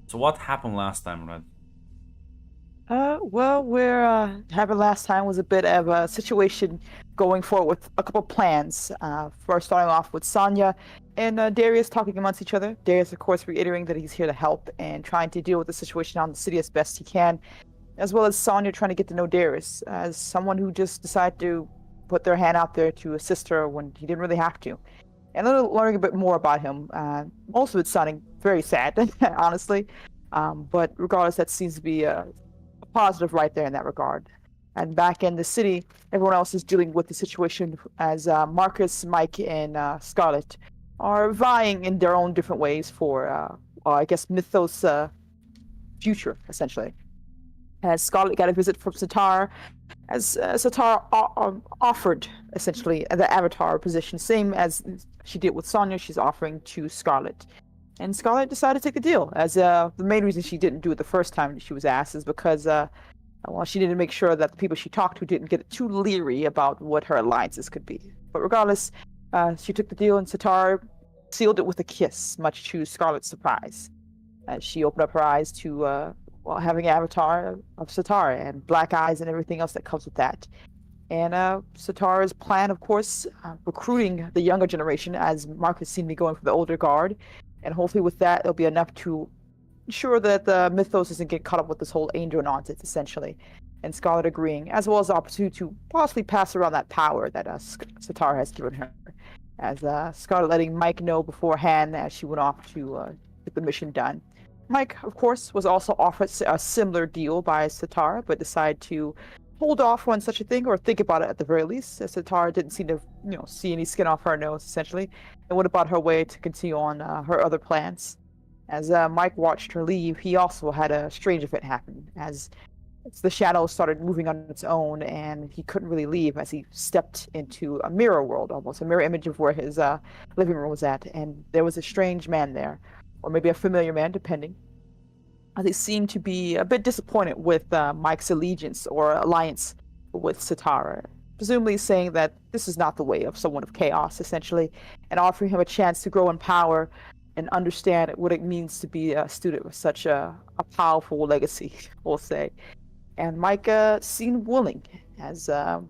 So what happened last time, Red? Well, we're having last time was a bit of a situation going forward with a couple plans. First starting off with Sonya and Darius talking amongst each other. Darius, of course, reiterating that he's here to help and trying to deal with the situation out in the city as best he can, as well as Sonya trying to get to know Darius as someone who just decided to put their hand out there to assist her when he didn't really have to. And learning a bit more about him. Also, it's sounding very sad, honestly. But regardless, that seems to be a positive right there in that regard. And back in the city, everyone else is dealing with the situation as Marcus, Mike, and Scarlet are vying in their own different ways for, I guess, Mythos' future, essentially. As Scarlet got a visit from Satar, as Satar offered, essentially, the Avatar position, same as she did with Sonya, she's offering to Scarlet. And Scarlet decided to take the deal, as the main reason she didn't do it the first time she was asked is because, well, she needed to make sure that the people she talked to didn't get too leery about what her alliances could be. But regardless, she took the deal, and Satar sealed it with a kiss, much to Scarlet's surprise, as she opened up her eyes to, well, having an avatar of Satar and black eyes and everything else that comes with that. And Satar's plan, of course, recruiting the younger generation, as Marcus seemed to be going for the older guard. And hopefully with that, it'll be enough to ensure that the Mythos doesn't get caught up with this whole angel nonsense, essentially. And Scarlet agreeing, as well as the opportunity to possibly pass around that power that Satar has given her. As Scarlet letting Mike know beforehand as she went off to get the mission done. Mike, of course, was also offered a similar deal by Satar, but decided to hold off on such a thing, or think about it at the very least, as Satar didn't seem to, see any skin off her nose, essentially, and went about her way to continue on her other plans. As Mike watched her leave, he also had a strange event happen, as the shadow started moving on its own, and he couldn't really leave as he stepped into a mirror world, almost a mirror image of where his living room was at, and there was a strange man there, or maybe a familiar man, depending. They seem to be a bit disappointed with Mike's allegiance or alliance with Satara, presumably saying that this is not the way of someone of chaos, essentially, and offering him a chance to grow in power and understand what it means to be a student with such a powerful legacy, we'll say. And Mike seemed willing, as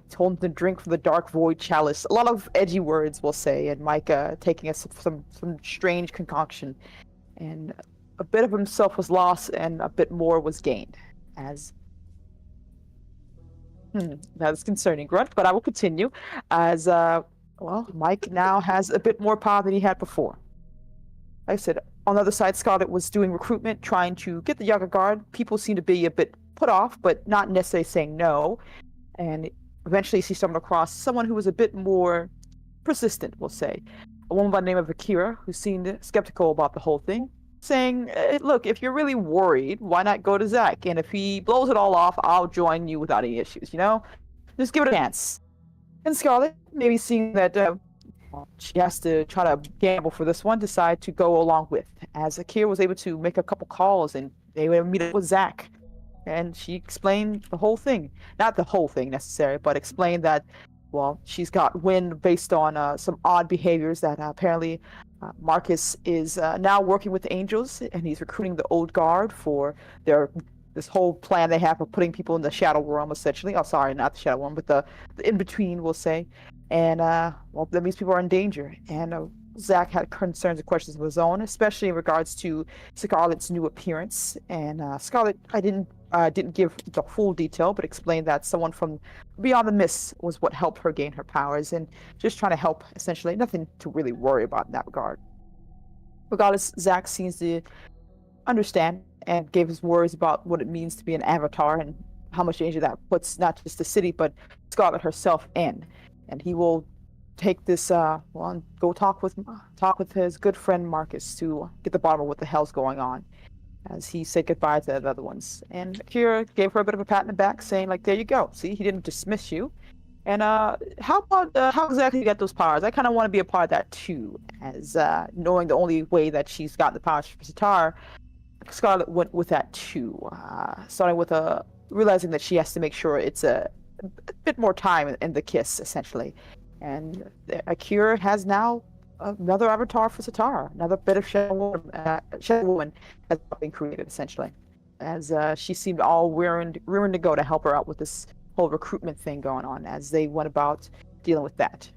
told him to drink from the dark void chalice. A lot of edgy words, we'll say, and Mike taking some strange concoction. And a bit of himself was lost and a bit more was gained. As that is concerning, Grunt, but I will continue. As well, Mike now has a bit more power than he had before. Like I said, on the other side, Scarlet was doing recruitment, trying to get the younger guard. People seem to be a bit put off, but not necessarily saying no. And eventually, she stumbled across someone who was a bit more persistent, we'll say. A woman by the name of Akira, who seemed skeptical about the whole thing, saying, look, if you're really worried, why not go to Zach? And if he blows it all off, I'll join you without any issues, Just give it a chance. And Scarlet, maybe seeing that she has to try to gamble for this one, decide to go along with. As Akira was able to make a couple calls and they would meet up with Zach. And she explained the whole thing. Not the whole thing necessarily, but explained that, well, she's got wind based on some odd behaviors that apparently Marcus is now working with the Angels, and he's recruiting the old guard for this whole plan they have of putting people in the Shadow Realm, essentially. Oh, sorry, not the Shadow Realm, but the in-between, we'll say. And, well, that means people are in danger. And Zach had concerns and questions of his own, especially in regards to Scarlet's new appearance. And Scarlet, I didn't give the full detail, but explained that someone from beyond the mists was what helped her gain her powers, and just trying to help, essentially. Nothing to really worry about in that regard. Regardless, Zach seems to understand and gave his words about what it means to be an avatar and how much danger that puts not just the city, but Scarlet herself in. And he will take this, well, go talk with his good friend Marcus to get the bottom of what the hell's going on, as he said goodbye to the other ones. And Akira gave her a bit of a pat in the back, saying, like, there you go. See, he didn't dismiss you. And how about how exactly you get those powers? I kind of want to be a part of that too, as knowing the only way that she's got the powers for Sitar, Scarlet went with that too, starting with realizing that she has to make sure it's a bit more time in the kiss, essentially. And Akira has now another avatar for Satara, another bit of Shadow Woman has been created essentially, as she seemed all rearing to go to help her out with this whole recruitment thing going on as they went about dealing with that.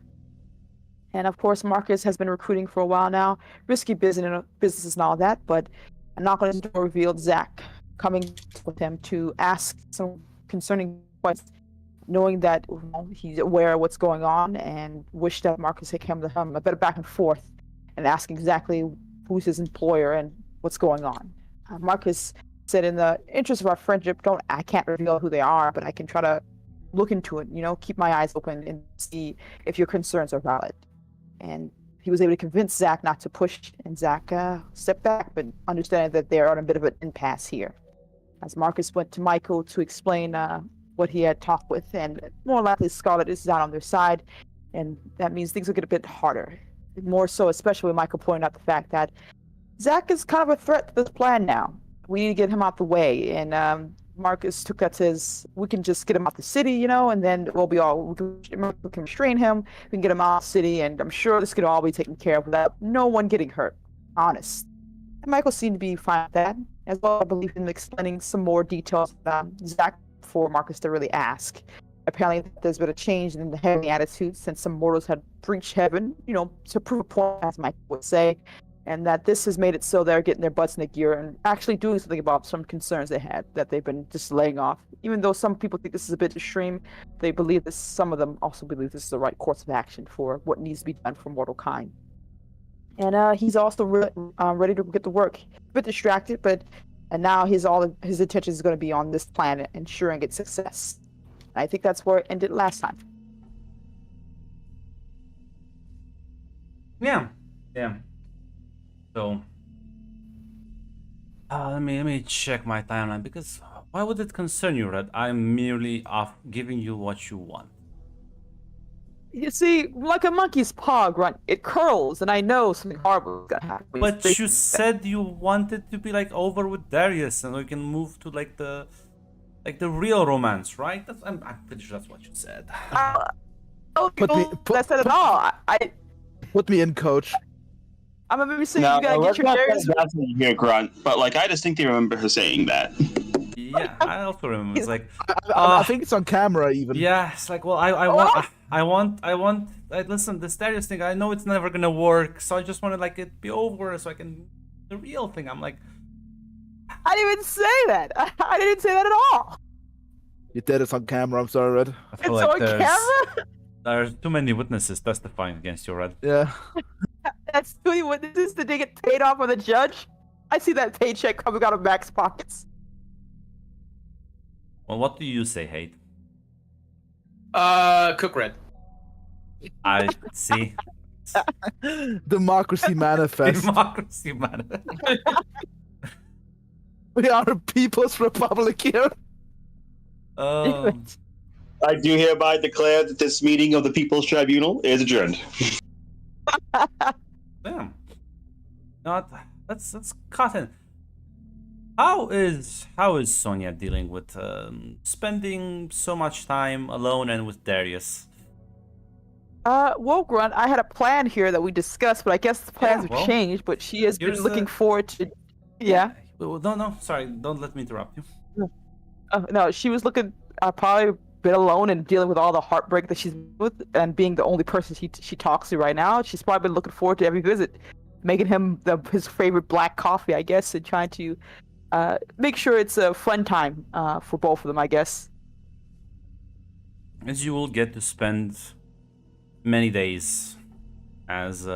And of course, Marcus has been recruiting for a while now, risky businesses and all that. But a knock on his door revealed Zach coming with him to ask some concerning questions, knowing that he's aware of what's going on and wished that Marcus had come to him a bit of back and forth and asking exactly who's his employer and what's going on. Marcus said, in the interest of our friendship, I can't reveal who they are, but I can try to look into it, keep my eyes open and see if your concerns are valid. And he was able to convince Zach not to push, and Zach stepped back, but understanding that they're on a bit of an impasse here. As Marcus went to Michael to explain what he had talked with, and more likely Scarlet is not on their side, and that means things will get a bit harder. More so, especially with Michael pointing out the fact that Zach is kind of a threat to this plan now. We need to get him out the way, and Marcus took that as, we can just get him out the city, and then we can restrain him, we can get him out of the city, and I'm sure this could all be taken care of without no one getting hurt. Honest. And Michael seemed to be fine with that, as well, I believe, in explaining some more details about Zach for Marcus to really ask. Apparently, there's been a change in the heavenly attitude since some mortals had breached heaven, to prove a point, as Michael would say, and that this has made it so they're getting their butts in the gear and actually doing something about some concerns they had that they've been just laying off. Even though some people think this is a bit extreme, they believe this. Some of them also believe this is the right course of action for what needs to be done for mortal kind. And he's also ready to get to work. A bit distracted, and now his attention is going to be on this planet, ensuring its success. And I think that's where it ended last time. Yeah. So, let me check my timeline, because why would it concern you, Red? I'm merely giving you what you want. You see, like a monkey's paw, Grunt, it curls, and I know something horrible is gonna happen. But you said you wanted to be over with Darius, and we can move to the real romance, right? I'm pretty sure that's what you said. That's it at all. Put me in, coach. I'm gonna be saying you gotta get your Darius. That's what you hear, Grunt. But I distinctly remember her saying that. Yeah, I also remember. It's I think it's on camera even. Yeah, it's well, listen, this Darius thing, I know it's never gonna work, so I just wanted it be over so I can the real thing. I'm I didn't even say that. I didn't say that at all. You did it on camera. I'm sorry, Red. It's on camera. There's too many witnesses testifying against you, Red. Yeah. That's too many witnesses. Did they get paid off by the judge? I see that paycheck coming out of Mac's pockets. Well, what do you say, Hate? Cook Red. I see. Democracy manifest. Democracy manifest. We are a people's republic here. I do hereby declare that this meeting of the People's Tribunal is adjourned. Damn. Let's cut in. How is Sonia dealing with spending so much time alone and with Darius? Well, Grunt, I had a plan here that we discussed, but I guess the plans have changed. But she has been looking forward to. Yeah. No, sorry. Don't let me interrupt you. No, she was looking probably a bit alone and dealing with all the heartbreak that she's with, and being the only person she talks to right now. She's probably been looking forward to every visit, making him his favorite black coffee, I guess, and trying to make sure it's a fun time for both of them, I guess. As you will get to spend many days as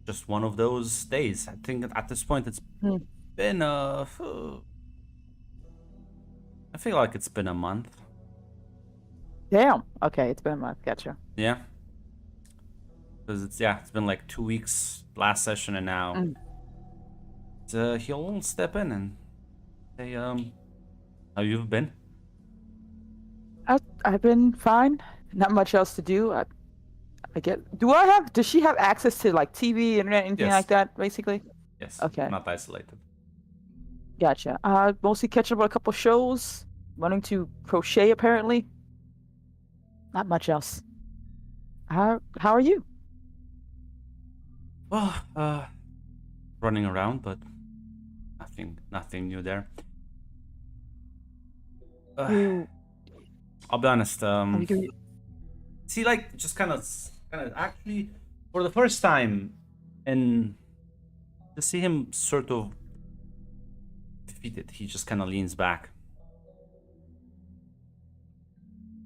just one of those days. I think at this point it's been I feel like it's been a month. Damn. Okay, it's been a month. Gotcha. Yeah. Because it's been 2 weeks last session, and now he'll step in and say, how you've been? I've been fine. Not much else to do. I get. Does she have access to TV, internet, anything like that? Basically. Yes. Okay. Not isolated. Gotcha. Mostly catching up on a couple shows. Learning to crochet, apparently. Not much else. How are you? Well, running around, but nothing new there. You I'll be honest. have you given See, like, just kind of actually, for the first time, and to see him sort of defeated, he just kind of leans back.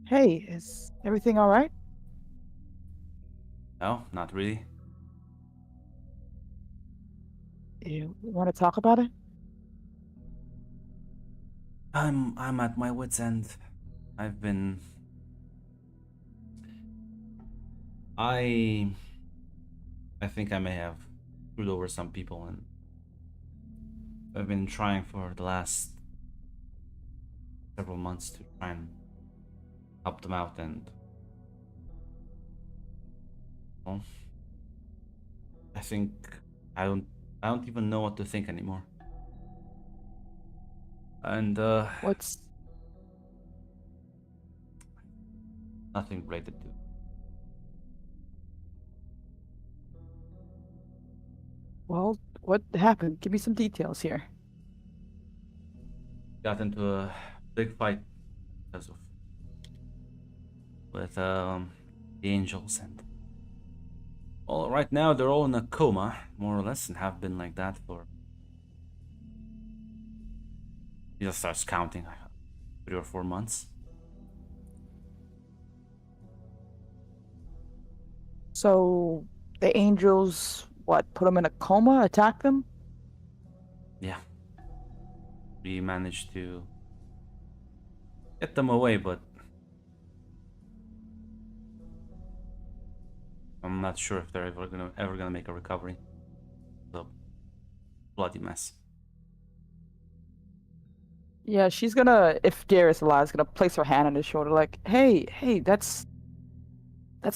Hey, is everything all right? No, not really. You want to talk about it? I'm at my wit's end. I've been. I think I may have screwed over some people, and I've been trying for the last several months to try and help them out, and well, I think I don't I don't even know what to think anymore. And What's nothing related to. well, what happened? Give me some details here. Got into a big fight because of with the angels, and well, right now they're all in a coma, more or less, and have been like that for. He just starts counting 3 or 4 months. So the angels, what, put them in a coma, attack them? Yeah, we managed to get them away, but I'm not sure if they're ever gonna make a recovery. It's a bloody mess. Yeah, she's gonna, if Darius alive, is gonna place her hand on his shoulder, like, hey, that's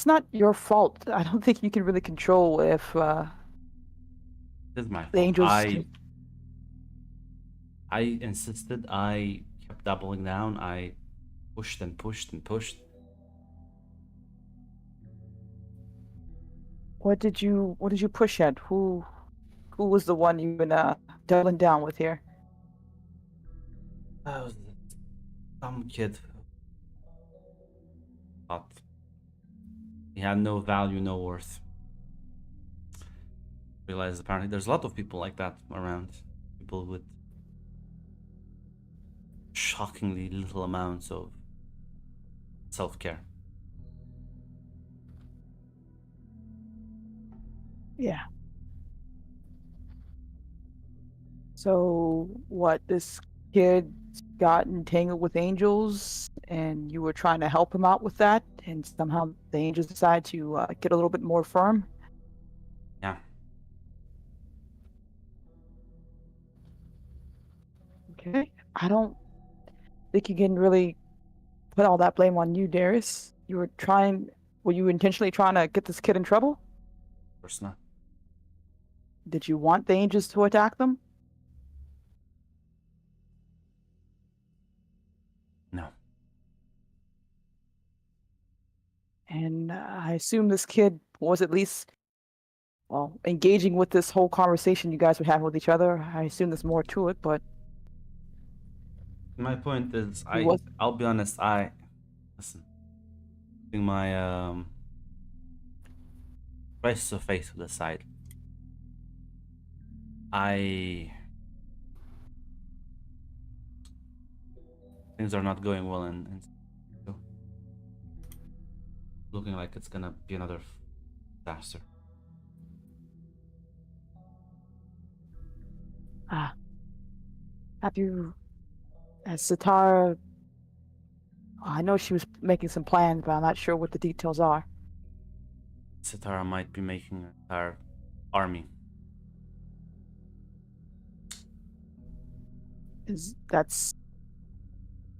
not your fault. I don't think you can really control if This is my the fault. angels. I insisted. I kept doubling down. I pushed and pushed and pushed. What did you push at? Who was the one you been doubling down with here? That was some kid. Thought he had no value, no worth. Realized apparently there's a lot of people like that around. People with shockingly little amounts of self-care. Yeah. So what, this kid got entangled with angels and you were trying to help him out with that, and somehow the angels decided to get a little bit more firm? Yeah. Okay. I don't think you can really put all that blame on you, Darius. Were you intentionally trying to get this kid in trouble? Of course not. Did you want the angels to attack them? No. And I assume this kid was at least, well, engaging with this whole conversation you guys were having with each other. I assume there's more to it, but My point is, he was. I'll be honest. Listen. Putting my crisis of faith to the side. Things are not going well, and looking like it's gonna be another disaster. Ah, have you, as Satara? I know she was making some plans, but I'm not sure what the details are. Sitara might be making an entire army. That's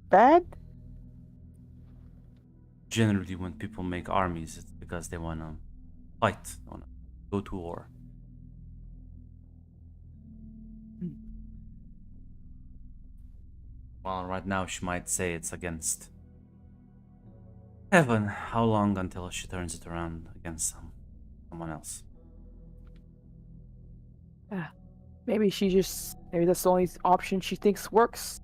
bad? Generally, when people make armies, it's because they wanna fight, they wanna go to war. Well, right now she might say it's against Heaven, how long until she turns it around against someone else? Maybe that's the only option she thinks works.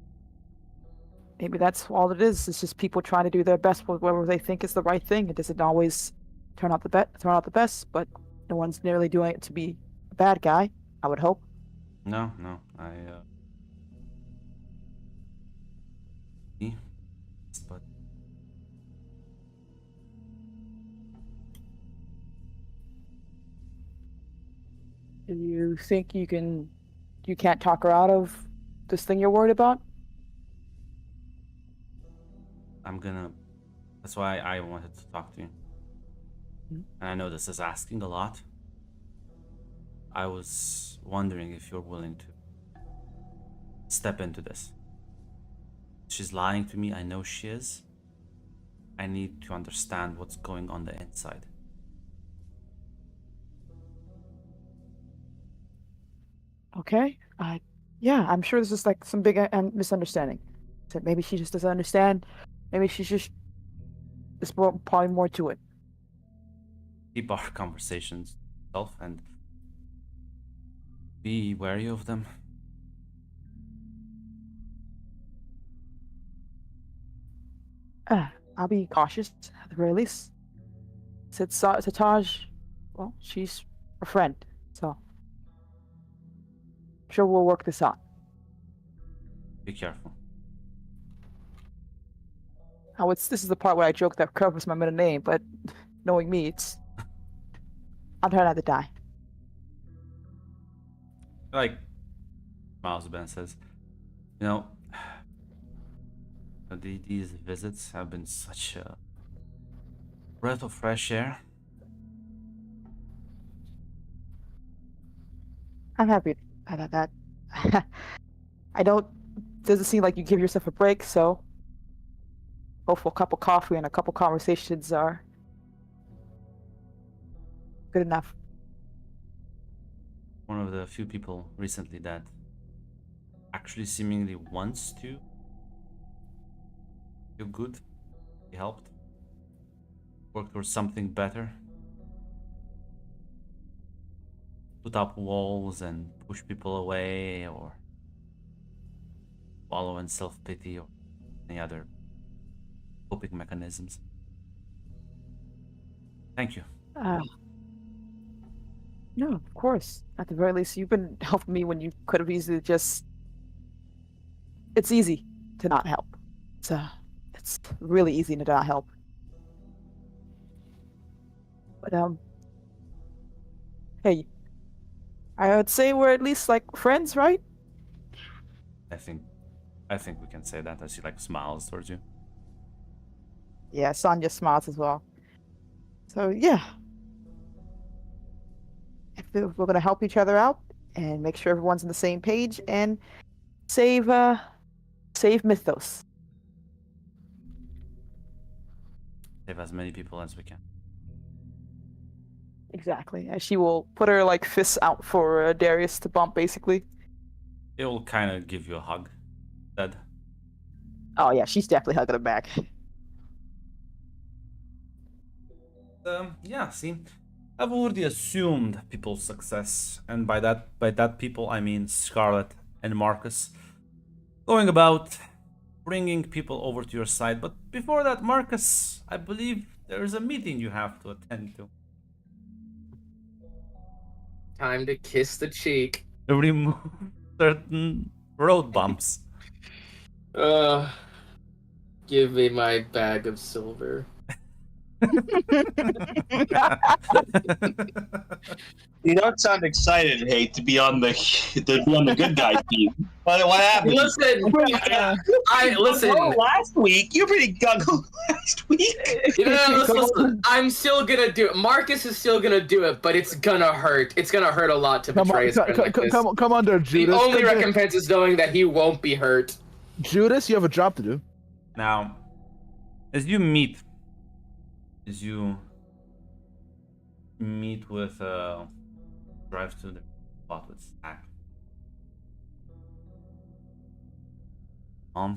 Maybe that's all it is. It's just people trying to do their best with whatever they think is the right thing. It doesn't always turn out the best, but no one's nearly doing it to be a bad guy, I would hope. No, me, but Do you think you can't talk her out of this thing you're worried about? that's why I wanted to talk to you. Mhm. And I know this is asking a lot. I was wondering if you're willing to step into this. She's lying to me, I know she is. I need to understand what's going on the inside. Okay. Yeah, I'm sure this is like some big misunderstanding. So maybe she just doesn't understand. Maybe there's probably more to it. Keep our conversations self and be wary of them. I'll be cautious at the very least. Sataj, well, she's a friend, so I'm sure we'll work this out. Be careful. This is the part where I joke that Curve was my middle name, but knowing me, I'll try not to die. Like Miles Ben says, you know, these visits have been such a breath of fresh air. I'm happy about that. I don't. Doesn't seem like you give yourself a break, so hopeful cup of coffee and a couple conversations are good enough. One of the few people recently that actually seemingly wants to feel good. He helped. Work towards something better. Put up walls and push people away or wallow in self-pity or any other coping mechanisms. Thank you. No, of course. At the very least, you've been helping me when you could have easily just. It's easy to not help. It's really easy to not help. But hey, I would say we're at least like friends, right? I think we can say that as she like smiles towards you. Yeah, Sonya smiles as well. So yeah, if we're gonna help each other out and make sure everyone's on the same page and save Mythos. Save as many people as we can. Exactly. And she will put her like fists out for Darius to bump, basically. It will kind of give you a hug. Dead. Oh yeah, she's definitely hugging him back. Yeah. See, I've already assumed people's success, and by that people I mean Scarlet and Marcus, going about bringing people over to your side. But before that, Marcus, I believe there is a meeting you have to attend to. Time to kiss the cheek. Remove certain road bumps. Give me my bag of silver. You don't sound excited, hey, to be on the good guy team. What happened? Listen, listen. Oh, last week you were pretty gung last week. Listen, I'm still gonna do it. Marcus is still gonna do it, but it's gonna hurt. It's gonna hurt a lot to betray his friend like this. Come on there, The Judas. only recompense is knowing that he won't be hurt. Judas, you have a job to do. Now, as you meet with drive to the spot with Stack. I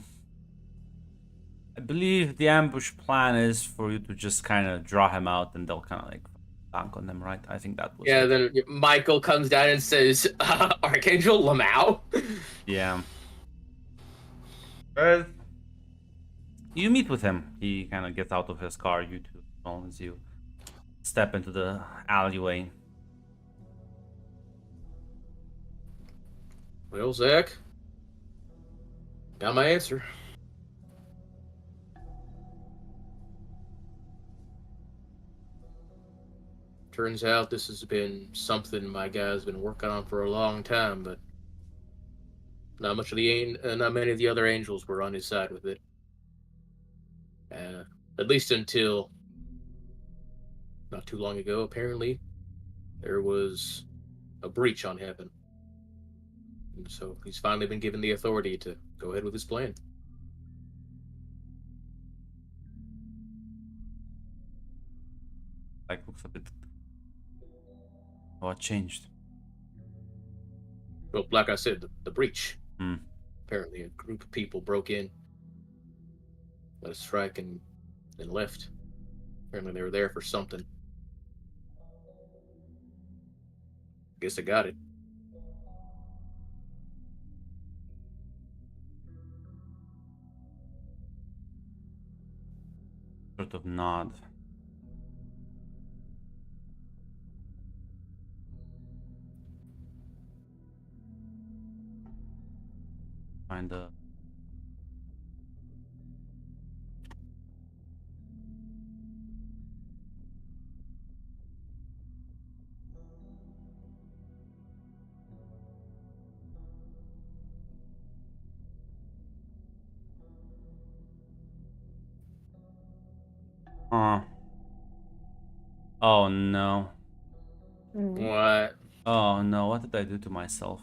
believe the ambush plan is for you to just kind of draw him out, and they'll kind of like bank on them, right? I think that was. Yeah, then Michael comes down and says, Archangel Lamau? Yeah. You meet with him. He kind of gets out of his car. You two, as you step into the alleyway. Well, Zach, got my answer. Turns out this has been something my guy's been working on for a long time, but not many of the other angels were on his side with it. At least until not too long ago, apparently, there was a breach on heaven. And so he's finally been given the authority to go ahead with his plan. Like, looks a bit. What changed? Well, like I said, the breach. Hmm. Apparently, a group of people broke in, let us strike, and then left. Apparently, they were there for something. Guess I got it. Sort of nod. Find a. Oh no. What? Oh no, what did I do to myself?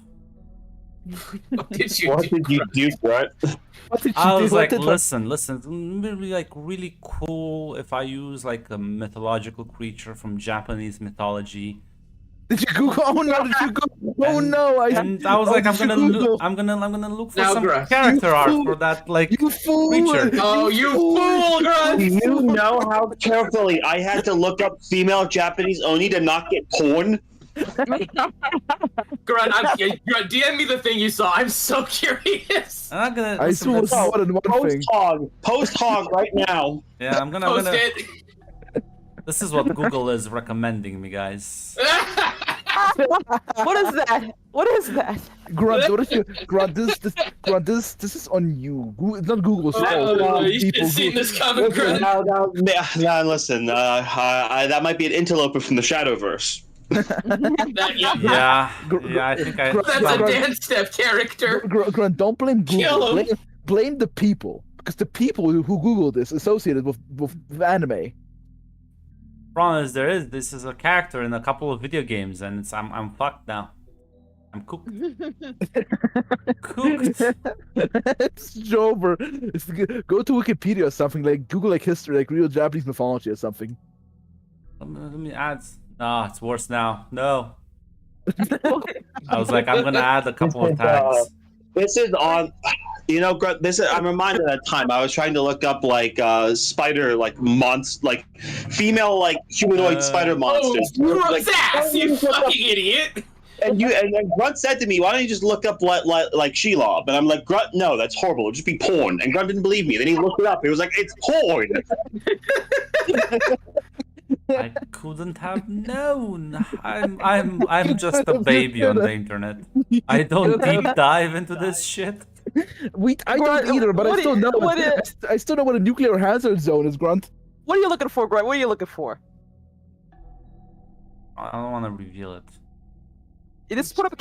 What did you What do? did you do, Brett? What did you I do? was What like, did- listen, it's really like really cool if I use like a mythological creature from Japanese mythology. Did you Google? Oh no! Did you Google? Oh And- no! And I was oh, like, I'm did you gonna look, Google? I'm gonna look for Now, some Gruff, character you art fool. for that like You fool! creature. Oh, you fool, Grunt! You know how carefully I had to look up female Japanese Oni to not get porn? Grunt, DM me the thing you saw. I'm so curious. I'm not gonna. I Listen, assume it was that's- more than one thing. Post hog right now. yeah, I'm Post gonna. it. This is what Google is recommending me, guys. What is that? What is that? Grunt, what if you Grunt? This is on you. It's not Google's fault. You should have seen this coming, Grunt. Now, listen. That might be an interloper from the Shadowverse. Yeah, I think I. That's a dance step character. Grunt, don't blame Kill Google. him. Blame the people, because the people who Googled this associated with anime. Problem is, this is a character in a couple of video games, and I'm fucked now. I'm cooked. Cooked. It's over. Go to Wikipedia or something, like Google like history, like real Japanese mythology or something. Let me add. No, it's worse now. No. I was like, I'm gonna add a couple of tags. This is on. You know, this is. I'm reminded of that time I was trying to look up like spider female like humanoid spider Oh, monsters. Grunt's ass, you fucking idiot. And then Grunt said to me, "Why don't you just look up like Shelob?" And I'm like, "Grunt, no, that's horrible. It'll just be porn." And Grunt didn't believe me. Then he looked it up. He was like, "It's porn." I couldn't have known. I'm just a baby on the internet. I don't deep dive into this shit. I don't either, but I still know. what I still know what a nuclear hazard zone is, Grunt. What are you looking for, Grant? What are you looking for? I don't want to reveal it. You just put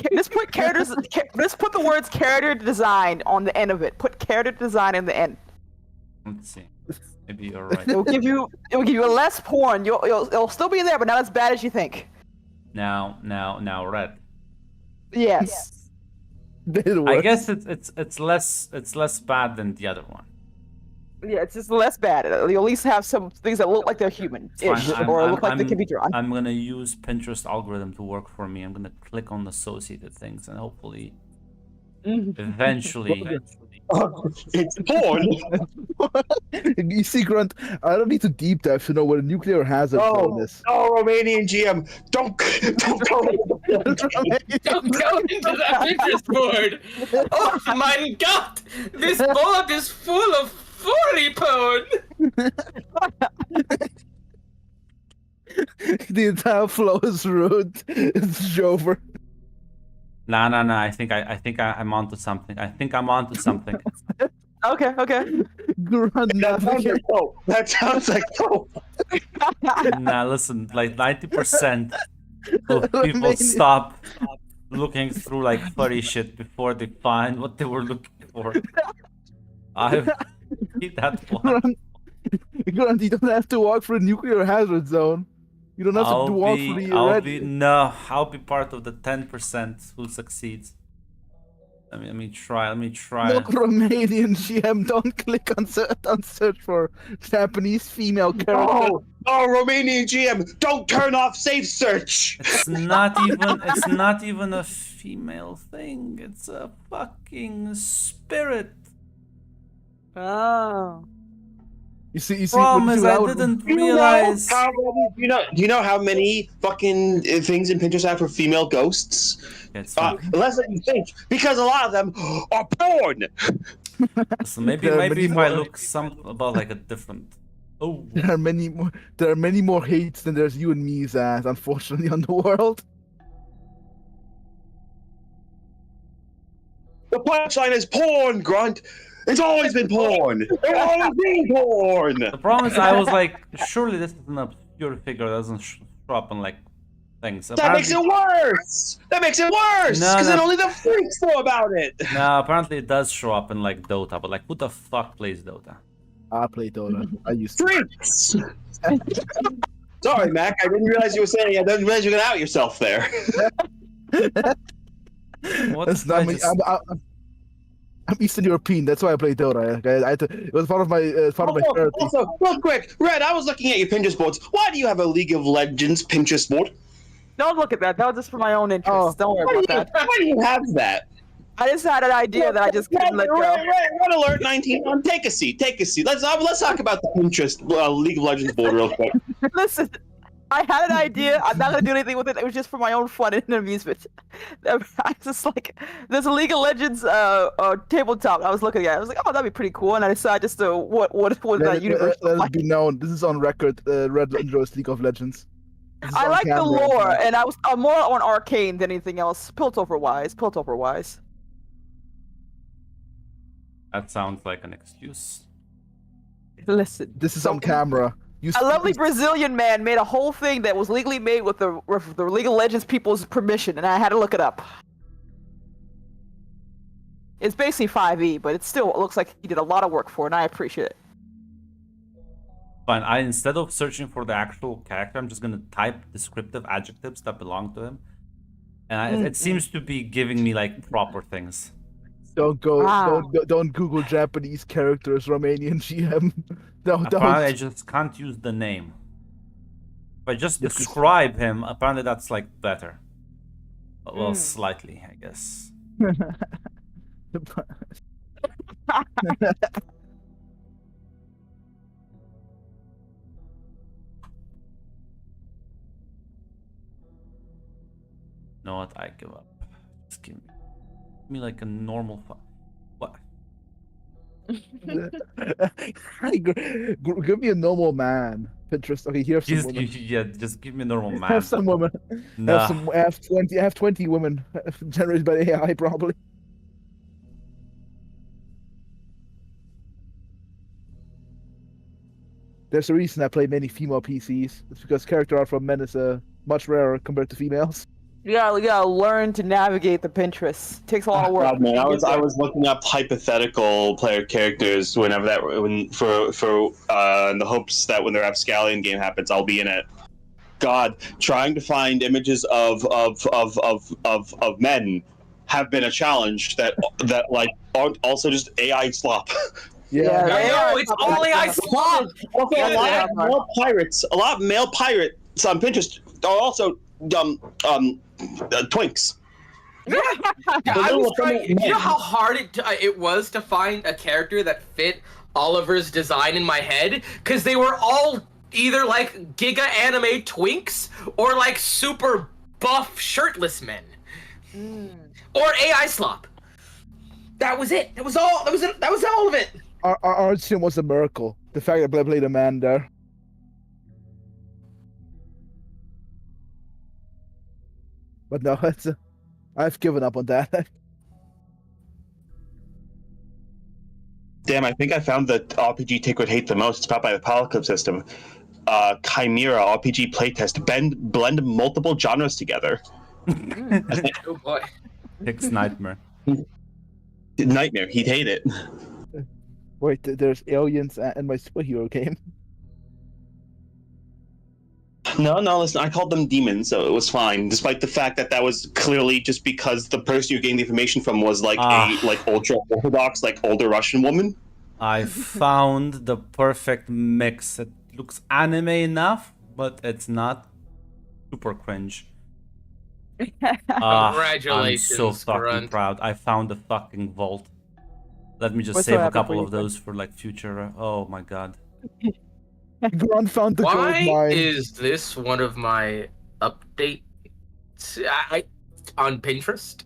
characters. Just put the words character design on the end of it. Put character design in the end. Let's see. Maybe you're right. It will give you a less porn. It'll still be there, but not as bad as you think. Now, red. Yes. I guess it's less bad than the other one. Yeah, it's just less bad. You'll at least have some things that look like they're human-ish, Fine, or look like they can be drawn. I'm gonna use Pinterest algorithm to work for me. I'm gonna click on the associated things, and hopefully Eventually. It's porn. You see, Grunt, I don't need to deep dive to know what a nuclear hazard zone is. No, Romanian GM, don't go. Don't go into that Pinterest board! Oh my god! This board is full of furry porn! The entire flow is ruined. It's over. Nah. I think I'm onto something. I think I'm onto something. Okay. Grunt That sounds navigate. like dope. That sounds like dope. Nah, listen, like 90% of people stop looking through like furry shit before they find what they were looking for. I need that one. Grunt, you don't have to walk through a nuclear hazard zone. You don't have to walk through the I'll be part of the 10% who succeeds. Let me try. Look, Romanian GM, don't click on search for Japanese female character. No, Romanian GM, don't turn off safe search. It's not even a female thing. It's a fucking spirit. Oh. You see, Problem is, I didn't realize. Do you know how many fucking things in Pinterest have for female ghosts? It's fine. Less than you think, because a lot of them are porn. So maybe There are many if I more. look about like a different. Oh, There are many more. There are many more hates than there's you and me, Zaz. Unfortunately, on the world. The punchline is porn, Grunt. It's always been porn. It's always been porn. the problem is, I was like, surely this is an obscure figure that doesn't show up in like things. That makes it worse. That makes it worse. No, Because then no. only the freaks know about it. No, apparently it does show up in like Dota, but like, who the fuck plays Dota? I play Dota. I used to. Freaks. Sorry, Mac. I didn't realize you were saying. I didn't realize you were gonna out yourself there. What That's did I not me. just- I'm Eastern European. That's why I play Dota. I had to, it was part of my therapy. Also, real quick, Red. I was looking at your Pinterest boards. Why do you have a League of Legends Pinterest board? Don't look at that. That was just for my own interest. Oh. Don't worry about that. Why do you have that? I just had an idea that I just couldn't let go. Red alert 19. Take a seat. Take a seat. Let's talk about the Pinterest League of Legends board real quick. Listen, I had an idea. I'm not gonna do anything with it. It was just for my own fun and amusement. I just like there's a League of Legends tabletop. I was looking at it. I was like, oh, that'd be pretty cool. And I decided just to what that universe Let look it like. be known. This is on record. Red enjoys League of Legends. This is I on like the camera. lore, and I'm more on arcane than anything else. Piltover wise. That sounds like an excuse. Listen, This is on camera. a lovely Brazilian man made a whole thing that was legally made with the League of Legends people's permission, and I had to look it up. It's basically 5e, but it still looks like he did a lot of work for it, and I appreciate it. Fine. Instead of searching for the actual character, I'm just gonna type descriptive adjectives that belong to him, and it seems to be giving me like proper things. Don't go. Ah. Don't Google Japanese characters. Romanian GM. No, Apparently, I don't. just can't use the name. If I just Yes, 'cause- describe him, apparently that's like better. Well, slightly, I guess. You know what? I give up. Just give me like a normal. What? Give me a normal man. Pinterest. Okay, here's some women. Just give me a normal man. Have some women. Nah. Have 20 women generated by AI probably. There's a reason I play many female PCs. It's because character art from men is much rarer compared to females. You gotta learn to navigate the Pinterest. It takes a lot of work. God, man, I was looking up hypothetical player characters for in the hopes that when their Rapscallion game happens, I'll be in it. God, trying to find images of men have been a challenge that like aren't also just AI slop. Yeah. No, it's only I slop. Also, a lot of male pirates on Pinterest are also twinks. Yeah, The I little was trying. effeminate You know men. how hard it was to find a character that fit Oliver's design in my head? Because they were all either like giga anime twinks or like super buff shirtless men or AI slop. That was it. That was all. That was it. That was all of it. Our Arjun was a miracle. The fact that I played a man there. But no, I've given up on that. Damn, I think I found the RPG Tick would hate the most. It's powered by the Apocalypse system. Chimera RPG playtest. Blend multiple genres together. Oh boy. Tick's nightmare. Nightmare. He'd hate it. Wait, there's aliens in my superhero game. No, listen, I called them demons, so it was fine, despite the fact that that was clearly just because the person you're getting the information from was like a ultra-Orthodox, like older Russian woman. I found the perfect mix. It looks anime enough, but it's not super cringe. Congratulations, I'm so fucking Grunt. proud. I found the fucking vault. Let me just What's save so a happy couple for of you, those for like future. Oh my god. Grunt found the gold Why mine. is this one of my updates on Pinterest?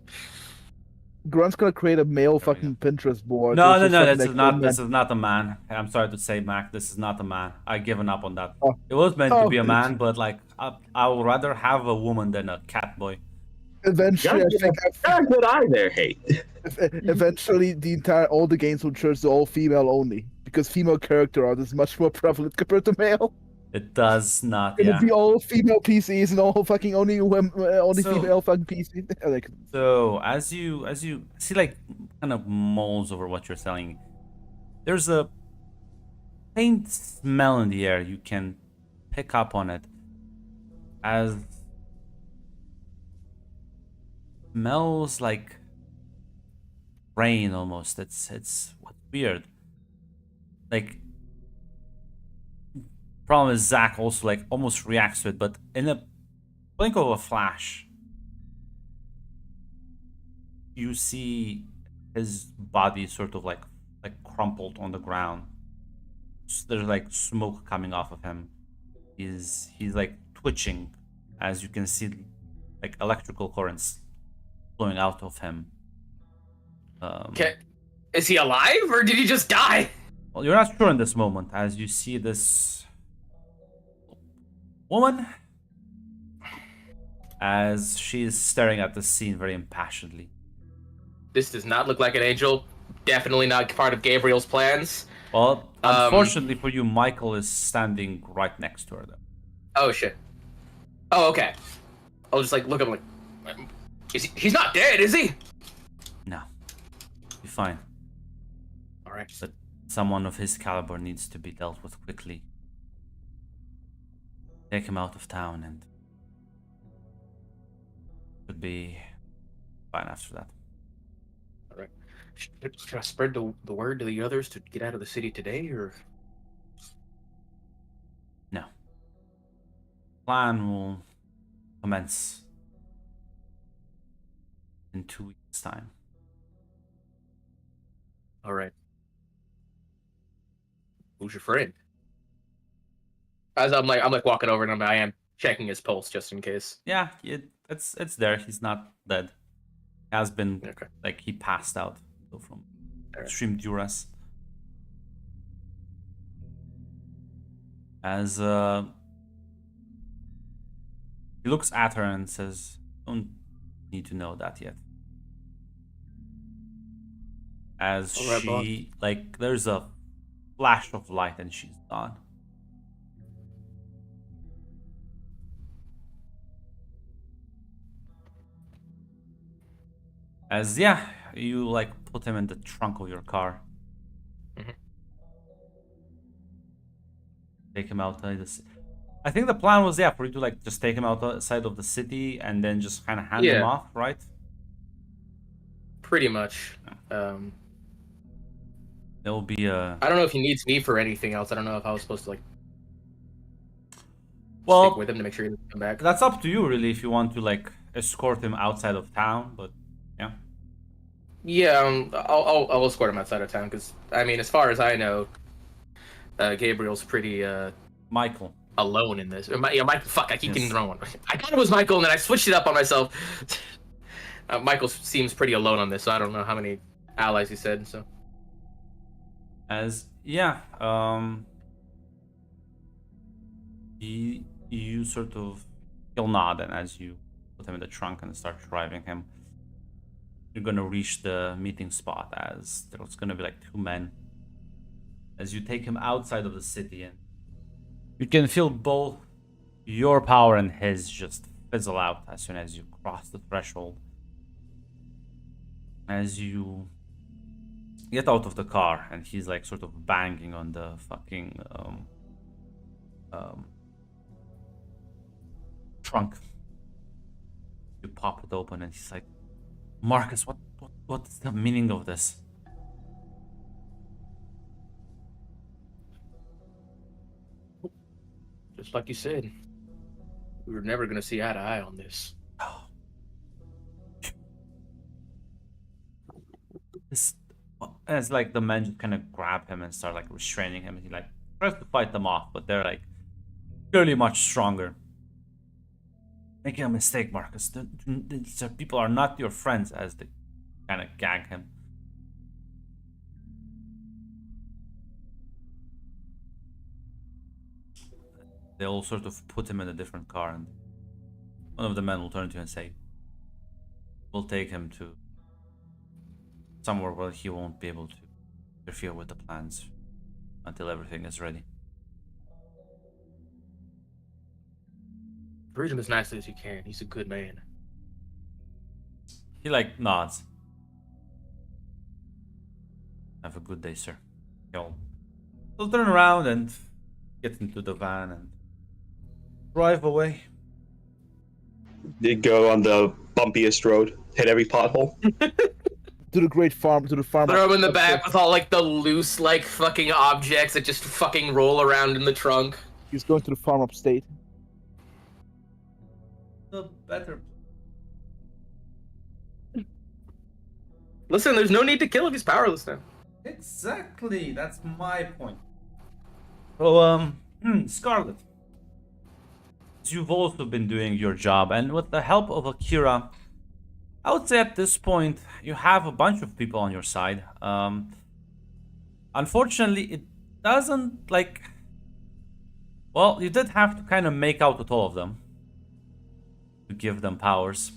Grunt's gonna create a male fucking Pinterest board. No, It's no, just this something is like not. men. This is not a man. I'm sorry to say, Mac. This is not a man. I given up on that. Oh. It was meant to Oh. be a man, but like I would rather have a woman than a cat boy. Eventually, I think Got a good eye there, hey. eventually all the games will turn to all female only because female character art is much more prevalent compared to male. It does not. It'll Yeah. be all female PCs and all fucking only So- female fucking PCs. Like, So as you see, like kind of mulls over what you're selling, there's a faint smell in the air. You can pick up on it as smells like rain almost. It's weird. Like problem is Zach also like almost reacts to it, but in a blink of a flash, you see his body sort of like crumpled on the ground. There's like smoke coming off of him. He's like twitching, as you can see, like electrical currents flowing out of him. Okay. Is he alive or did he just die? Well, you're not sure in this moment as you see this woman as she is staring at the scene very impassionedly. This does not look like an angel. Definitely not part of Gabriel's plans. Well, unfortunately for you, Michael is standing right next to her, though. Oh shit. Oh, okay. I'll just like look at him like, he's not dead, is he? No, be fine. All right. But someone of his caliber needs to be dealt with quickly. Take him out of town and should be fine after that. All right. Should I spread the word to the others to get out of the city today, or? No. Plan will commence in 2 weeks' time. All right. Who's your friend? As I'm like walking over and I am checking his pulse just in case. Yeah, it's there. He's not dead. He has been Okay. like he passed out from Alright. extreme duress. As he looks at her and says, "Don't need to know that yet." As Alright, boss. she like, there's a flash of light and she's gone. As yeah, you like put him in the trunk of your car. Mhm. Take him outside I think the plan was for you to like just take him outside of the city and then just kind of hand him Yeah. off, right? Pretty much. There will be a I don't know if he needs me for anything else. I don't know if I was supposed to like stick well. with him to make sure he doesn't come back. That's up to you, really, if you want to like escort him outside of town. But Yeah, I'll escort him outside of town because I mean, as far as I know, Gabriel's pretty Michael. alone in this. Yeah, Mike. Fuck, I keep getting Yes. the wrong one. I thought it was Michael, and then I switched it up on myself. Michael seems pretty alone on this, so I don't know how many allies he said. So As you sort of he'll nod, and as you put him in the trunk and start driving him, you're gonna reach the meeting spot. As there's gonna be like two men. As you take him outside of the city, and you can feel both your power and his just fizzle out as soon as you cross the threshold. As you get out of the car, and he's like sort of banging on the fucking trunk. You pop it open, and he's like, "Marcus, what's the meaning of this?" just like you said, we were never gonna see eye to eye on this. This, as like the men just kind of grab him and start like restraining him, and he like tries to fight them off, but they're like clearly much stronger. Making a mistake, Marcus. These people are not your friends, as they kind of gag him. They'll sort of put him in a different car, and one of the men will turn to you and say, "We'll take him to somewhere where he won't be able to interfere with the plans until everything is ready." Treat him as nicely as you can. He's a good man. He like nods. Have a good day, sir. He'll turn around and get into the van and drive away. Did go on the bumpiest road, hit every pothole. To the farm. Throw him in the back with all like the loose like fucking objects that just fucking roll around in the trunk. He's going to the farm upstate. The better. Listen, there's no need to kill if he's powerless now. Exactly, that's my point. So, Scarlet, you've also been doing your job, and with the help of Akira, I would say at this point you have a bunch of people on your side. Unfortunately, it doesn't like. Well, you did have to kind of make out with all of them to give them powers.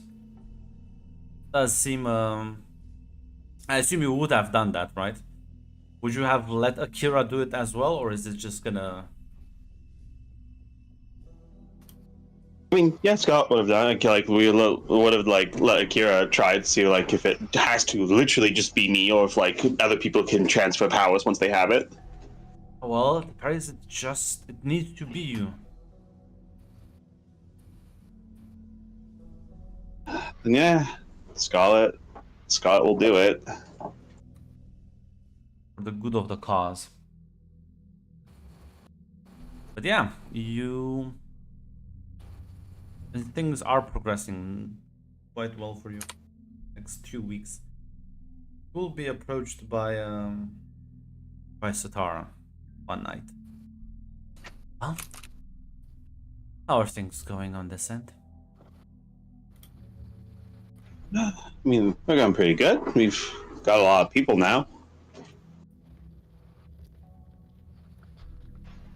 Does seem. I assume you would have done that, right? Would you have let Akira do it as well, or is it just gonna? I mean, yeah, Scott would have done it. Like we would have like let Akira try to see like if it has to literally just be me, or if like other people can transfer powers once they have it. Well, the price it needs to be you. And yeah, Scarlet will do it. For the good of the cause. But yeah, things are progressing quite well for you. Next 2 weeks, you will be approached by Satara one night. Well, how are things going on this end? I mean, we're going pretty good. We've got a lot of people now.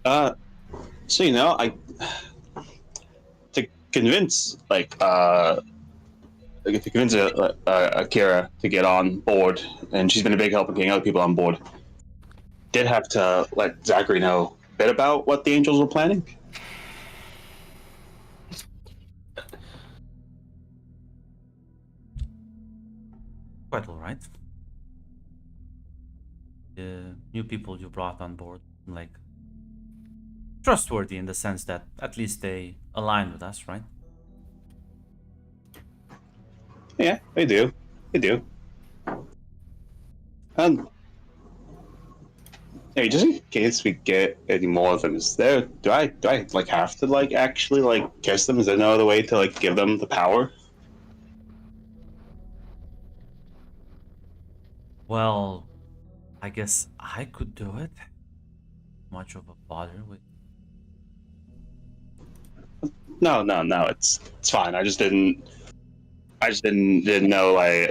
So to convince Akira to get on board, and she's been a big help in getting other people on board. Did have to let Zachary know a bit about what the Angels were planning. Quite all right. The new people you brought on board, like, trustworthy in the sense that at least they align with us, right? Yeah, they do. They do. Hey, just in case we get any more of them, do I like have to like actually like kiss them? Is there no other way to like give them the power? Well, I guess I could do it. Much of a bother with. No, no, no. It's fine. I just didn't know.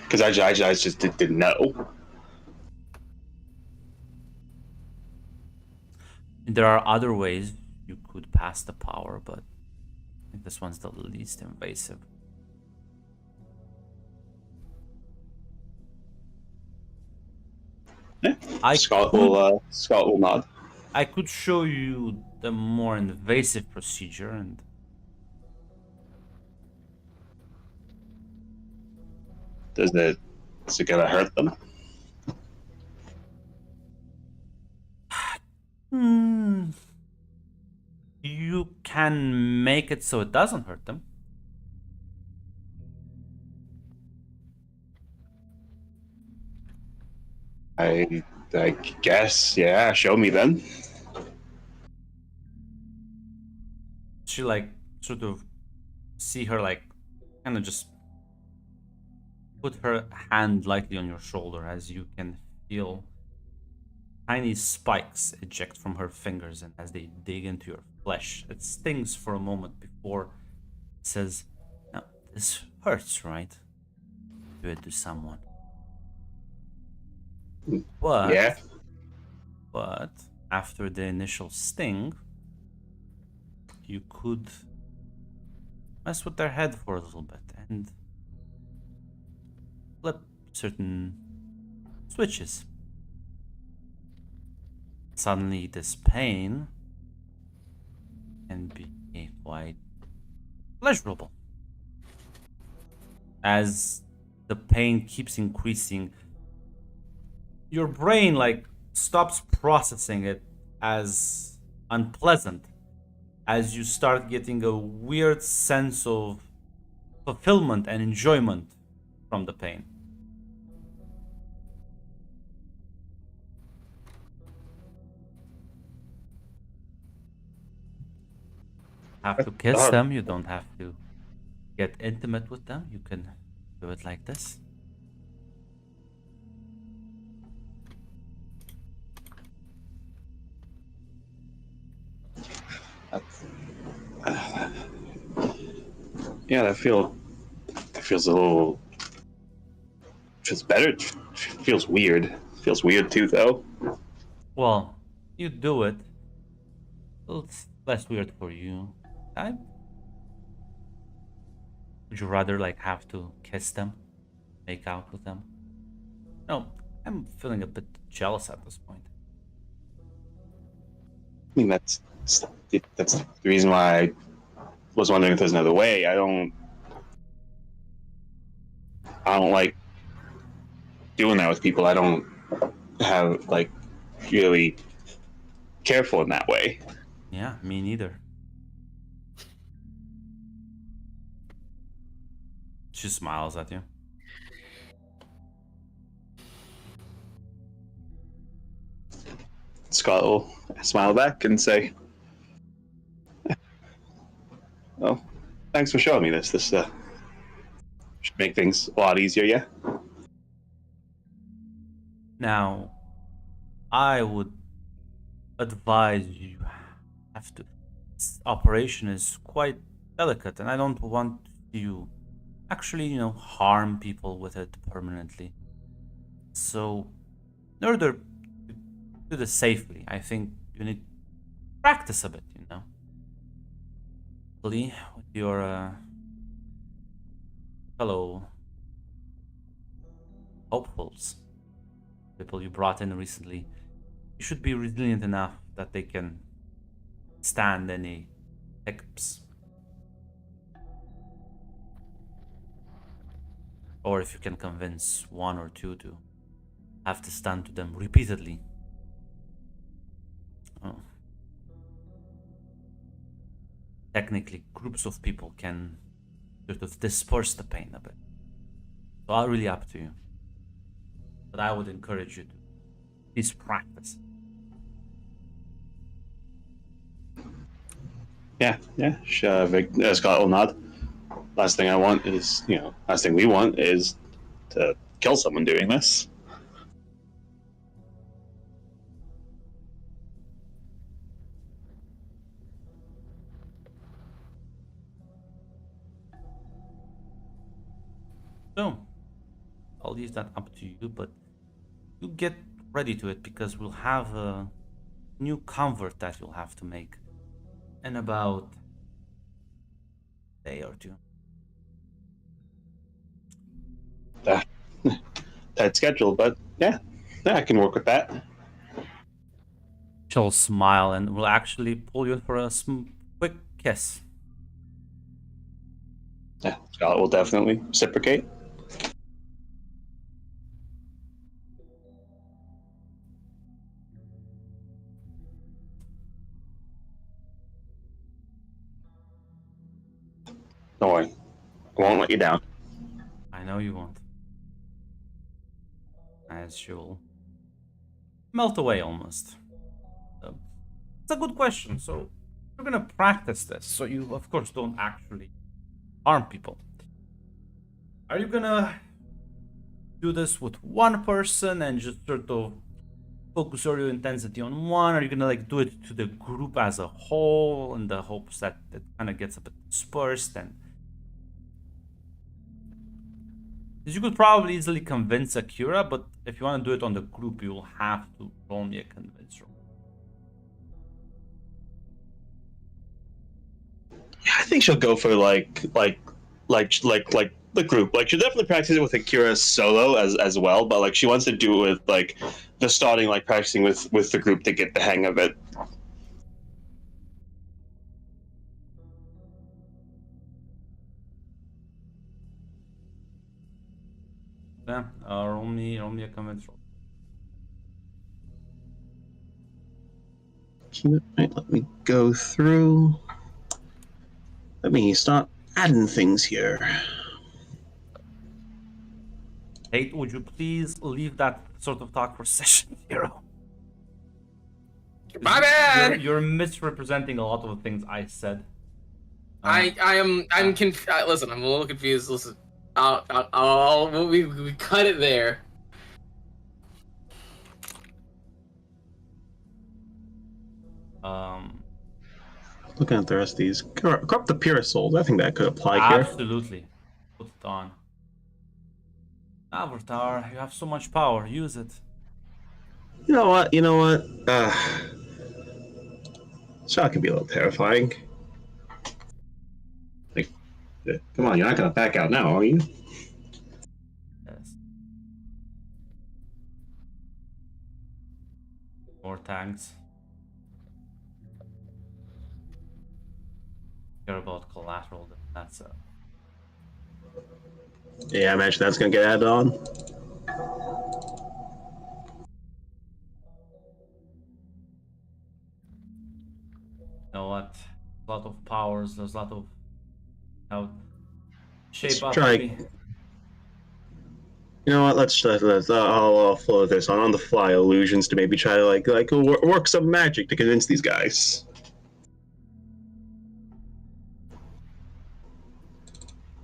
Because I just didn't know. There are other ways you could pass the power, but I think this one's the least invasive. Yeah. I Scott could, will nod. I could show you the more invasive procedure, and Is it gonna hurt them? hmm, you can make it so it doesn't hurt them. I guess, yeah. Show me then. She like sort of see her like kind of just put her hand lightly on your shoulder as you can feel tiny spikes eject from her fingers, and as they dig into your flesh, it stings for a moment before it says, "Now this hurts, right? Do it to someone." But Yeah. but after the initial sting, you could mess with their head for a little bit and flip certain switches. Suddenly, this pain can be quite pleasurable. As the pain keeps increasing, your brain like stops processing it as unpleasant as you start getting a weird sense of fulfillment and enjoyment from the pain. Have to kiss them, you don't have to get intimate with them, you can do it like this. Yeah, that feels a little feels better. It feels weird. Feels weird too, though. Well, you do it. It's less weird for you. I Would you rather like have to kiss them, make out with them? No, I'm feeling a bit jealous at this point. I mean, that's the reason why I was wondering if there's another way. I don't like doing that with people. I don't have like really careful in that way. Yeah, me neither. She smiles at you. Scott will smile back and say, "Well, thanks for showing me this. This should make things a lot easier." Yeah. Now, I would advise you have to. This operation is quite delicate, and I don't want you actually, harm people with it permanently. So, in order to do this safely, I think you need to practice a bit, Lee, with your fellow hopefuls, people you brought in recently. You should be resilient enough that they can stand any hiccups. Or if you can convince one or two to have to stand to them repeatedly. Oh. Technically, groups of people can sort of disperse the pain a bit. So all really up to you. But I would encourage you to at least practice. Yeah. Scott will nod. Last thing we want is to kill someone doing this. So, I'll leave that up to you, but you get ready to it because we'll have a new convert that you'll have to make in about a day or two. Tight schedule, but yeah, I can work with that. She'll smile and will actually pull you in for a quick kiss. Yeah, Scarlet will definitely reciprocate. Don't worry, I won't let you down. I know you won't. As she'll melt away almost. It's a good question. So you're gonna practice this, so you of course don't actually harm people. Are you gonna do this with one person and just sort of focus all your intensity on one? Are you gonna like do it to the group as a whole in the hopes that it kind of gets a bit dispersed? And you could probably easily convince Akira, but if you want to do it on the group, you will have to roll me a convince roll. Yeah, I think she'll go for like the group. Like she'll definitely practice it with Akira solo as well, but like she wants to do it with like the starting, like practicing with the group to get the hang of it. Yeah, roll me a convince roll. Right, let me go through. Let me start adding things here. Tate, would you please leave that sort of talk for session 0? My bad. You're misrepresenting a lot of the things I said. I'm confused. Listen, I'm a little confused. Listen, we cut it there. Looking at the rest of these, corrupt the purest souls. I think that could apply here. Absolutely. Put it on. Avatar, you have so much power. Use it. You know what? Shot can be a little terrifying. Like, come on, you're not gonna back out now, are you? Yes. More tanks. Care about collateral. That's a. Yeah, I imagine that's gonna get added on. You know what? A lot of powers. There's a lot of how shape Let's up. try. Maybe. You know what? I'll float this on the fly illusions to maybe try to like work some magic to convince these guys.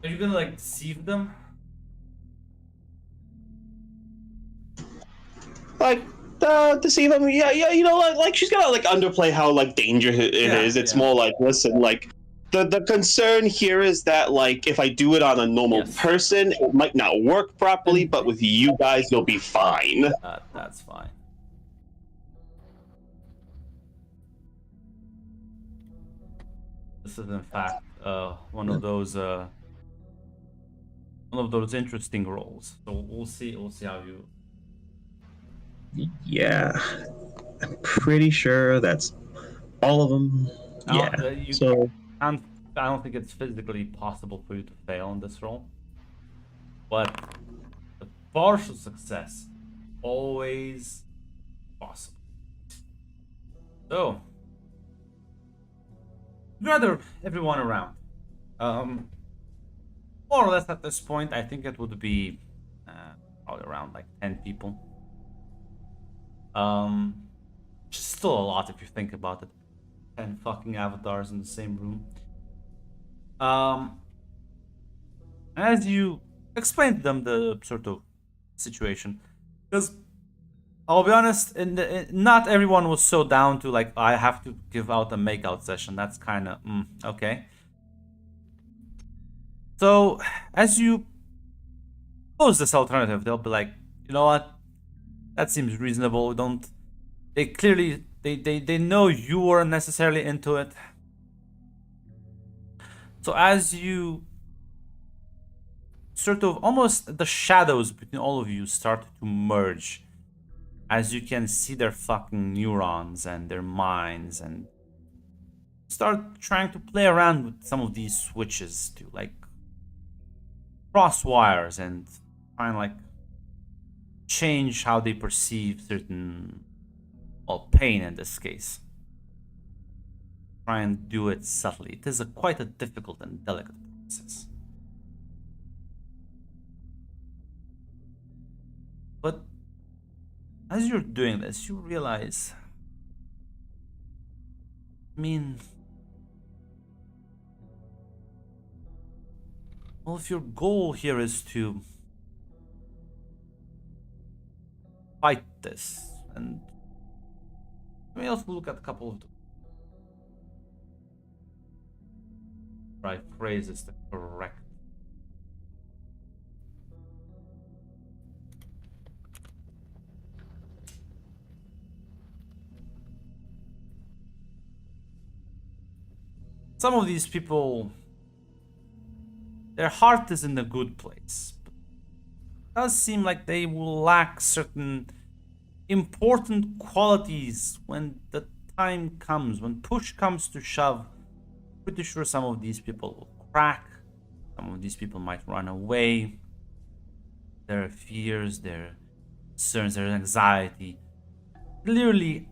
Are you gonna like deceive them? Like deceive them? Yeah. You know, like she's gonna like underplay how like dangerous it is. It's more like, listen, like the concern here is that like if I do it on a normal person, it might not work properly, but with you guys, you'll be fine. That's fine. This is in fact one of those interesting roles. So we'll see how you. Yeah, I'm pretty sure that's all of them. I don't think it's physically possible for you to fail in this role, but the partial success always possible. So, gather everyone around. More or less at this point, I think it would be probably around like 10 people. Which is still a lot if you think about it. 10 fucking avatars in the same room. As you explain to them the sort of situation, because I'll be honest, not everyone was so down to like I have to give out a makeout session. That's kind of okay. So as you propose this alternative, they'll be like, you know what? That seems reasonable. Don't they clearly they know you weren't necessarily into it. So as you sort of almost the shadows between all of you start to merge, as you can see their fucking neurons and their minds, and start trying to play around with some of these switches to like cross wires and try and like change how they perceive certain, well, pain in this case. Try and do it subtly. It is quite a difficult and delicate process. But as you're doing this, you realize, I mean, well, if your goal here is to fight this, and let me also look at a couple of the right phrases to correct. Some of these people, their heart is in a good place, but it does seem like they will lack certain important qualities when the time comes, when push comes to shove. Pretty sure some of these people will crack, some of these people might run away. Their fears, their concerns, their anxiety clearly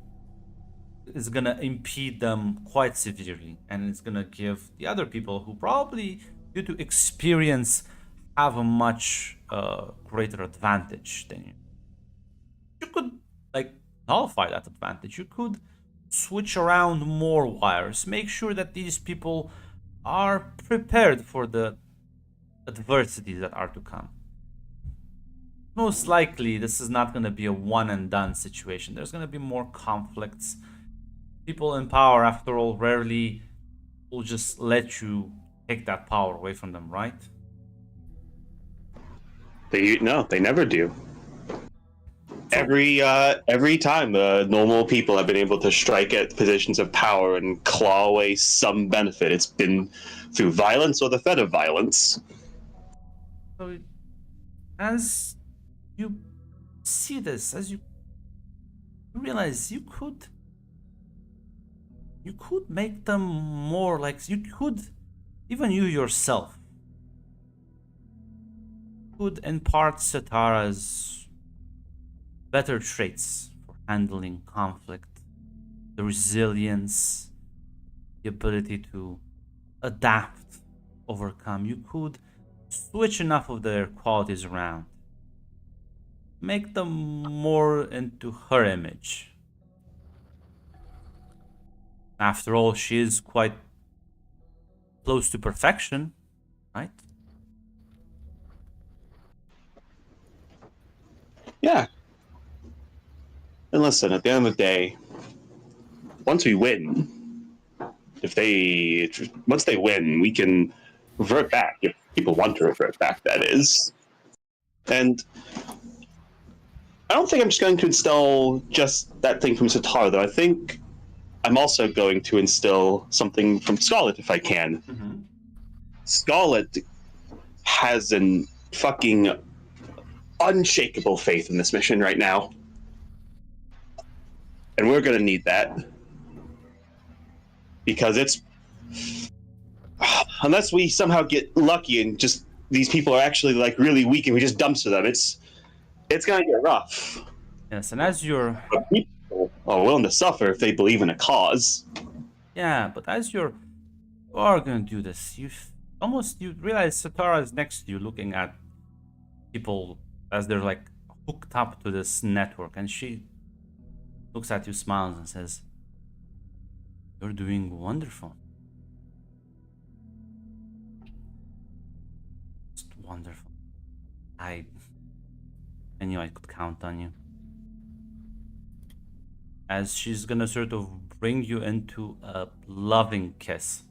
is gonna impede them quite severely, and it's gonna give the other people who probably, due to experience, have a much greater advantage than you. You could like nullify that advantage. You could switch around more wires, make sure that these people are prepared for the adversities that are to come. Most likely this is not going to be a one and done situation. There's going to be more conflicts. People in power, after all, rarely will just let you take that power away from them, right? No, they never do. Every time the normal people have been able to strike at positions of power and claw away some benefit, it's been through violence or the threat of violence. So as you see this, as you realize you could make them more like, you could, even you yourself could impart Satara's better traits for handling conflict, the resilience, the ability to adapt, overcome. You could switch enough of their qualities around, make them more into her image. After all, she is quite close to perfection, right? Yeah. And listen, at the end of the day, once we win, once they win, we can revert back, if people want to revert back, that is. And I don't think I'm just going to instill just that thing from Satara, though. I think I'm also going to instill something from Scarlet, if I can. Mm-hmm. Scarlet has an fucking unshakable faith in this mission right now. And we're going to need that. Because it's... Unless we somehow get lucky and just these people are actually like really weak and we just dumpster them, it's going to get rough. Yes, and as you're... But people are willing to suffer if they believe in a cause. Yeah, but as you are going to do this, you realize Satara is next to you looking at people as they're like hooked up to this network, and she looks at you, smiles, and says, "You're doing wonderful. Just wonderful. I knew I could count on you." As she's gonna sort of bring you into a loving kiss.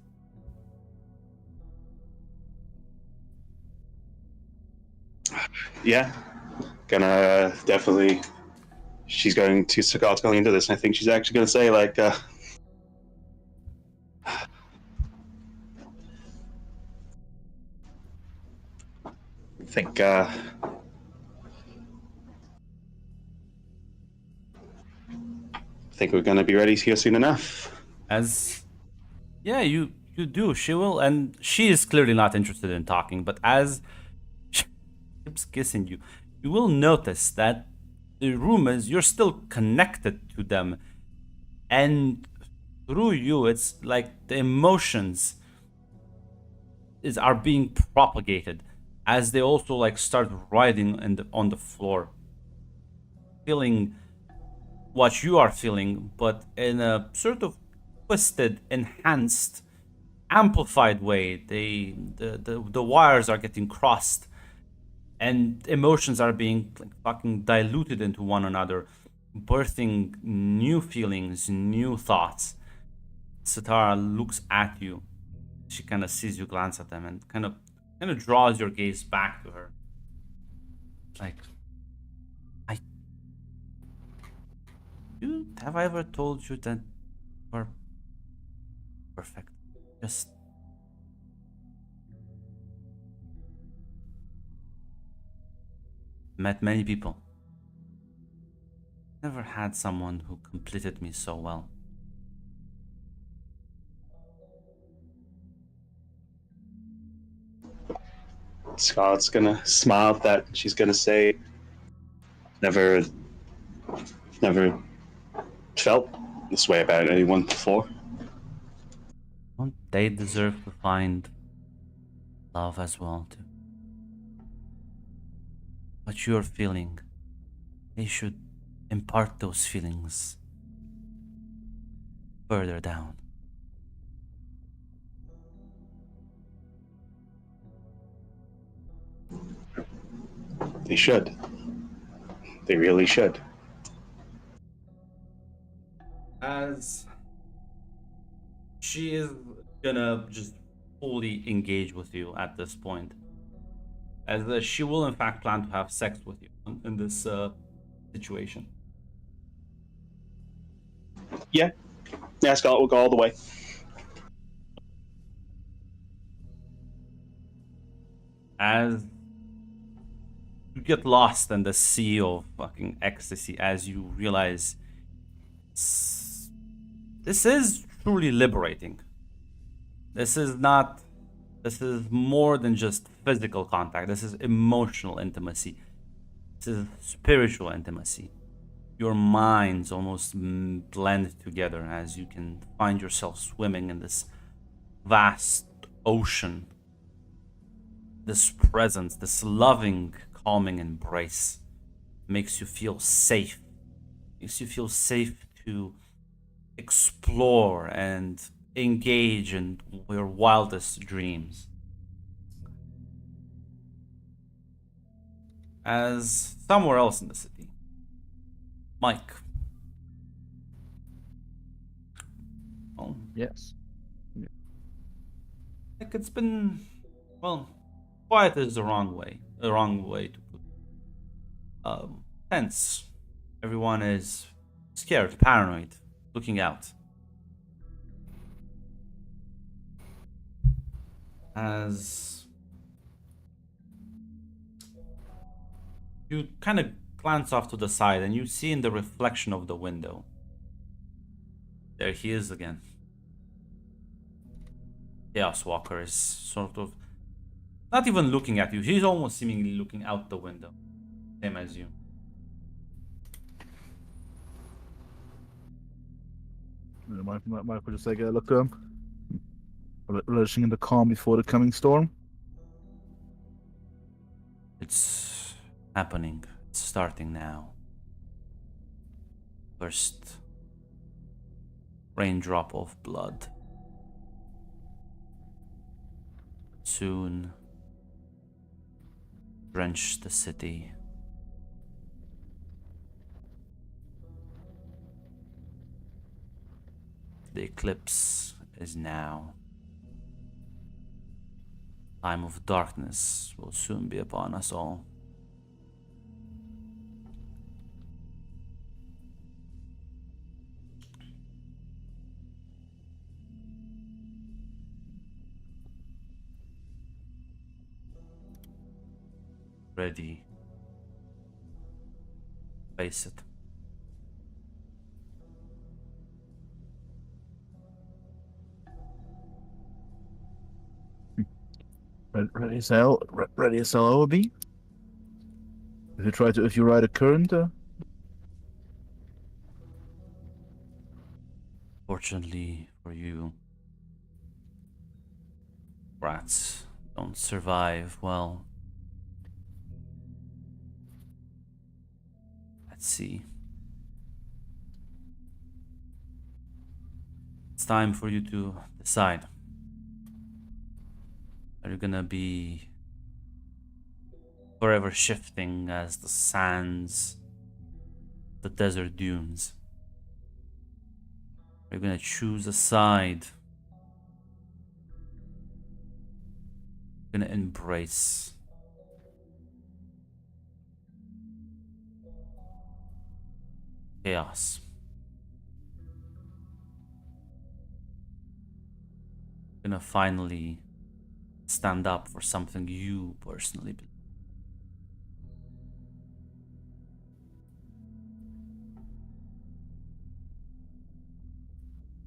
yeah, gonna definitely. She's going to Sagat's going into this, and I think she's actually gonna say like, I think we're gonna be ready here soon enough. As yeah, you do. She will, and she is clearly not interested in talking. But as she keeps kissing you, you will notice that the rumors you're still connected to them, and through you, it's like the emotions are being propagated as they also like start writhing on the floor, feeling what you are feeling, but in a sort of twisted, enhanced, amplified way. The wires are getting crossed, and emotions are being like fucking diluted into one another, birthing new feelings, new thoughts. Satara looks at you. She kind of sees you glance at them and kind of draws your gaze back to her. Like, have I ever told you that we're perfect? Just met many people. Never had someone who completed me so well. Scarlett's gonna smile at that. She's gonna say, never felt this way about anyone before. Don't they deserve to find love as well too? What you're feeling, they should impart those feelings further down. They should. They really should. As she is gonna just fully engage with you at this point, as she will in fact plan to have sex with you in this situation. Yeah, Scarlett will go all the way. As you get lost in the sea of fucking ecstasy, as you realize this is truly liberating. This is not. This is more than just physical contact. This is emotional intimacy. This is spiritual intimacy. Your minds almost blend together as you can find yourself swimming in this vast ocean. This presence, this loving, calming embrace makes you feel safe. Makes you feel safe to explore and engage in your wildest dreams. As somewhere else in the city, Mike. Well, Yes. like it's been, well, quiet is the wrong way to put it. Tense. Everyone is scared, paranoid, looking out. As you kind of glance off to the side and you see in the reflection of the window, there he is again. Chaos Walker is sort of not even looking at you. He's almost seemingly looking out the window, same as you. Michael just like look to him, relishing in the calm before the coming storm. It's happening. It's starting now. First raindrop of blood. Soon drench the city. The eclipse is now. Time of darkness will soon be upon us all. ready. Face it. Ready as hell. Ready as hell, OB. If you ride a current, Fortunately for you, rats don't survive well at sea. It's time for you to decide. Are you gonna be forever shifting as the sands, the desert dunes? Are you gonna choose a side? You're gonna embrace chaos. You're gonna finally stand up for something you personally believe.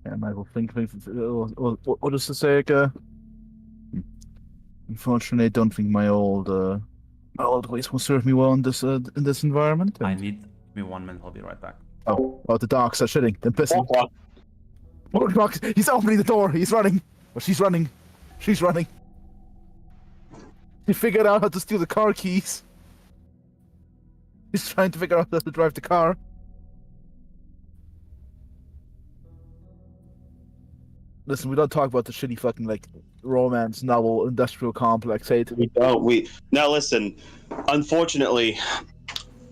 Ja, Michael, what does it say? Unfortunately, I don't think my old ways will serve me well in this environment. I and- need. Give me 1 minute. I'll be right back. Oh, the dogs are shitting. They're pissing. Walk. Oh, fuck, he's opening the door. He's running. Or she's running. She's running. He figured out how to steal the car keys. He's trying to figure out how to drive the car. Listen, we don't talk about the shitty fucking like romance novel industrial complex, hey? We don't. Now listen. Unfortunately,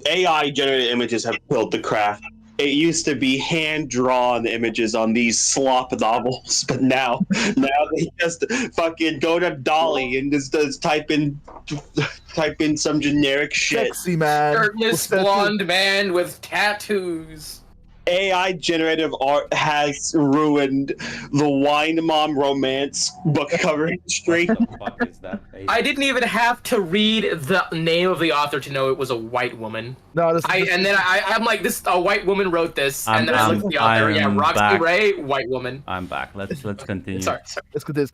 AI generated images have killed the craft. It used to be hand drawn images on these slop novels, but now they just fucking go to Dolly and just type in some generic shit. Sexy man. Shirtless With blonde man with tattoos. AI generative art has ruined the Wine Mom romance book cover industry. What the fuck is that? I didn't even have to read the name of the author to know it was a white woman. No, I'm like, this a white woman wrote this, and then I looked at the I author. Yeah, am Roxy back. Ray, white woman. I'm back. Let's continue. Sorry. Let's go this.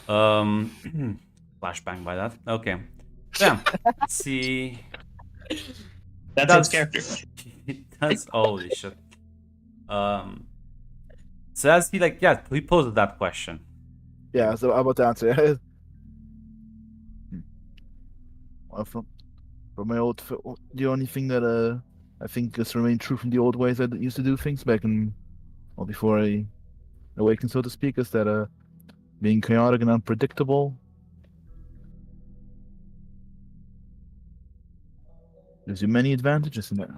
Flashbang by that. Okay. Yeah. Let's see. That's his character. It does. Holy shit. So as he he posed that question. Yeah, so I'm about to answer. Well, from my old, the only thing that I think has remained true from the old ways I used to do things back in, well, before I awakened, so to speak, is that being chaotic and unpredictable gives you many advantages in that.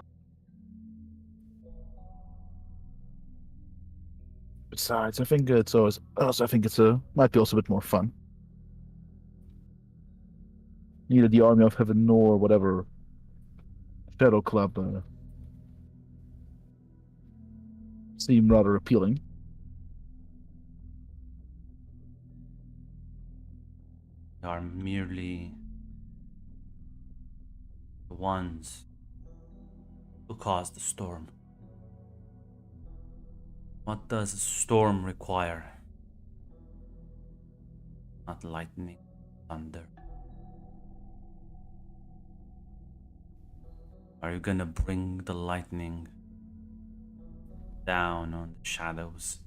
Besides, I think it's always. Also, I think might be also a bit more fun. Neither the Army of Heaven nor whatever Shadow Club seem rather appealing. They are merely the ones who caused the storm. What does a storm require? Not lightning, thunder. Are you gonna bring the lightning down on the shadows?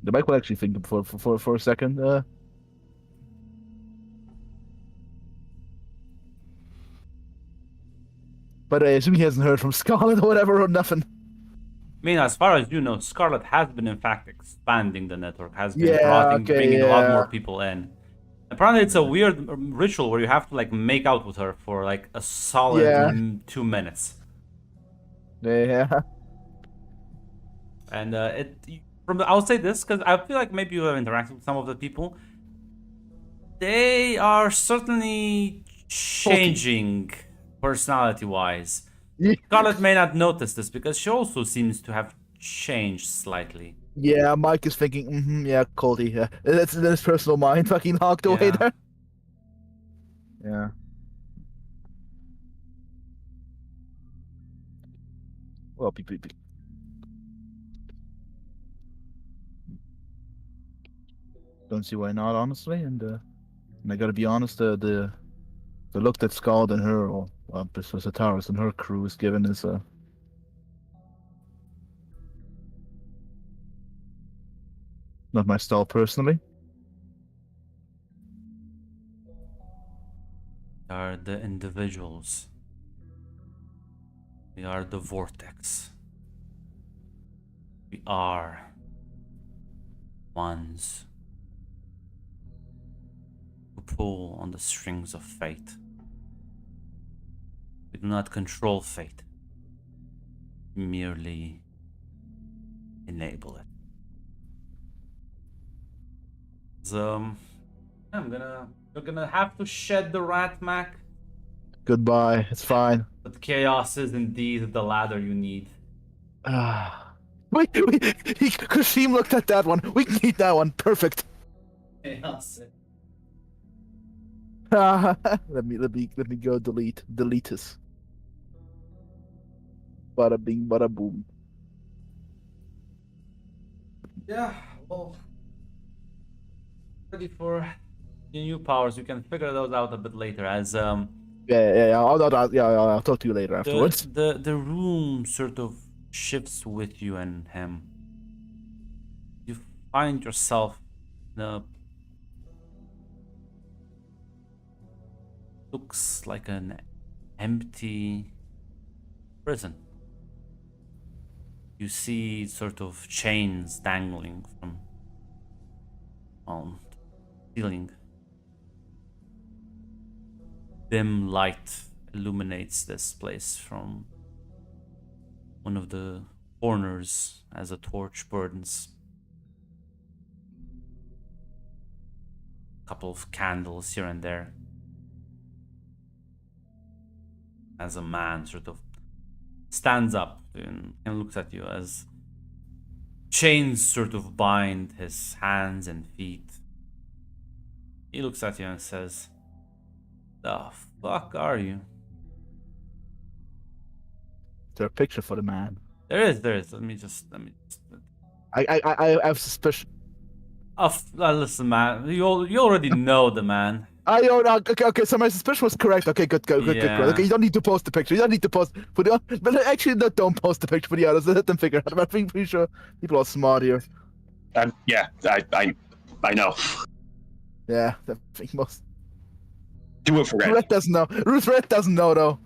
The Mike will actually think for a second. But I assume he hasn't heard from Scarlet or whatever or nothing. I mean, as far as you know, Scarlet has been in fact expanding the network, has been Yeah, bringing a lot yeah. more people in. Apparently, it's a weird ritual where you have to make out with her for a solid Yeah. 2 minutes. Yeah. And I'll say this because I feel like maybe you have interacted with some of the people. They are certainly changing personality-wise. Yeah. Scarlet may not notice this because she also seems to have changed slightly. Yeah, Mike is thinking, yeah, Cody, yeah. That's in his personal mind fucking hogged away Yeah. there. Yeah. Well, don't see why not, honestly. And I gotta be honest, the look that Scald and her, or Sataris and her crew is given is not my style personally. We are the individuals. We are the vortex. We are ones who pull on the strings of fate. We do not control fate. We merely enable it. So, you're gonna have to shed the rat, Mac. Goodbye. It's fine. But chaos is indeed the ladder you need. Wait, Kashim looked at that one. We can eat that one. Perfect. Chaos. Let me go delete this. Bada bing, bada boom. Yeah, well, ready for your new powers. We can figure those out a bit later. As Yeah. I'll talk to you later afterwards. the room sort of shifts with you and him. You find yourself in a looks like an empty prison. You see sort of chains dangling from the ceiling. Dim light illuminates this place from one of the corners as a torch burns. A couple of candles here and there. As a man sort of stands up and looks at you as chains sort of bind his hands and feet. He looks at you and says, "The fuck are you?" Is there a picture for the man? There is. Let me just. I have suspicion. Listen, man. You already know the man. Okay. So my suspicion was correct. Okay, good. Yeah. Okay, you don't need to post the picture. You don't need to post for the. But actually, don't post the picture for the others. Let them figure it out. I'm pretty sure people are smart here. Yeah, I know. Yeah, I think most. Do it for Red. Red doesn't know. Red doesn't know though.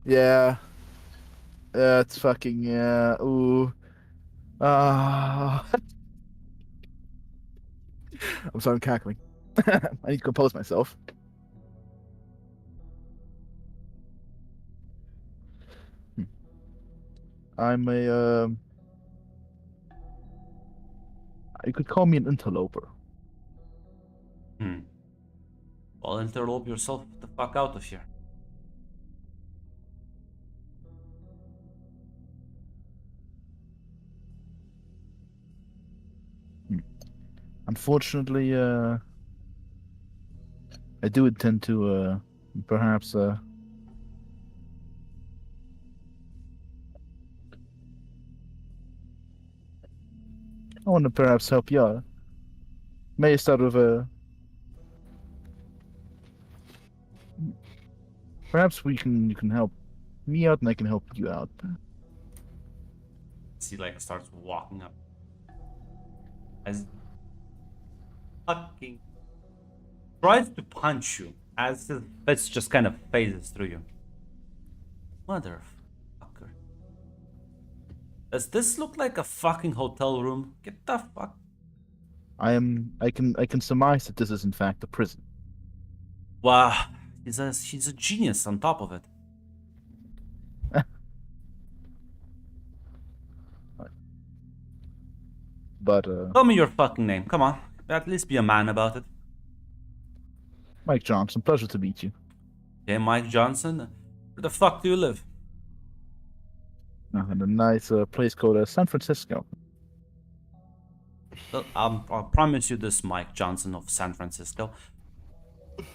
Yeah. It's fucking yeah. Ooh. I'm sorry, I'm cackling. I need to compose myself. I'm a. You could call me an interloper. Well, interlope yourself the fuck out of here. Unfortunately, I do intend to, perhaps, I want to perhaps help you out. May I start with perhaps you can help me out and I can help you out. He like starts walking up. As fucking tries to punch you as his fist just kind of phases through you. Motherfucker. Does this look like a fucking hotel room? Get the fuck. I can surmise that this is in fact a prison. Wow, he's a genius on top of it. But Tell me your fucking name. Come on. At least be a man about it. Mike Johnson, pleasure to meet you. Okay, Mike Johnson. Where the fuck do you live? in a nice place called San Francisco. Well, I'll promise you this, Mike Johnson of San Francisco,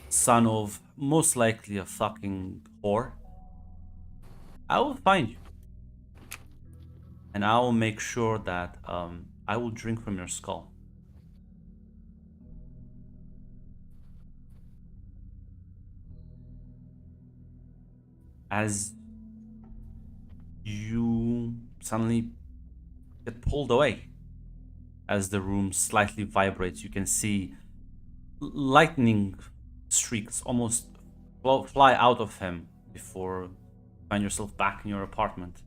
son of most likely a fucking whore. I will find you, and I will make sure that I will drink from your skull. As you suddenly get pulled away, as the room slightly vibrates, you can see lightning streaks almost fly out of him before you find yourself back in your apartment.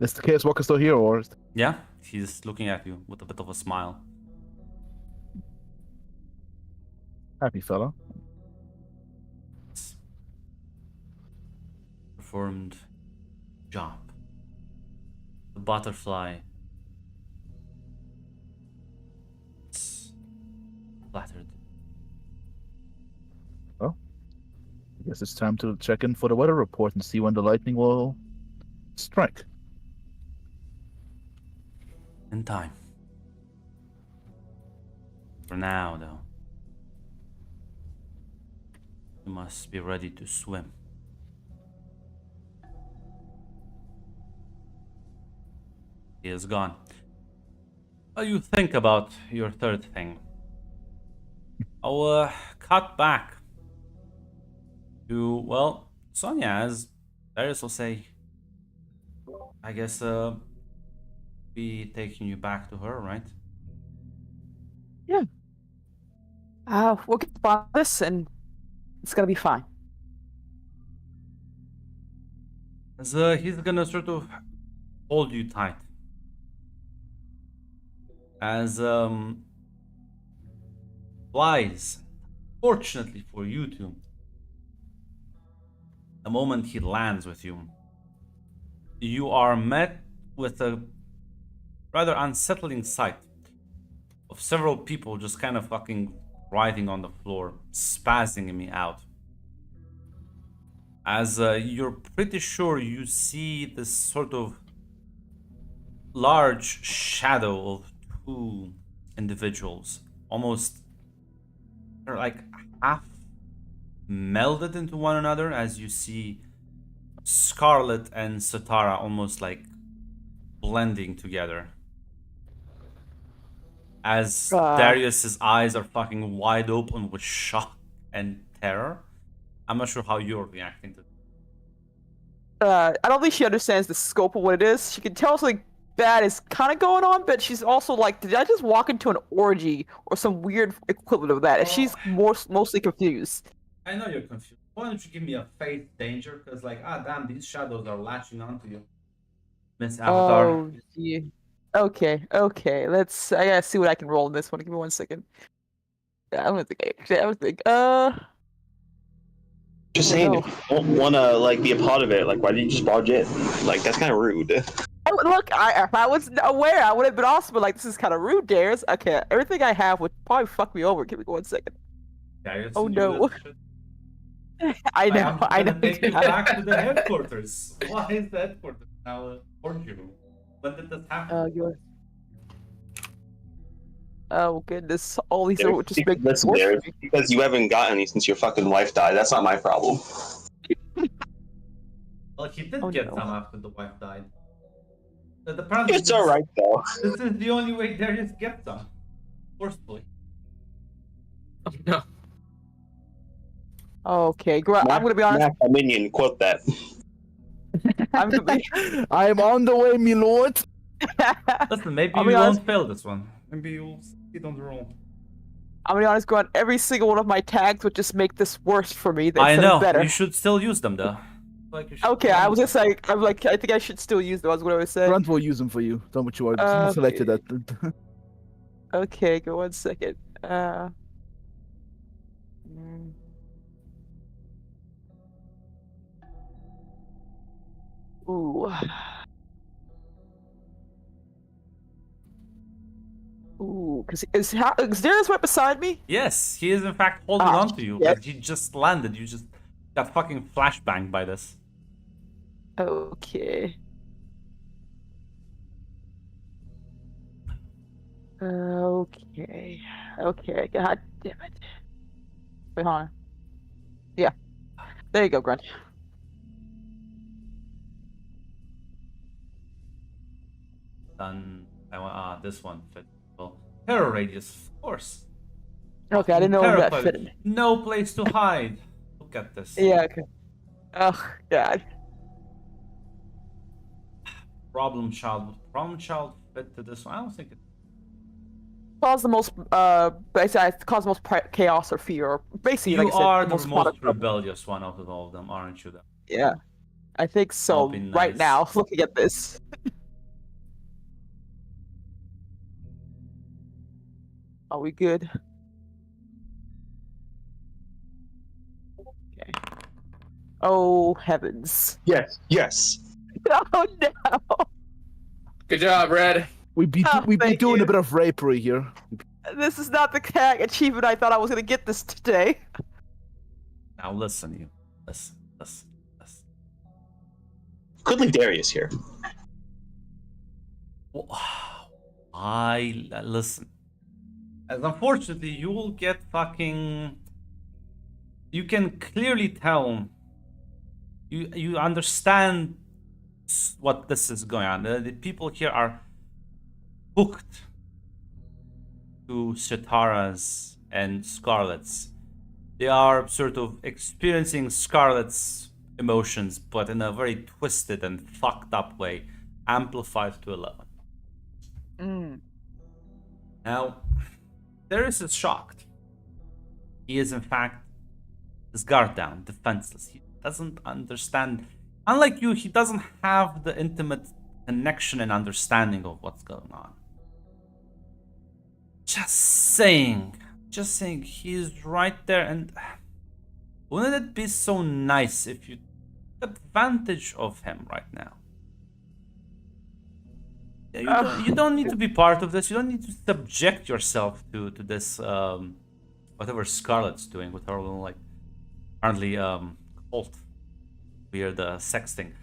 Is the Chaos Walker still here, or? Yeah, he's looking at you with a bit of a smile. Happy fella. Performed job. The butterfly is flattered. Well, I guess it's time to check in for the weather report and see when the lightning will strike. In time. For now, though, you must be ready to swim. He is gone. What do you think about your third thing? I'll cut back to, well, Sonia, as Darius will say, I guess be taking you back to her, right? Yeah. We'll get on this, and it's gonna be fine. As he's gonna sort of hold you tight. As flies, fortunately for you two, the moment he lands with you, you are met with a rather unsettling sight of several people just kind of fucking writhing on the floor, spazzing me out. As you're pretty sure you see this sort of large shadow of two individuals, almost they're like half melded into one another, as you see Scarlet and Satara almost like blending together. As Darius's eyes are fucking wide open with shock and terror. I'm not sure how you're reacting to I don't think she understands the scope of what it is. She can tell something bad is kind of going on, but she's also like, did I just walk into an orgy or some weird equivalent of that? And she's mostly confused. I know you're confused. Why don't you give me a faith danger? Because like, damn, these shadows are latching onto you. Miss Avatar. Oh, yeah. Okay. I gotta see what I can roll in this one. Give me 1 second. I don't think. Just saying, if you don't want to like be a part of it, like why did you just barge in? Like that's kind of rude. Look, if I was aware, I would have been awesome. But like, this is kind of rude, Darius. Okay, everything I have would probably fuck me over. Give me 1 second. Darius, Oh no. I know. I'm gonna take you back to the headquarters. Why is the headquarters now a orgy room? When did this happen? Oh goodness! All these are just big. Listen, Derek, because you haven't got any since your fucking wife died. That's not my problem. Well, he did get some after the wife died. Apparently It's alright though. This is the only way Darius gets some. Forcefully. Oh no. Okay, I'm gonna be honest. Mac, a minion, quote that. I'm gonna be. I'm on the way, my lord. Listen, maybe you won't fail this one. Maybe you'll succeed on the roll. I'm gonna be honest, Grant. Every single one of my tags would just make this worse for me. I know. Better. You should still use them, though. Like okay, I was just like, I think I should still use them. That's what I was saying. Grant will use them for you. Don't what you are. Selected that. Okay, go 1 second. Ooh. Ooh. Because is Darius right beside me? Yes, he is in fact holding Ah, on to you, shit. but he just landed. You just got fucking flashbanged by this. Okay. Okay. Okay. God damn it. Wait, hold on. Yeah. There you go, Grunt. Done. I want this one fit. Well, terror radius, of course. Okay, I didn't know Terror that cloud. fitted. No place to hide. Look at this. Yeah, okay. Oh, God. Problem child. Problem child fit to this one. I don't think it. Cause the most, basically, cause the most chaos or fear, or basically, You like I said, are the the most most product trouble. rebellious one of all of them, aren't you? Yeah, I think I'll so. be Right nice. now, looking at this. Are we good? Okay. Oh heavens! Yes. Oh no! Good job, Red. We'd be Oh, we'd be thank doing you. a bit of rapery here. This is not the achievement I thought I was gonna get this today. Now listen, you. Listen. Goodly Darius here. Listen. As unfortunately, you will get fucking. You can clearly tell. You understand what this is going on. The people here are hooked to Sitaras and Scarlets. They are sort of experiencing Scarlet's emotions, but in a very twisted and fucked up way, amplified to 11. Now, Darius is shocked. He is, in fact, his guard down, defenseless. He doesn't understand. Unlike you, he doesn't have the intimate connection and understanding of what's going on. Just saying, he's right there, and wouldn't it be so nice if you took advantage of him right now? You don't need to be part of this. You don't need to subject yourself to this whatever Scarlet's doing with her little, like, apparently cult weird sex thing.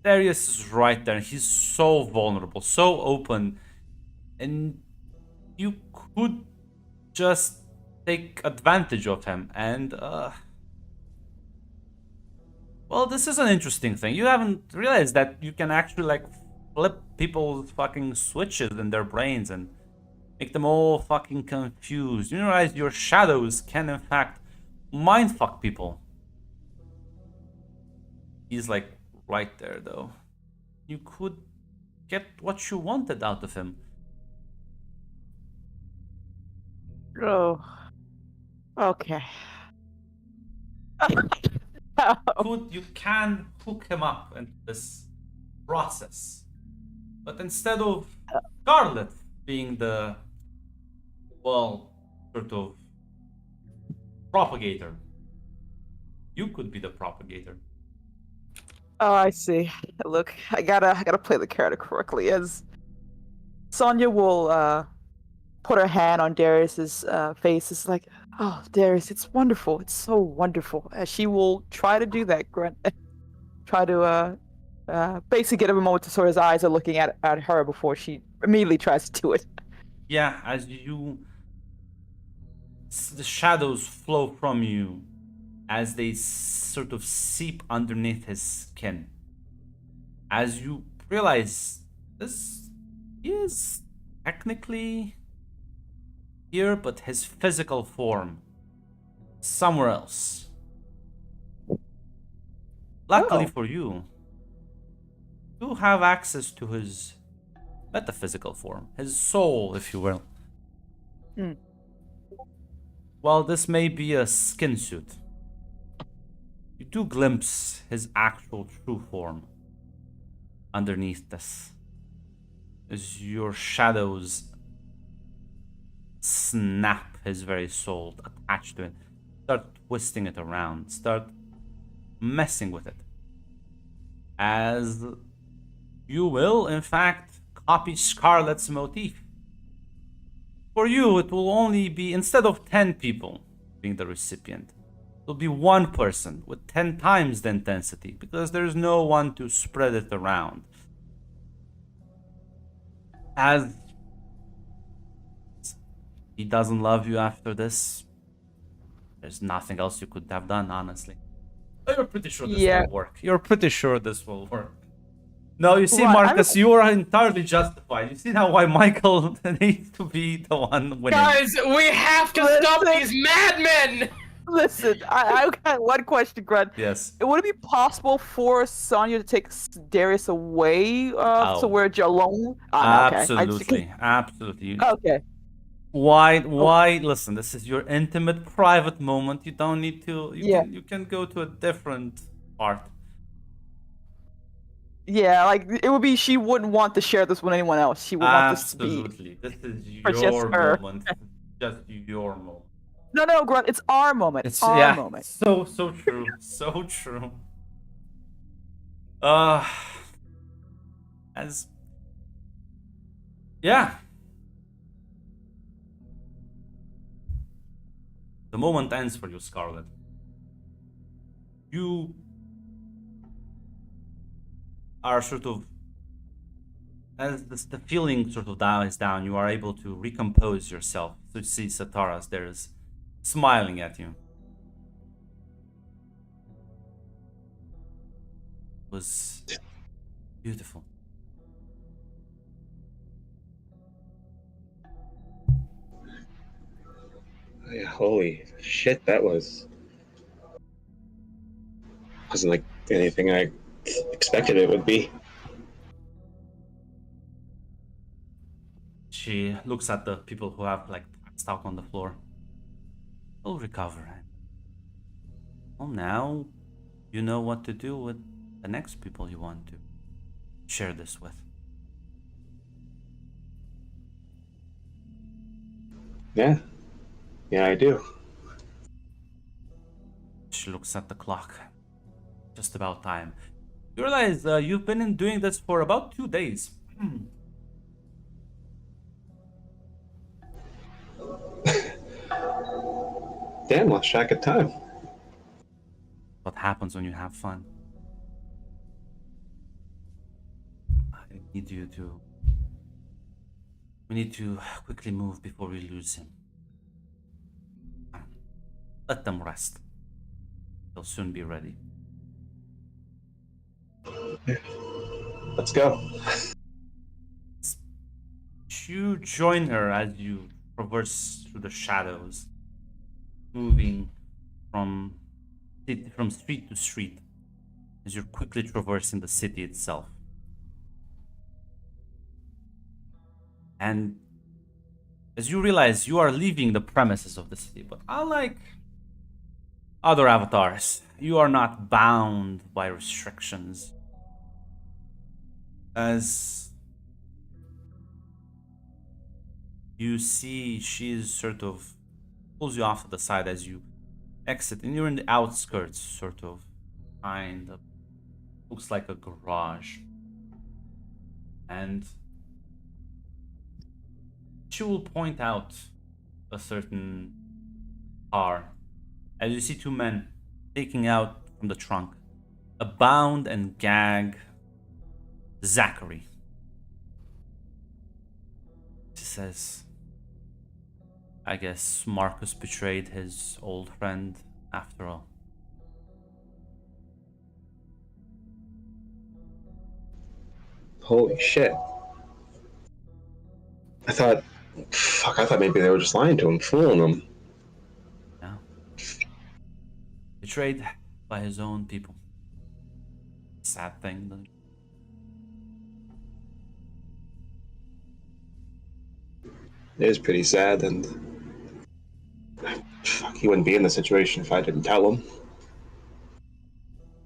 Darius is right there. He's so vulnerable, so open, and you could just take advantage of him. And well, this is an interesting thing. You haven't realized that you can actually, like, flip people's fucking switches in their brains and make them all fucking confused. You realize your shadows can, in fact, mindfuck people. He's, like, right there, though. You could get what you wanted out of him. Oh. Okay. You can hook him up into this process. But instead of Scarlet being the, well, sort of propagator, you could be the propagator. Oh, I see. Look, I gotta play the character correctly. As Sonya will put her hand on Darius's face, it's like, oh, Darius, it's wonderful. It's so wonderful. As she will try to do that, Grunt, try to basically get him a moment to sort his eyes are looking at her before she immediately tries to do it. Yeah, as the shadows flow from you, as they sort of seep underneath his skin. As you realize this is technically here, but his physical form somewhere else. Luckily for you, you have access to his metaphysical form, his soul, if you will. While this may be a skin suit, you do glimpse his actual true form underneath this. As your shadows snap his very soul attached to it, start twisting it around, start messing with it. As you will, in fact, copy Scarlet's motif. For you, it will only be, instead of 10 people being the recipient, it will be one person with 10 times the intensity because there's no one to spread it around. As he doesn't love you after this, there's nothing else you could have done, honestly. But you're pretty sure this will work. You're pretty sure this will work. No, you see, Right, Marcus, you are entirely justified. You see now why Michael needs to be the one winning. Guys, we have to stop these madmen! Listen, I got one question, Grunt. Yes. Would it be possible for Sonya to take Darius away Oh. so we're alone? Absolutely. Absolutely. Okay. Why? Listen, this is your intimate, private moment. You don't need to. You can go to a different part. Yeah, like it would be. She wouldn't want to share this with anyone else. She would want this to be. Absolutely. This is for just your her. moment. Just your moment. No, Grunt. It's our moment. It's our moment. So true. So true. As. Yeah. The moment ends for you, Scarlet. You are sort of, as the feeling sort of dies down, you are able to recompose yourself to see Sataras there is smiling at you. It was beautiful. Yeah, holy shit, that wasn't like anything I expected it would be. She looks at the people who have like passed out on the floor. We'll recover. Well, now you know what to do with the next people you want to share this with. Yeah, I do. She looks at the clock. Just about time. You realize you've been doing this for about 2 days. Damn, lost track of time. What happens when you have fun? I need you to... We need to quickly move before we lose him. Let them rest. They'll soon be ready. Let's go. You join her as you traverse through the shadows, moving from street to street as you're quickly traversing the city itself. And as you realize you are leaving the premises of the city, but unlike other avatars, you are not bound by restrictions. As you see, she's sort of pulls you off to the side as you exit, and you're in the outskirts, sort of behind a, looks like a garage. And she will point out a certain car as you see two men taking out from the trunk a bound and gag Zachary. She says, I guess Marcus betrayed his old friend after all. Holy shit. I thought maybe they were just lying to him, fooling him. No. Betrayed by his own people. Sad thing, though. It is pretty sad, and he wouldn't be in the situation if I didn't tell him.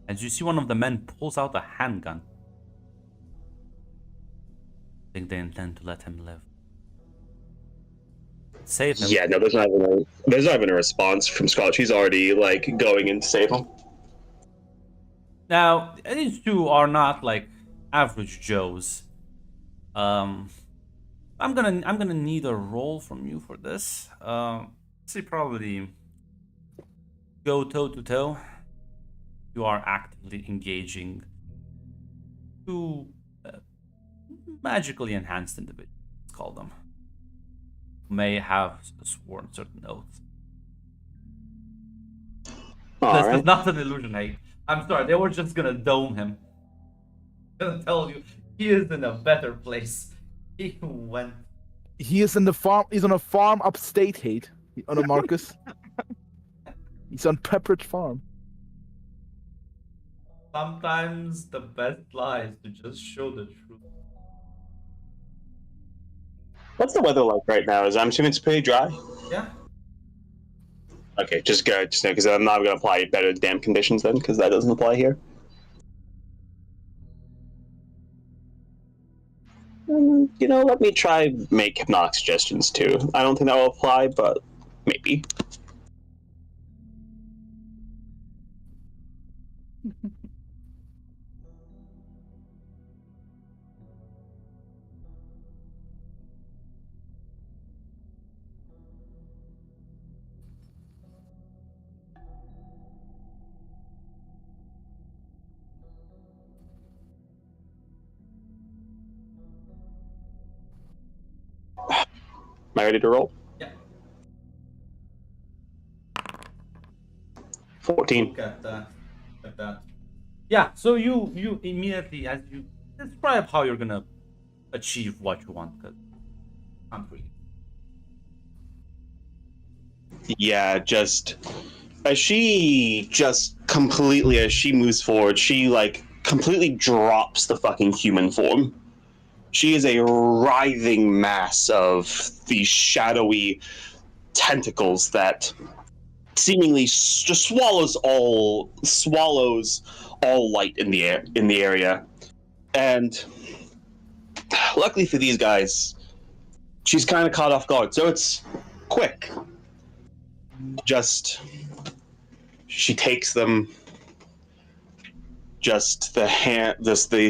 As you see one of the men pulls out a handgun. I think they intend to let him live. Save him. Yeah, no, there's not even a response from Scarlet. She's already like going in to save him. Now, these two are not like average Joes. I'm gonna need a roll from you for this. Say probably go toe to toe. You are actively engaging two magically enhanced individuals. Let's call them. May have sworn certain oaths. All This is right. not an illusion, hey. I'm sorry, they were just gonna dome him. Gonna tell you, he is in a better place. He went. He is in the farm. He's on a farm upstate, hate. On a Marcus. He's on Pepperidge Farm. Sometimes the best lie is to just show the truth. What's the weather like right now? I'm assuming it's pretty dry. Yeah. Okay, just good. Just because I'm not going to apply better damp conditions then, because that doesn't apply here. Let me try make hypnotic suggestions too. I don't think that will apply, but maybe. Am I ready to roll? Yeah. 14. Look at that. At that. Yeah. So you immediately, as you describe how you're gonna achieve what you want, because I'm free. Yeah, just as she moves forward, she completely drops the fucking human form. She is a writhing mass of these shadowy tentacles that seemingly just swallows all light in the area. And luckily for these guys, she's kind of caught off guard, so it's quick. She takes them. Just the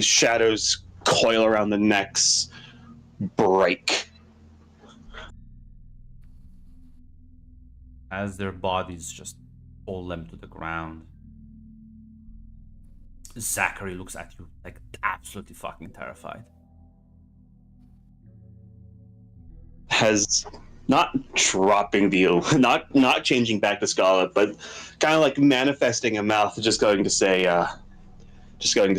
shadows coil around the necks, break. As their bodies just fall them to the ground. Zachary looks at you like absolutely fucking terrified. Has not dropping not changing back to Scarlet, but kind of like manifesting a mouth, just going to say, yeah, she's just going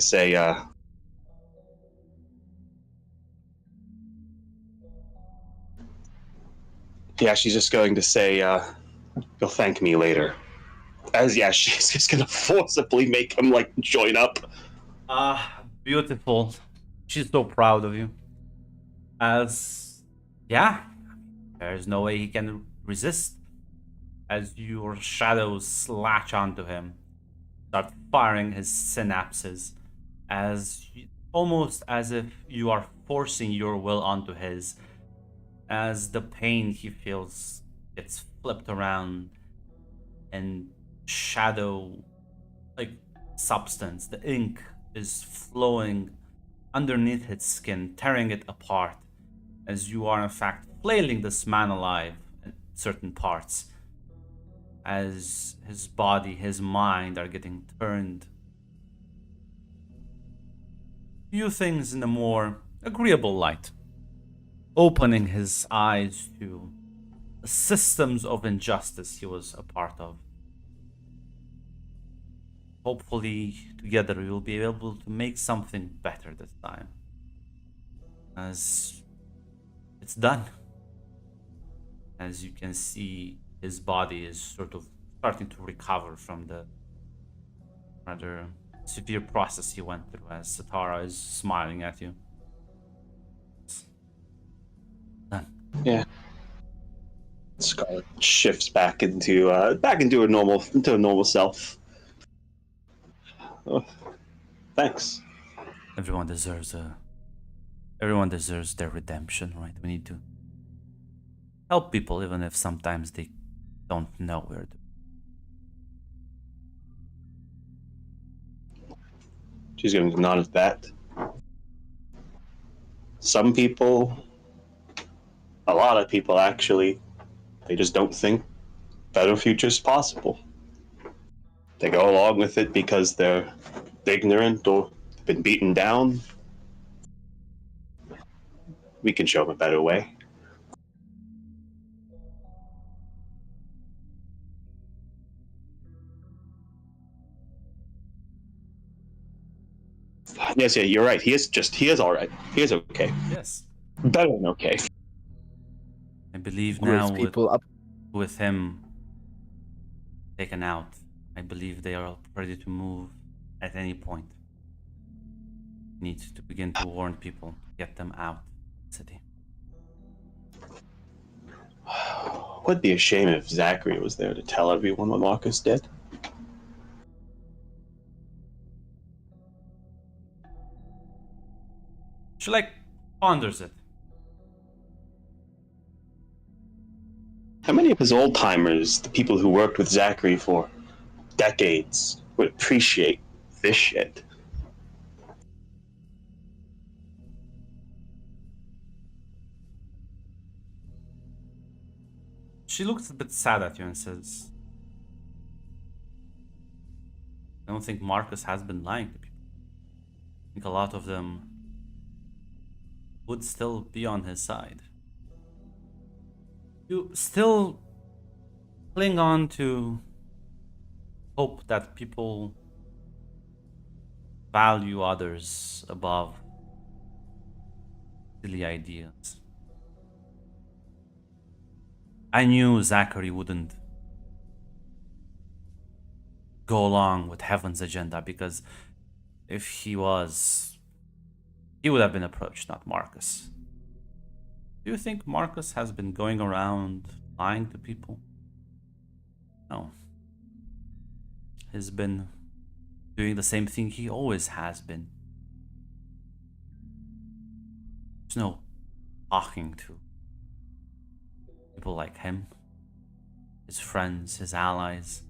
to say, you'll thank me later. She's just gonna forcibly make him join up. Beautiful. She's so proud of you. There's no way he can resist. As your shadows latch onto him, start firing his synapses, almost as if you are forcing your will onto his, as the pain he feels gets flipped around and shadow substance, the ink is flowing underneath his skin, tearing it apart, as you are in fact flailing this man alive in certain parts, as his body, his mind are getting turned. View things in a more agreeable light, opening his eyes to the systems of injustice he was a part of. Hopefully, together we will be able to make something better this time. As it's done. As you can see, his body is sort of starting to recover from the rather severe process he went through, as Satara is smiling at you. It's done. Yeah. Scarlet shifts back into a normal self. Oh, thanks. Everyone deserves their redemption, right? We need to help people, even if sometimes they don't know where to. She's going to nod at that. Some people A lot of people, actually, they just don't think better future's possible. They go along with it because they're ignorant or been beaten down. We can show them a better way. Yes, yeah, you're right. He is all right. He is okay. Yes. Better than okay. I believe Raise now people up. with him taken out, I believe they are ready to move at any point. Need to begin to warn people, get them out of the city. Would be a shame if Zachary was there to tell everyone what Marcus did. She ponders it. How many of his old timers, the people who worked with Zachary for decades, would appreciate this shit? She looks a bit sad at you and says, I don't think Marcus has been lying to people. I think a lot of them would still be on his side. You still cling on to hope that people value others above silly ideas. I knew Zachary wouldn't go along with Heaven's agenda because if he was, he would have been approached, not Marcus. Do you think Marcus has been going around lying to people? No. He's been doing the same thing he always has been. There's no talking to people like him, his friends, his allies.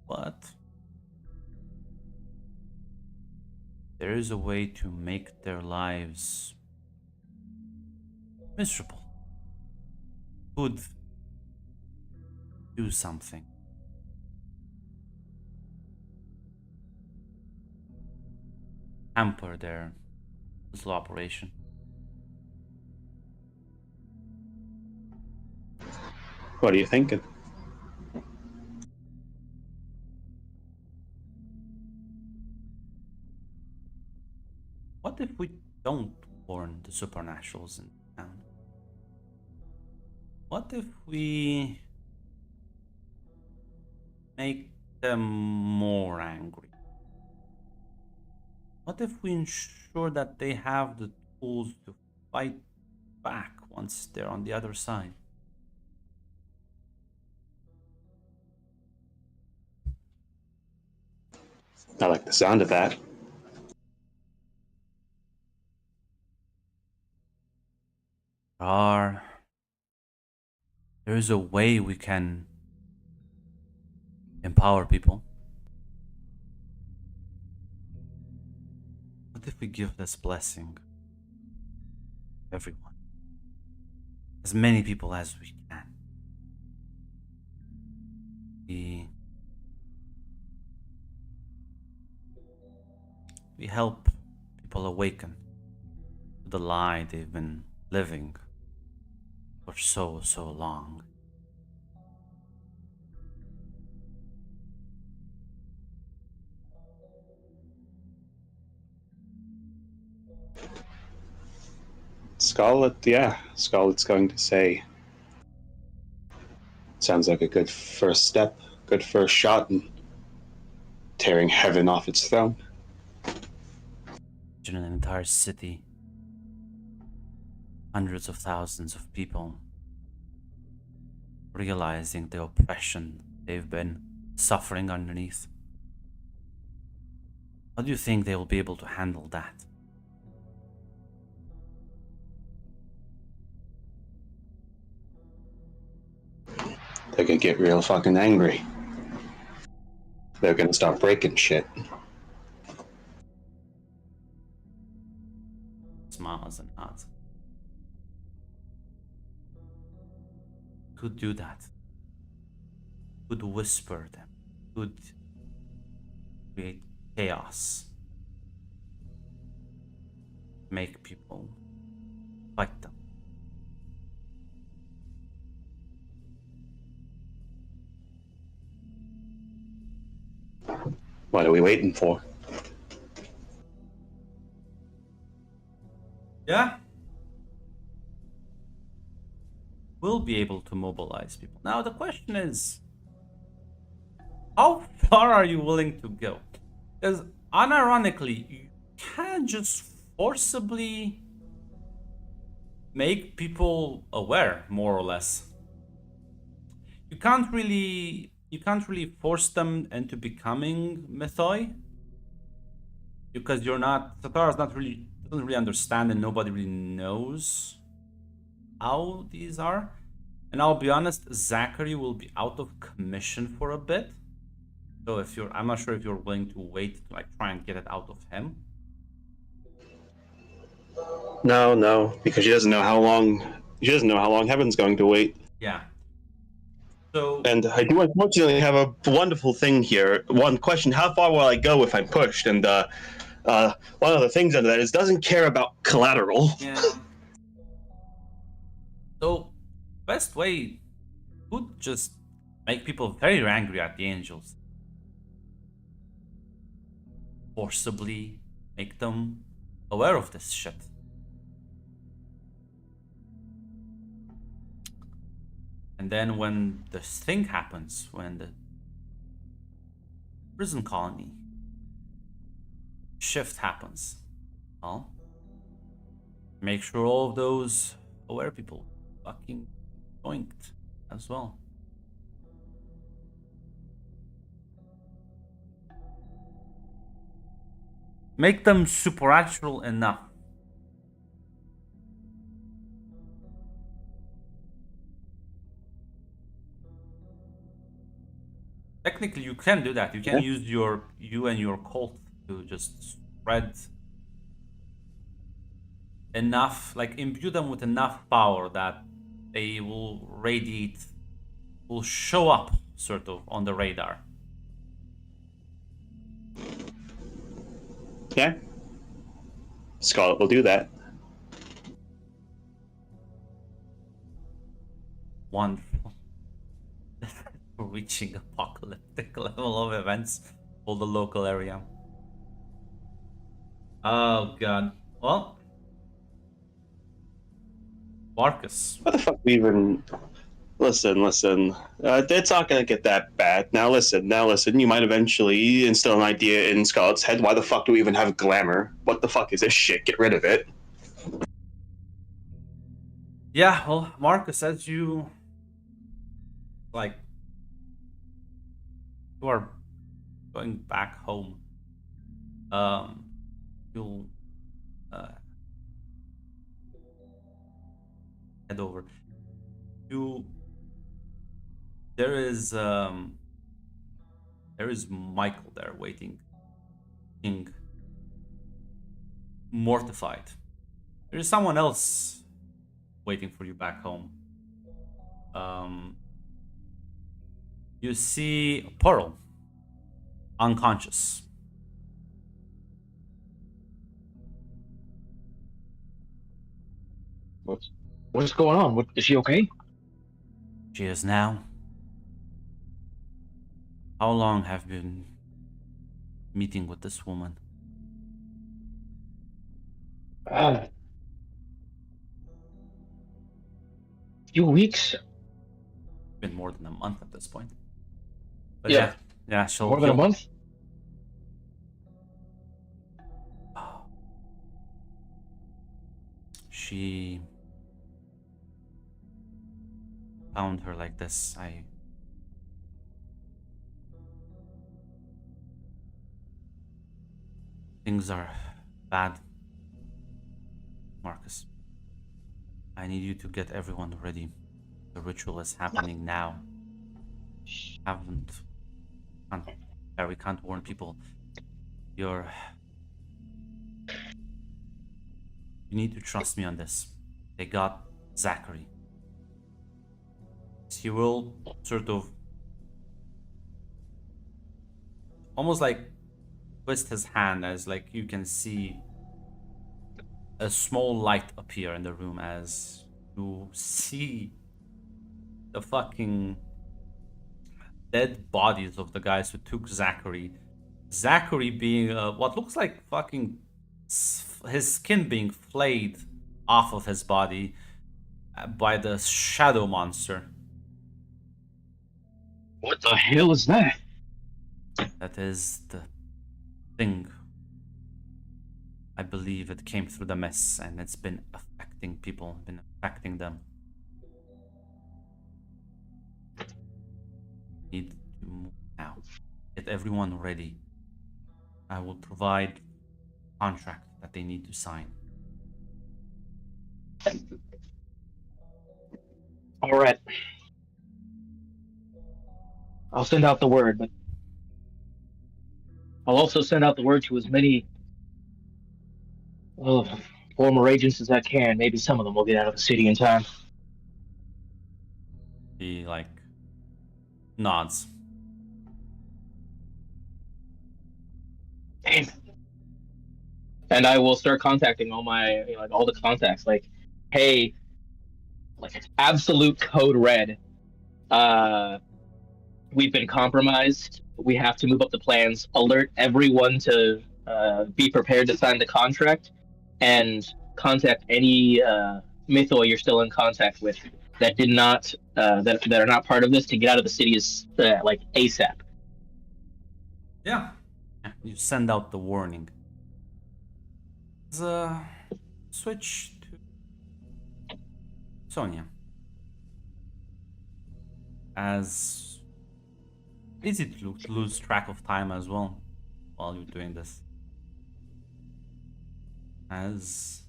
But there is a way to make their lives miserable. Could do something. Hamper their little operation. What are you thinking? What if we don't warn the supernaturals in town? What if we make them more angry? What if we ensure that they have the tools to fight back once they're on the other side? I like the sound of that. There is a way we can empower people. What if we give this blessing to everyone? As many people as we can. We help people awaken to the lie they've been living for so long. Scarlet's going to say. Sounds like a good first step, good first shot in tearing heaven off its throne. In an entire city, hundreds of thousands of people realizing the oppression they've been suffering underneath. How do you think they will be able to handle that? They're gonna get real fucking angry. They're gonna start breaking shit. could do that. Could whisper them. Could create chaos. Make people fight them. What are we waiting for? Yeah. We'll be able to mobilize people. Now the question is, how far are you willing to go? Because unironically, you can't just forcibly make people aware, more or less. You can't really force them into becoming mythoi, because you're not, Satara's not really, doesn't really understand, and nobody really knows how these are. And I'll be honest, Zachary will be out of commission for a bit. So if you're, I'm not sure if you're willing to wait to like try and get it out of him. No, because she doesn't know how long. She doesn't know how long Heaven's going to wait. Yeah. So. And I do unfortunately have a wonderful thing here. One question: how far will I go if I'm pushed? And one of the things under that is doesn't care about collateral. Yeah. So, best way would just make people very angry at the angels. Forcibly make them aware of this shit. And then when this thing happens, when the prison colony shift happens, well, make sure all of those aware people fucking joinked as well. Make them supernatural enough. Technically, you can do that. You can use you and your cult to just spread enough, like imbue them with enough power that they will radiate, will show up sort of on the radar. Yeah. Scarlet will do that. Wonderful. Reaching apocalyptic level of events for the local area. Oh god. Well, Marcus. What the fuck we even... Listen. It's not gonna get that bad. Now listen. You might eventually instill an idea in Scarlet's head. Why the fuck do we even have glamour? What the fuck is this shit? Get rid of it. Yeah, well, Marcus, as you like, you are going back home. You'll head over. There is Michael there waiting, being mortified. There is someone else waiting for you back home. You see Pearl, unconscious. What's going on? Is she okay? She is now. How long have you been meeting with this woman? Few weeks. Been more than a month at this point. But Yeah. yeah, she'll More than a month. She found her like this. Things are bad, Marcus. I need you to get everyone ready. The ritual is happening now. We can't warn people. You need to trust me on this. They got Zachary. He will sort of almost like twist his hand as like you can see a small light appear in the room as you see the fucking dead bodies of the guys who took Zachary. Zachary being what looks like fucking his skin being flayed off of his body by the shadow monster. What the hell is that? That is the thing. I believe it came through the mess and it's been affecting people, been affecting them. Need to move now. Get everyone ready. I will provide a contract that they need to sign. All right. I'll send out the word, but I'll also send out the word to as many former agents as I can. Maybe some of them will get out of the city in time. He like nods. Damn. And I will start contacting all my like all the contacts. Like, hey, like absolute code red. We've been compromised. We have to move up the plans. Alert everyone to be prepared to sign the contract, and contact any mythoi you're still in contact with that did not that are not part of this to get out of the city as like ASAP. Yeah. You send out the warning. Let's switch to Sonia. As easy to lose track of time as well while you're doing this. As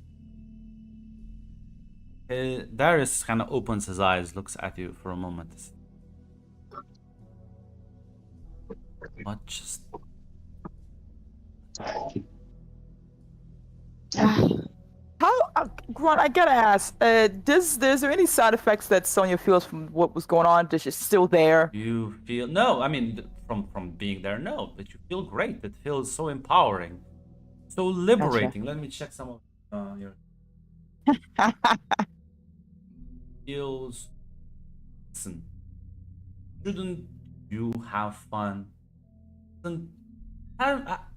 Darius kind of opens his eyes, looks at you for a moment. What just... How, Grunt, I gotta ask, is there any side effects that Sonya feels from what was going on? Is she still there? You feel... No, I mean, from being there, no. But you feel great. It feels so empowering. So liberating. Let me check some of your... feels... Listen. Shouldn't you have fun?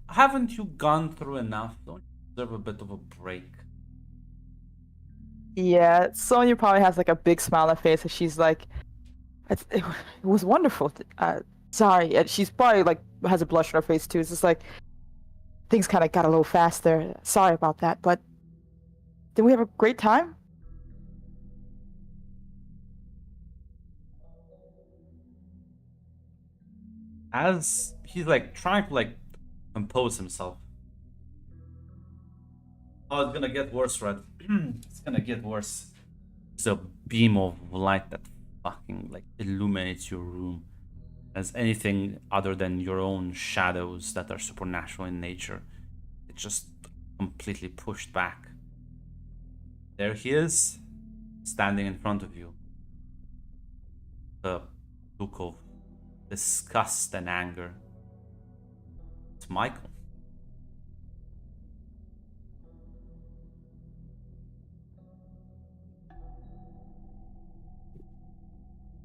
Haven't you gone through enough? Don't you deserve a bit of a break? Yeah, Sonya probably has like a big smile on her face, and she's like, it was wonderful. Sorry, and she's probably like has a blush on her face too. It's just like things kind of got a little faster. Sorry about that, but did we have a great time? As he's like trying to like compose himself. Oh, it's gonna get worse, Red. It's gonna get worse. It's a beam of light that fucking like illuminates your room as anything other than your own shadows that are supernatural in nature. It's just completely pushed back. There he is, standing in front of you. The look of disgust and anger. It's Michael.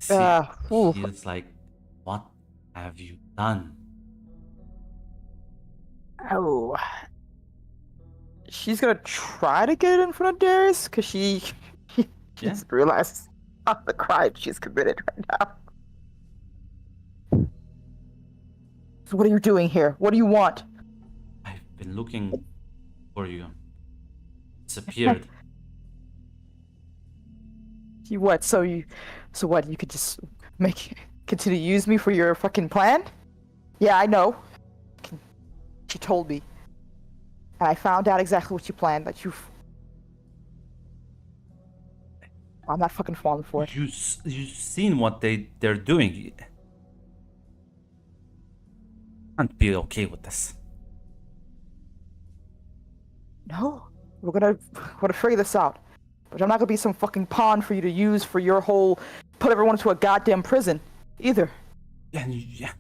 He's like, what have you done? Oh, she's gonna try to get it in front of Darius because she just realized the crime she's committed right now. So what are you doing here? What do you want? I've been looking for you. Disappeared. You what? So what? You could just continue to use me for your fucking plan? Yeah, I know. She told me, and I found out exactly what you planned. That I'm not fucking falling for it. You've seen what they're doing. You can't be okay with this. No, we're gonna figure this out. But I'm not gonna be some fucking pawn for you to use for your whole put everyone into a goddamn prison either. And yeah,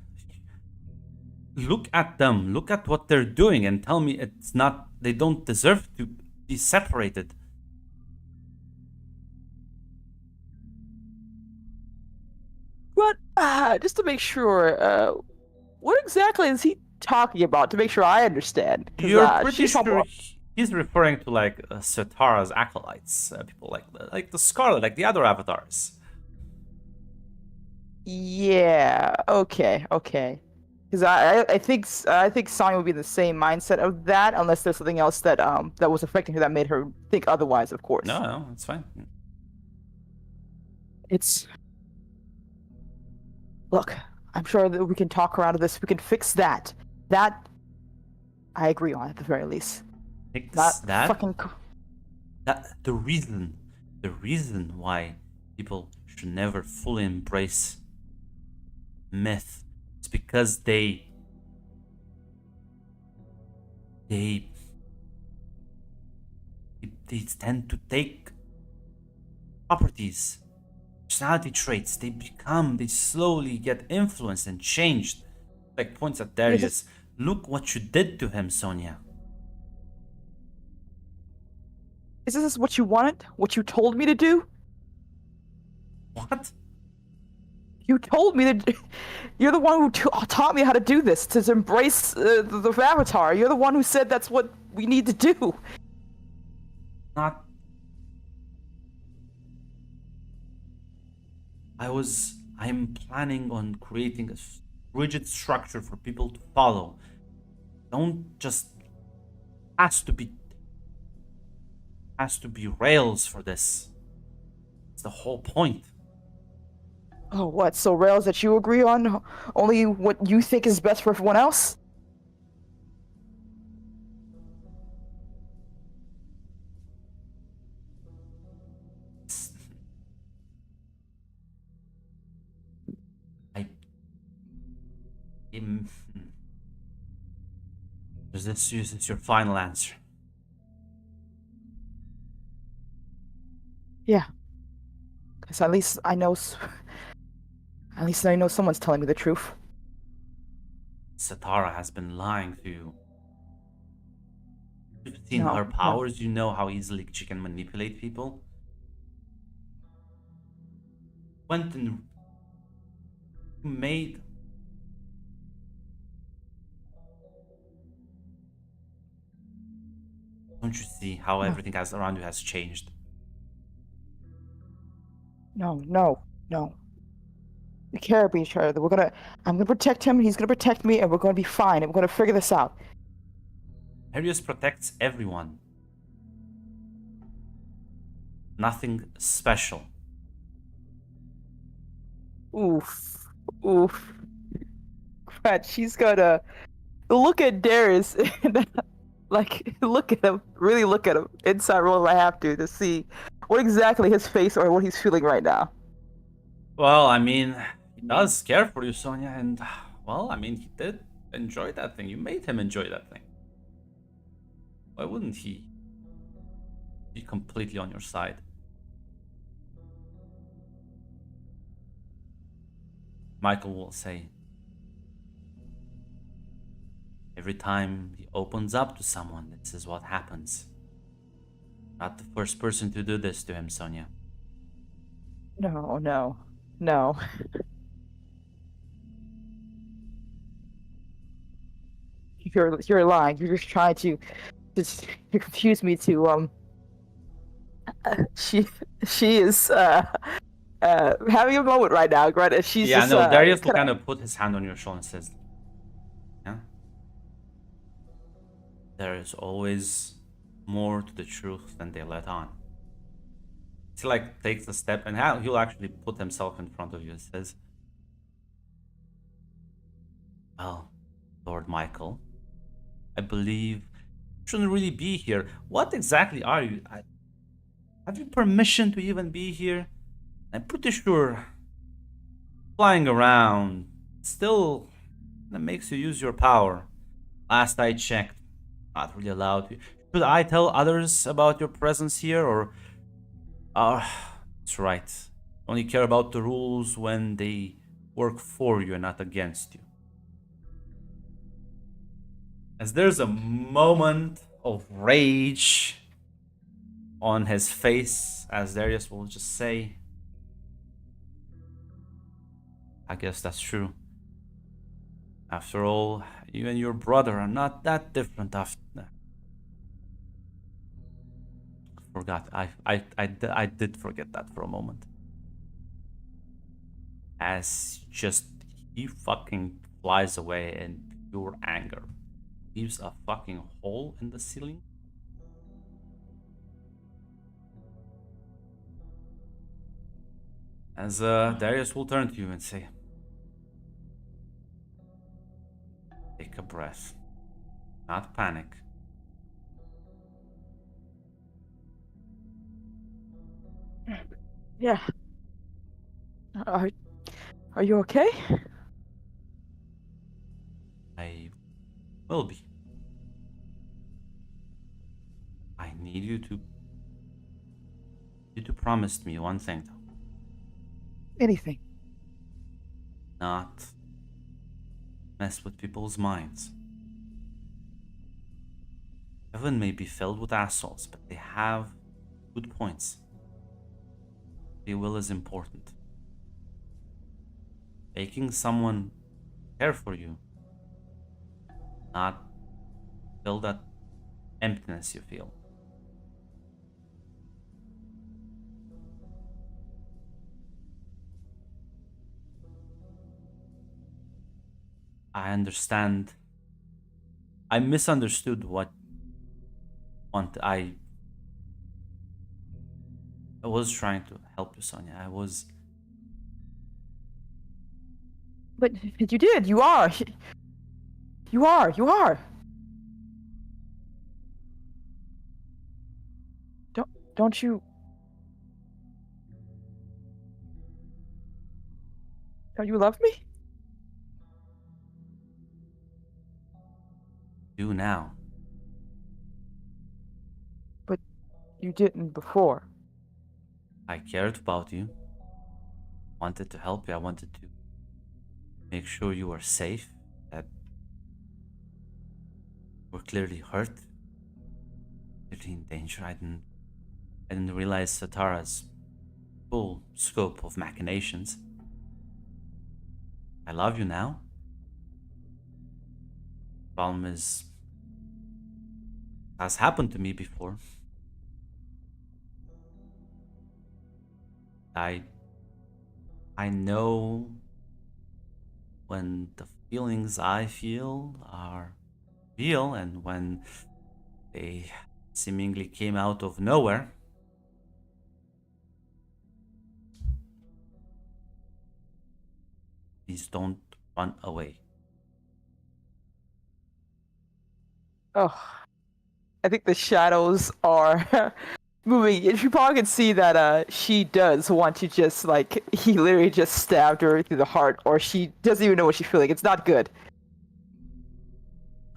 look at them. Look at what they're doing, and tell me it's not. They don't deserve to be separated. But just to make sure, what exactly is he talking about? To make sure I understand. 'Cause, You're pretty she's talking sure about- he's referring to like Satara's acolytes, people like the Scarlet, like the other avatars. Yeah. Okay. Because I think Sonya would be in the same mindset of that, unless there's something else that that was affecting her that made her think otherwise. Of course. No, it's fine. It's. Look, I'm sure that we can talk her out of this. We can fix that. That I agree on at the very least. Fix Not that. fucking. That the reason why people should never fully embrace myth is because they tend to take properties, personality traits. They slowly get influenced and changed. Like points at Darius. Look what you did to him, Sonia. Is this what you wanted? What you told me to do? What? You told me that you're the one who taught me how to do this, to embrace the avatar. You're the one who said that's what we need to do. Not. I'm planning on creating a rigid structure for people to follow. Don't just has to be rails for this. It's the whole point. Oh, what? So rails that you agree on? Only what you think is best for everyone else? Is this your final answer? Yeah. Because at least I know. At least I know someone's telling me the truth. Satara has been lying to you. You've seen No, her no. powers. You know how easily she can manipulate people. Went and made. Don't you see how everything around you has changed? No. We care about each other. I'm gonna protect him, he's gonna protect me, and we're gonna be fine, and we're gonna figure this out. Darius protects everyone. Nothing special. Oof. But she's gonna look at Darius and like look at him, really look at him. Inside roll if I have to see what exactly his face or what he's feeling right now. Well, I mean, he does care for you, Sonia, and well, I mean, he did enjoy that thing. You made him enjoy that thing. Why wouldn't he be completely on your side? Michael will say, every time he opens up to someone, this is what happens. Not the first person to do this to him, Sonia. No. You're lying. You're just trying to you confuse me to she is having a moment right now, right? She's Yeah, just, no, Darius will kinda- kind of put his hand on your shoulder and says, yeah, there is always more to the truth than they let on. He like takes a step and he'll actually put himself in front of you and says, well, Lord Michael, I believe you shouldn't really be here. What exactly are you? Have you permission to even be here? I'm pretty sure flying around still makes you use your power. Last I checked, not really allowed to. Should I tell others about your presence here, or That's right. Only care about the rules when they work for you and not against you. As there's a moment of rage on his face, as Darius will just say, I guess that's true. After all, you and your brother are not that different after. Forgot. I did forget that for a moment. As just he fucking flies away in pure anger. Leaves a fucking hole in the ceiling. As Darius will turn to you and say, take a breath. Not panic. Yeah. Are you okay? I will be. I need you to promise me one thing though. Anything. Not mess with people's minds. Heaven may be filled with assholes, but they have good points. Free will is important. Making someone care for you, not fill that emptiness you feel. I understand. I misunderstood what I was trying to help you, Sonia. But you did. You are. You are. You are. Don't you? Don't you love me? do now. But you didn't before. I cared about you. Wanted to help you. I wanted to make sure you were safe. That you were clearly hurt. Clearly in danger. I didn't realize Satara's full scope of machinations. I love you now. Problem is, has happened to me before. I know when the feelings I feel are real and when they seemingly came out of nowhere. Please don't run away. Oh, I think the shadows are moving. You probably can see that she does want to just like he literally just stabbed her through the heart, or she doesn't even know what she's feeling. It's not good.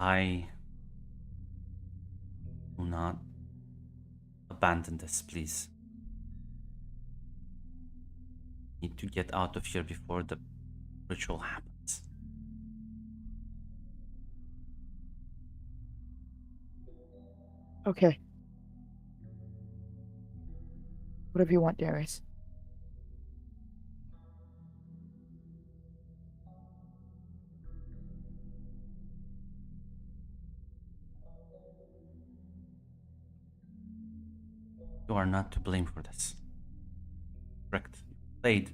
I do not abandon this, please. Need to get out of here before the ritual happens. Okay. Whatever you want, Darius. You are not to blame for this. Correct. You played.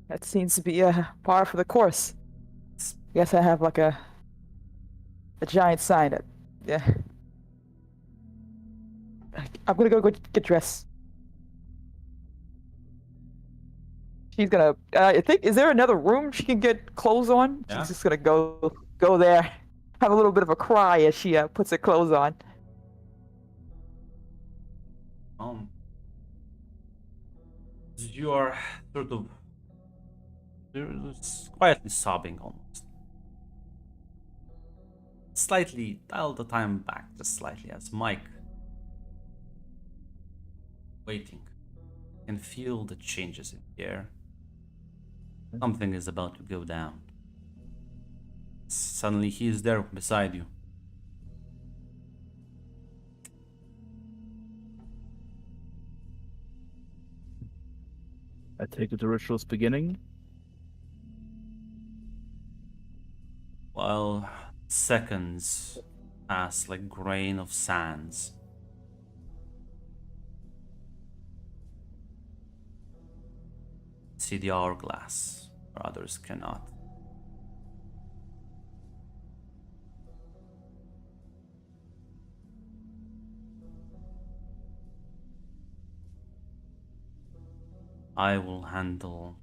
That seems to be par for the course. I guess I have like a giant sign that, yeah. I'm gonna go get dressed. She's gonna. I think. Is there another room she can get clothes on? Yeah. She's just gonna go there, have a little bit of a cry as she puts her clothes on. You are sort of quietly sobbing almost. Slightly dial the time back just slightly as Mike waiting. Can feel the changes in the air. Something is about to go down. Suddenly he is there beside you. I take it the ritual's beginning. While seconds pass like grain of sands. See the hourglass, where others cannot. I will handle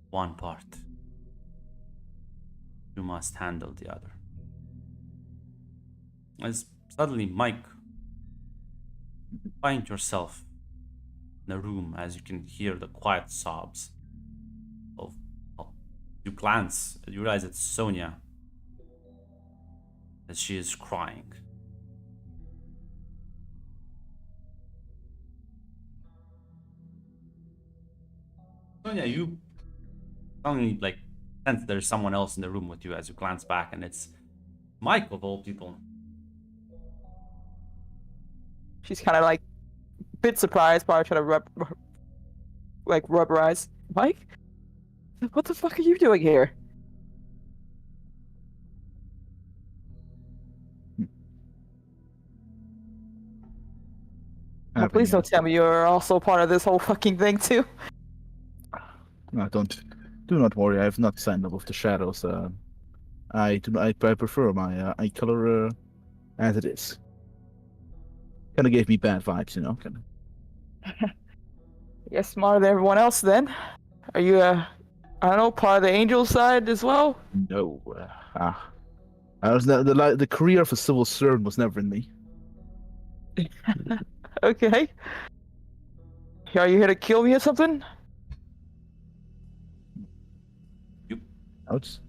one part. You must handle the other. As suddenly, Mike, find yourself in a room as you can hear the quiet sobs of. Well, you glance, you realize it's Sonia as she is crying. Sonia, you suddenly like sense there's someone else in the room with you as you glance back, and it's Mike of all people. She's kind of like a bit surprised, probably trying to rub her eyes. Mike, what the fuck are you doing here? Oh, please don't tell me you're also part of this whole fucking thing too. No, do not worry. I have not signed up with the shadows. I prefer my eye color as it is. Kind of gave me bad vibes, you know. Kinda. You're smarter than everyone else then. Are you I don't know, part of the angel side as well? No, I was the career of a civil servant was never in me. Okay. Are you here to kill me or something? Ouch.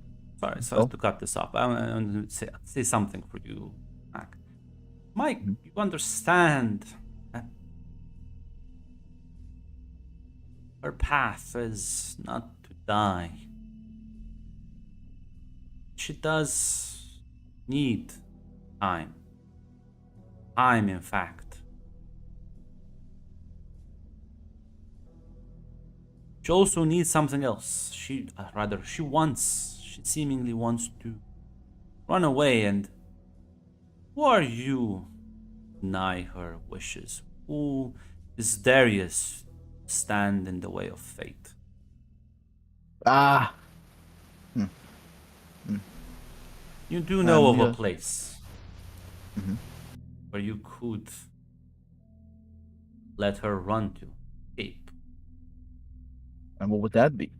Sorry, to cut this off. I want to say something for you, Mac. Mike, you understand that her path is not to die. She does need time. Time, in fact. She also needs something else. She seemingly wants to run away. And who are you to deny her wishes? Who is Darius to stand in the way of fate? You do know of a place where you could let her run to, escape. And what would that be?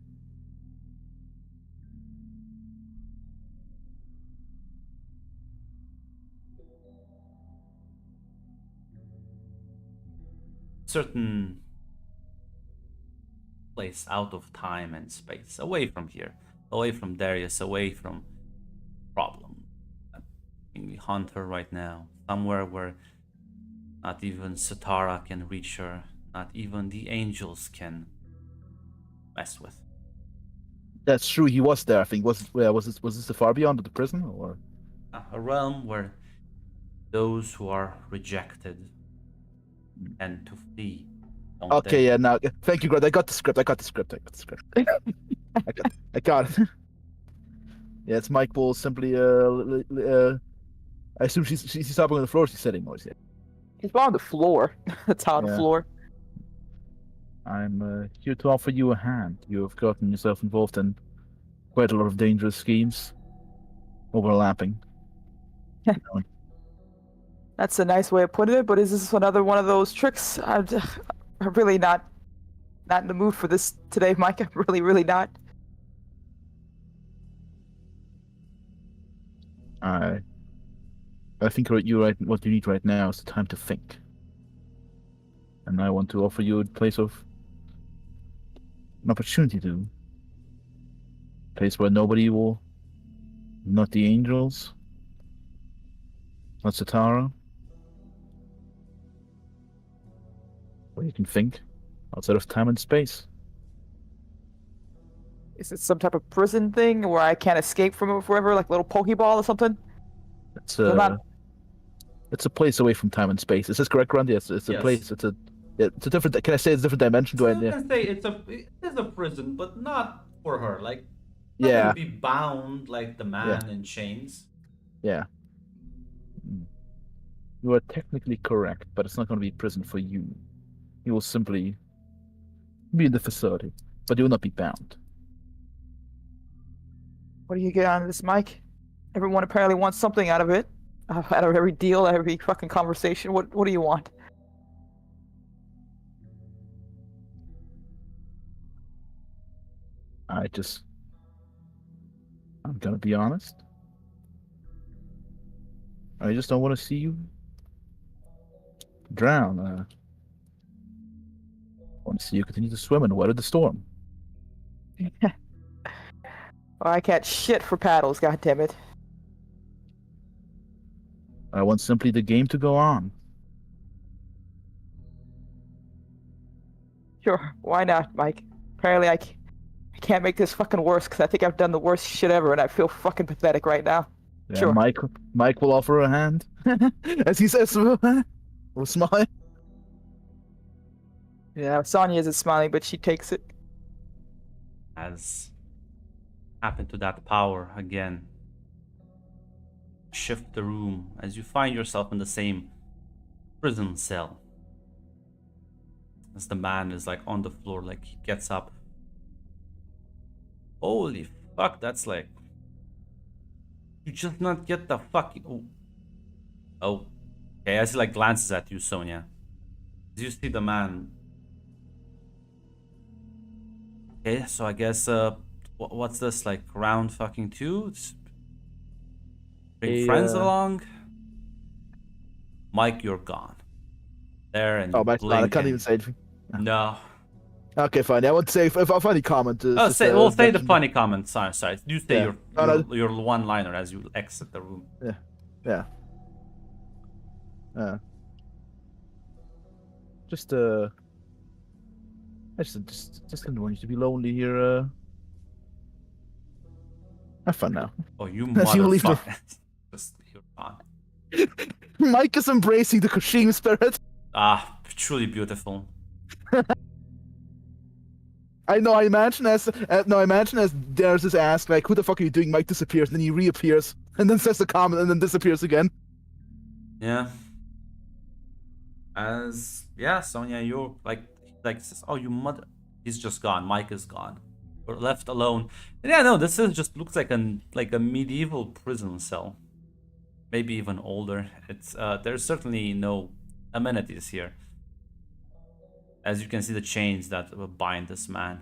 Certain place out of time and space, away from here, away from Darius, away from problem. We hunt her right now, somewhere where not even Satara can reach her, not even the angels can mess with. That's true. He was there. I think was this the far beyond of the prison or A realm where those who are rejected tend to flee. Okay, yeah, now thank you, Greg. I got the script. I got it. Yeah, it's Mike Bull simply I assume she's stopping on the floor, she's sitting, or is it? He's on the floor. The tile floor. I'm here to offer you a hand. You have gotten yourself involved in quite a lot of dangerous schemes. Overlapping. That's a nice way of putting it, but is this another one of those tricks? I'm really not in the mood for this today, Mike. I'm really not. I think what you need right now is the time to think. And I want to offer you a place of an opportunity to. A place where nobody will, not the angels, not Satara, where you can think outside of time and space. Is it some type of prison thing where I can't escape from it forever, like a little Pokeball or something? It's I'm not. it's a place away from time and space. Is this correct, Randy? It's a Yes. place. It's a different. Can I say it's a different dimension? So Do I? you Yeah. can say it is a prison, but not for her. Like, not Yeah. gonna be bound like the man in chains. Yeah. You are technically correct, but it's not going to be prison for you. You will simply be in the facility, but you will not be bound. What do you get out of this, Mike? Everyone apparently wants something out of it. Out of every deal, every fucking conversation. What do you want? I'm gonna be honest. I just don't want to see you drown. I want to see you continue to swim and weather the storm. Oh, I can't shit for paddles, goddammit. I want simply the game to go on. Sure, why not, Mike? Apparently I can't make this fucking worse because I think I've done the worst shit ever and I feel fucking pathetic right now. Yeah, Sure. Mike will offer a hand, as he says, with a smile. Yeah, Sonya isn't smiling, but she takes it. As happened to that power again. Shift the room as you find yourself in the same prison cell. As the man is like on the floor, like he gets up. Holy fuck, that's like. You just not get the fucking. Oh. Okay, as he like glances at you, Sonia. As you see the man. Okay, so I guess what's this, like round fucking 2? Bring friends along. Mike, you're gone. There and Oh, Mike's gone. I can't even say anything. No. Okay, fine. I won't say if a funny comment. Oh, say we'll say the funny comment. Sorry. You say Yeah. your one-liner as you exit the room. Yeah. Just I just didn't want you to be lonely here. Have fun now. Oh, you As you leave the- motherfucker. Just you're gone. Mike is embracing the Kushim spirit. Ah, truly beautiful. I know. I imagine as there's this ask like, "Who the fuck are you doing?" Mike disappears, and then he reappears, and then says the comment, and then disappears again. Yeah. Sonia, you're like says, oh, you mother. He's just gone. Mike is gone. We're left alone. And yeah, no, this is just looks like a medieval prison cell. Maybe even older. It's there's certainly no amenities here. As you can see the chains that bind this man.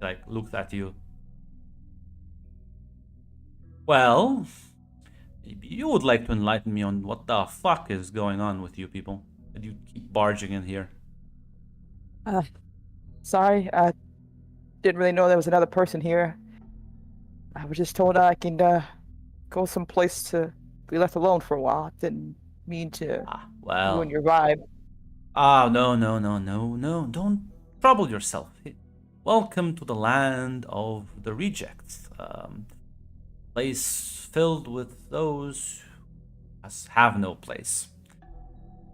Like, looked at you. Well, maybe you would like to enlighten me on what the fuck is going on with you people. That you keep barging in here. Sorry, I didn't really know there was another person here. I was just told I can go someplace to be left alone for a while. I didn't mean to ruin your vibe. No. Don't trouble yourself. Welcome to the land of the rejects. Place filled with those who have no place.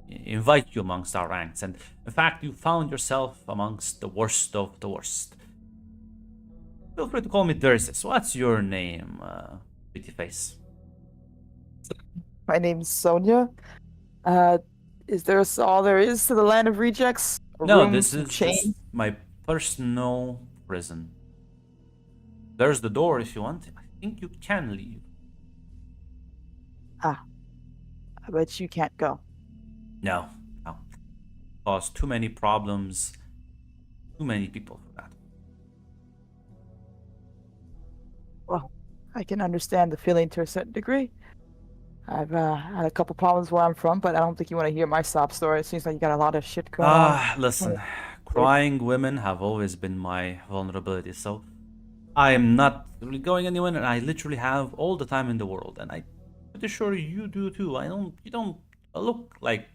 Invite you amongst our ranks, and in fact, you found yourself amongst the worst of the worst. Feel free to call me Dursis. What's your name, pretty face? My name's Sonia. Is there all there is to the land of rejects? No, this is just my personal prison. There's the door if you want. I think you can leave. I bet you can't go. No. Cause too many problems. Too many people for that. Well, I can understand the feeling to a certain degree. I've had a couple problems where I'm from, but I don't think you want to hear my sob story. It seems like you got a lot of shit going on. Listen. Crying women have always been my vulnerability, so I am not really going anywhere, and I literally have all the time in the world, and I'm pretty sure you do too. You don't look like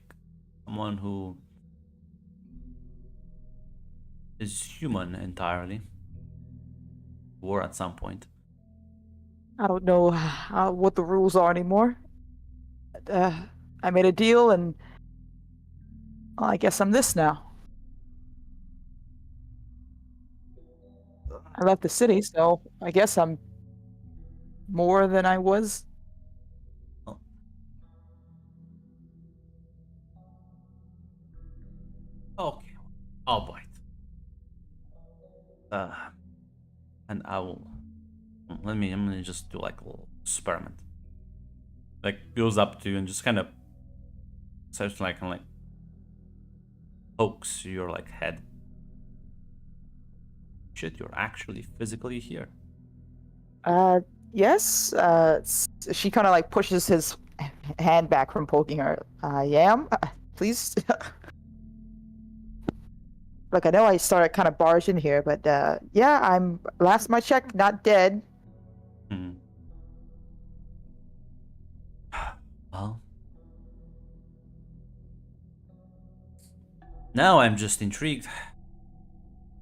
someone who is human entirely. Or at some point. I don't know what the rules are anymore. I made a deal, and I guess I'm this now. I left the city, so I guess I'm more than I was. Oh. Okay, I'll bite. And I will. I'm gonna just do like a little experiment. Like goes up to you and just kind of starts like pokes your like head. Shit, you're actually physically here. Yes. She kind of like pushes his hand back from poking her. I am. Please. Look, I know I started kind of barged in here, but yeah, I'm last my check, not dead. Hmm. Well, now I'm just intrigued.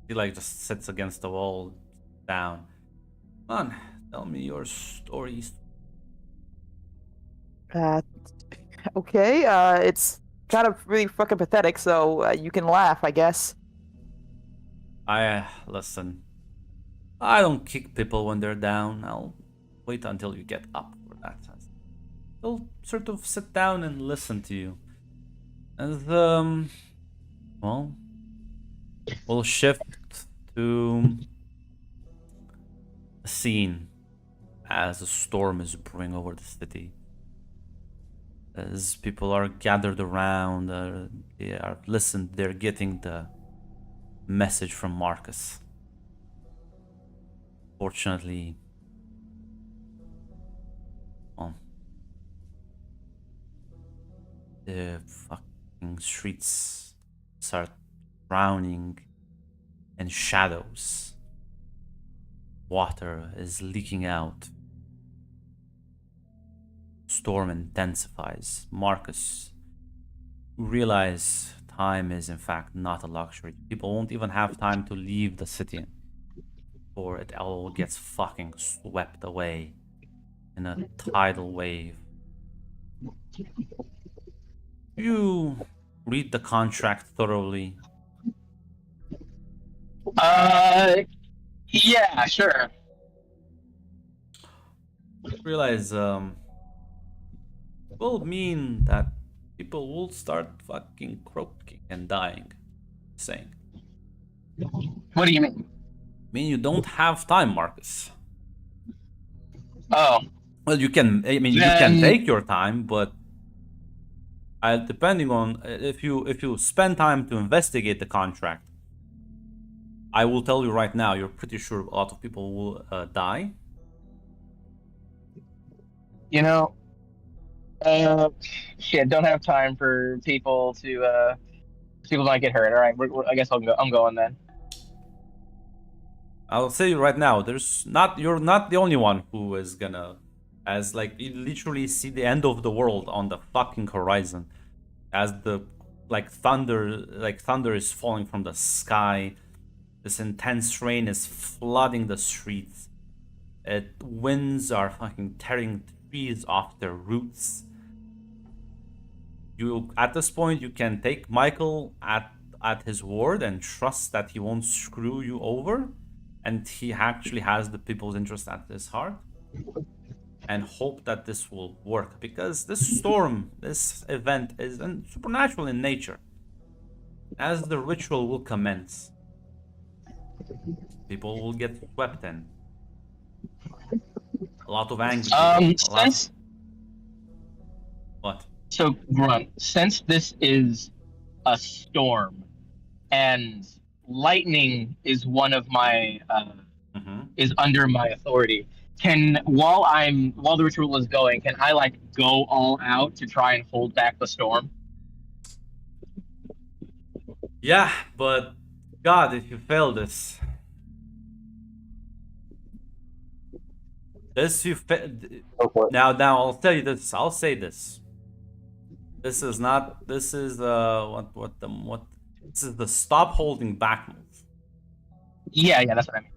He like just sits against the wall, down. Come on, tell me your stories. Okay. It's kind of really fucking pathetic, so you can laugh, I guess. Listen. I don't kick people when they're down. I'll wait until you get up for that. They'll sort of sit down and listen to you. And well, we'll shift to a scene as a storm is brewing over the city. As people are gathered around, they're getting the message from Marcus. Fortunately, well, the fucking streets start drowning in shadows. Water is leaking out. Storm intensifies. Marcus, you realize time is in fact not a luxury. People won't even have time to leave the city before it all gets fucking swept away in a tidal wave. You read the contract thoroughly. Yeah, sure. Realize will mean that people will start fucking croaking and dying. Saying. What do you mean? I mean you don't have time, Marcus. Oh. Well, you can. I mean, you can take your time, but depending on if you spend time to investigate the contract, I will tell you right now, you're pretty sure a lot of people will die. You know, shit, don't have time for people to people might get hurt. All right, I guess I'm going then. I'll say right now, you're not the only one who is gonna, as like you literally see the end of the world on the fucking horizon, as the thunder is falling from the sky. This intense rain is flooding the streets. Winds are fucking tearing trees off their roots. You at this point you can take Michael at his word and trust that he won't screw you over, and he actually has the people's interest at his heart, and hope that this will work, because this storm, this event is supernatural in nature. As the ritual will commence, people will get swept in. A lot of angry people. What? So, Grunt, since this is a storm, and lightning is one of my is under my authority, while the ritual is going, can I like go all out to try and hold back the storm? Yeah, but God, if you fail this, now I'll tell you this. I'll say this. This is the stop holding back move. Yeah, that's what I mean.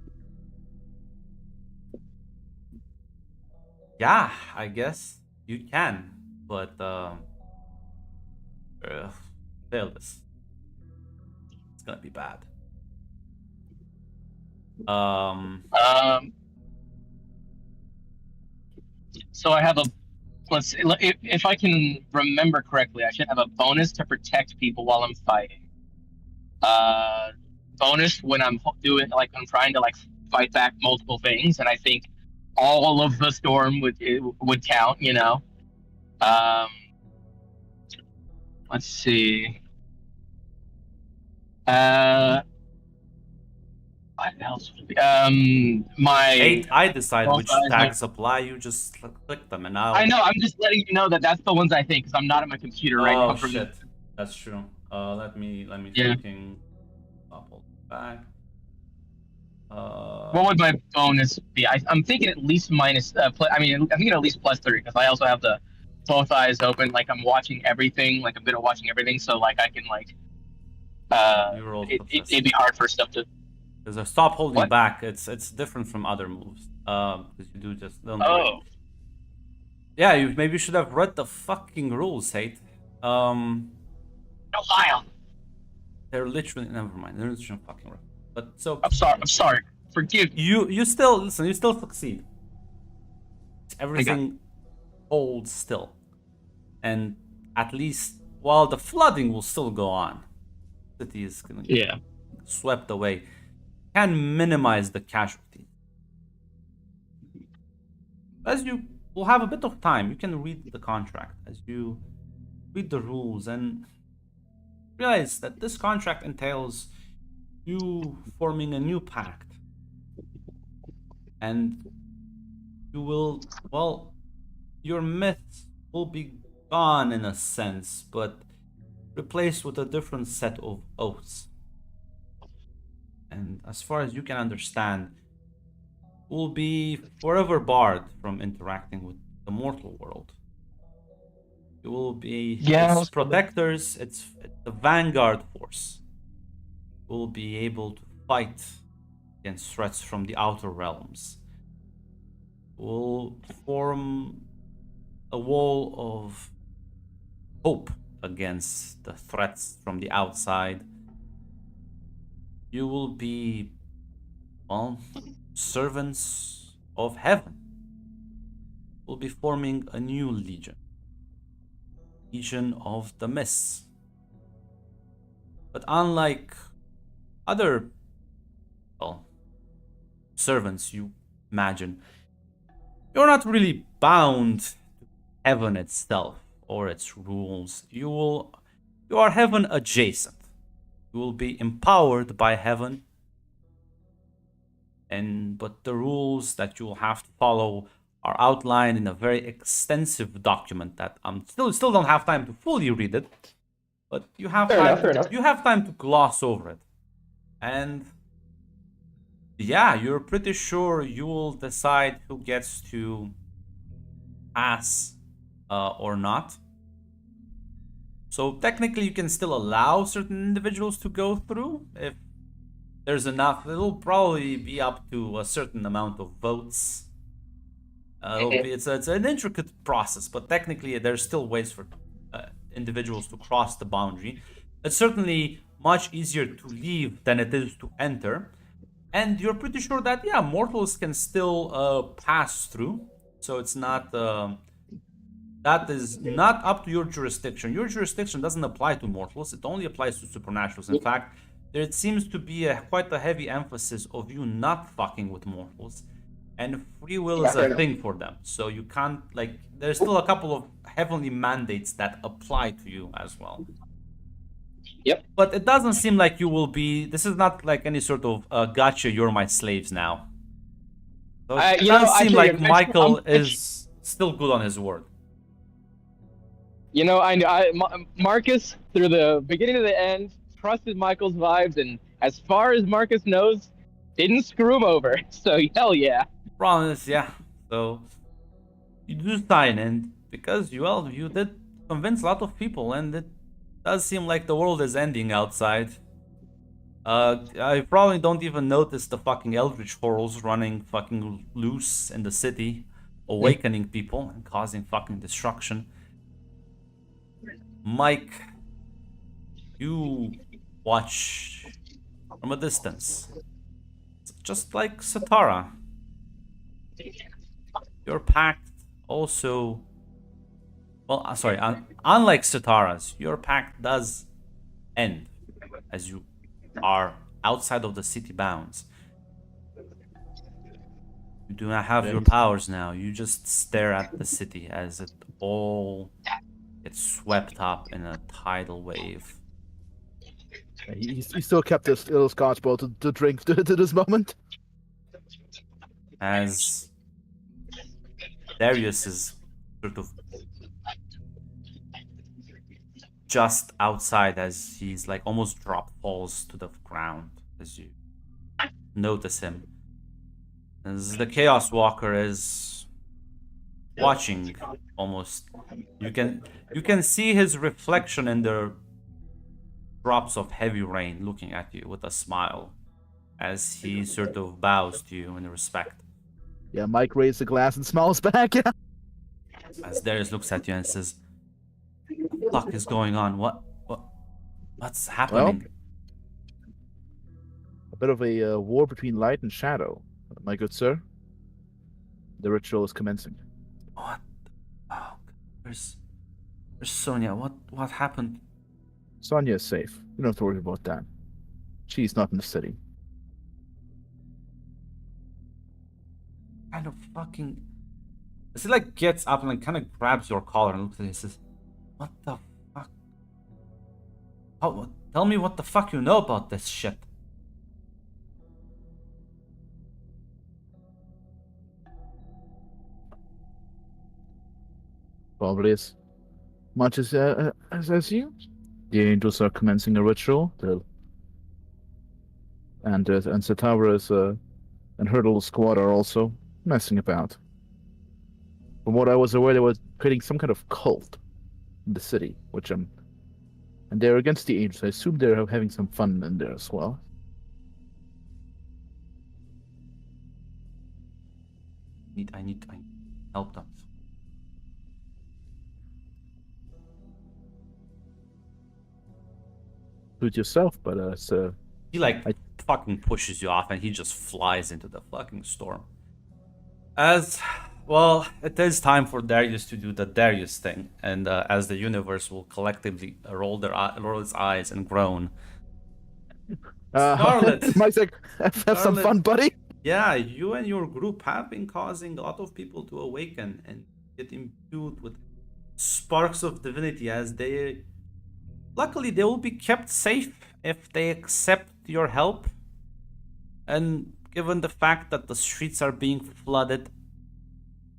Yeah, I guess you can, but fail this. It's gonna be bad. So I have a let's see, if I can remember correctly, I should have a bonus to protect people while I'm fighting. Bonus when I'm doing like I'm trying to like fight back multiple things, and I think all of the storm would count. You know. Um, let's see. What else would be? My I decide both which eyes tags apply. You just click them, and I know. I'm just letting you know that that's the ones I think because I'm not at my computer right now. Oh shit, that's true. Let me Yeah. thinking. I'll pull it back. What would my bonus be? I'm thinking at least minus. I'm thinking at least +3 because I also have the both eyes open. Like I'm watching everything. Like I'm good at watching everything. So like I can like. You roll It'd be hard for stuff to. Because a stop holding What? back, it's different from other moves. Because you do just don't. Oh. Yeah, you maybe should have read the fucking rules, Hate. No, Lyle. They're literally never mind. They're literally fucking right. But so I'm sorry. Forgive me. you still listen. You still succeed. Everything holds still, and at least while the flooding will still go on, the city is gonna get swept away. Can minimize the casualties. As you will have a bit of time, you can read the contract as you read the rules and realize that this contract entails you forming a new pact. And you will, well, your myths will be gone in a sense, but replaced with a different set of oaths. And as far as you can understand, will be forever barred from interacting with the mortal world. You will be its protectors, it's the vanguard force. Will be able to fight against threats from the outer realms. Will form a wall of hope against the threats from the outside. You will be, well, servants of heaven. Will be forming a new legion. Legion of the Mists. But unlike other, well, servants you imagine, you're not really bound to heaven itself or its rules. You are heaven adjacent. You will be empowered by heaven, but the rules that you will have to follow are outlined in a very extensive document that I'm still don't have time to fully read it, but you have you have time to gloss over it. And yeah, you're pretty sure you will decide who gets to pass or not. So technically you can still allow certain individuals to go through if there's enough. It'll probably be up to a certain amount of votes. It's an intricate process, but technically there's still ways for individuals to cross the boundary. It's certainly much easier to leave than it is to enter. And you're pretty sure that, yeah, mortals can still pass through. So it's not... that is not up to your jurisdiction. Your jurisdiction doesn't apply to mortals. It only applies to supernaturals. In fact, there seems to be quite a heavy emphasis of you not fucking with mortals. And free will is a thing for them. So you can't, like, there's still a couple of heavenly mandates that apply to you as well. Yep. But it doesn't seem like you will be, this is not like any sort of gotcha, you're my slaves now. So it doesn't seem like Michael is still good on his word. You know, Marcus, through the beginning to the end, trusted Michael's vibes, and as far as Marcus knows, didn't screw him over. So, hell yeah. Promise, yeah. So, you do sign, and because you did convince a lot of people, and it does seem like the world is ending outside. I probably don't even notice the fucking eldritch horrors running fucking loose in the city, awakening people and causing fucking destruction. Mike, you watch from a distance. Just like Satara. Your pact also... Well, sorry, unlike Satara's, your pact does end as you are outside of the city bounds. You do not have your powers now. You just stare at the city as it all gets swept up in a tidal wave. He still kept this little scotch bottle to drink to this moment. As Darius is sort of just outside, as he's like almost falls to the ground as you notice him. As the Chaos Walker is watching, almost, you can see his reflection in the drops of heavy rain looking at you with a smile as he sort of bows to you in respect. Yeah, Mike raises the glass and smiles back. Yeah. As Darius looks at you and says, "What the fuck is going on? What's happening?" A bit of a war between light and shadow, my good sir. The ritual is commencing. What? Oh, where's Sonia? What happened? Sonia is safe. You don't have to worry about that. She's not in the city. Kind of fucking... As he like gets up and like kind of grabs your collar and looks at you and says, "What the fuck? Oh, tell me what the fuck you know about this shit." Probably as much as you. The angels are commencing a ritual. And Satara's and her little squad are also messing about. From what I was aware, they were creating some kind of cult in the city, and they're against the angels. I assume they're having some fun in there as well. I need help them. Do it yourself, but it's He like fucking pushes you off and he just flies into the fucking storm. As well, it is time for Darius to do the Darius thing, and as the universe will collectively roll its eyes and groan. Scarlet, Mike's like, have some fun, buddy. Yeah, you and your group have been causing a lot of people to awaken and get imbued with sparks of divinity, as they... Luckily, they will be kept safe if they accept your help. And given the fact that the streets are being flooded,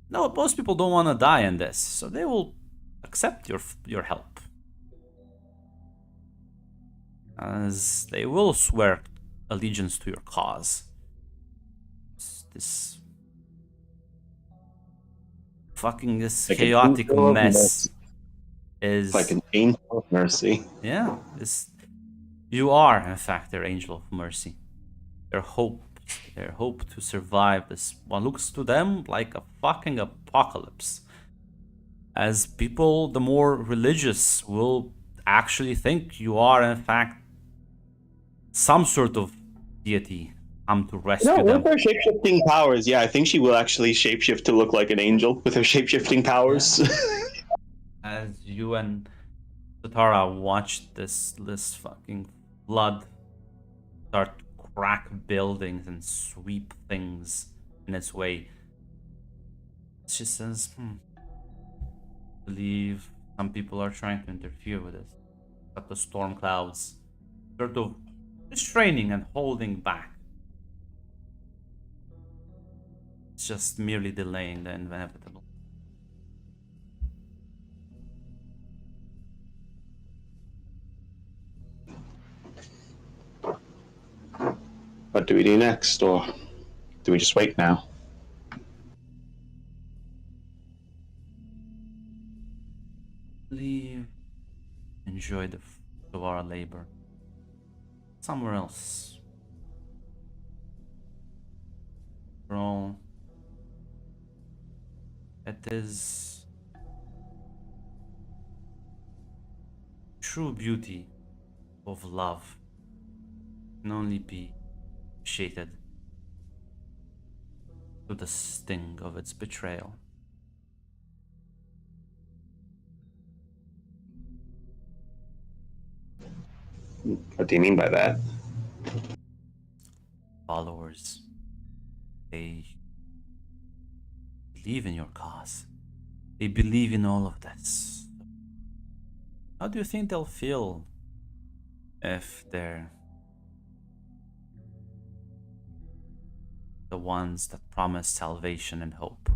no, most people don't want to die in this, so they will accept your help. As they will swear allegiance to your cause. This chaotic mess is like an angel of mercy. Yeah, you are in fact their angel of mercy. Their hope to survive this what looks to them like a fucking apocalypse. As people, the more religious, will actually think you are in fact some sort of deity come to rescue them. With her shapeshifting powers, I think she will actually shapeshift to look like an angel with her shapeshifting powers. Yeah. As you and Satara watch this fucking flood start to crack buildings and sweep things in its way, she says, I believe some people are trying to interfere with this, but the storm clouds sort of restraining and holding back. It's just merely delaying the inevitable. What do we do next, or do we just wait now? Leave. Enjoy the fruit of our labor. somewhere else. For all, it is true beauty of love can only be appreciated through the sting of its betrayal. What do you mean by that? Followers, they believe in your cause. They believe in all of this. How do you think they'll feel if they're the ones that promise salvation and hope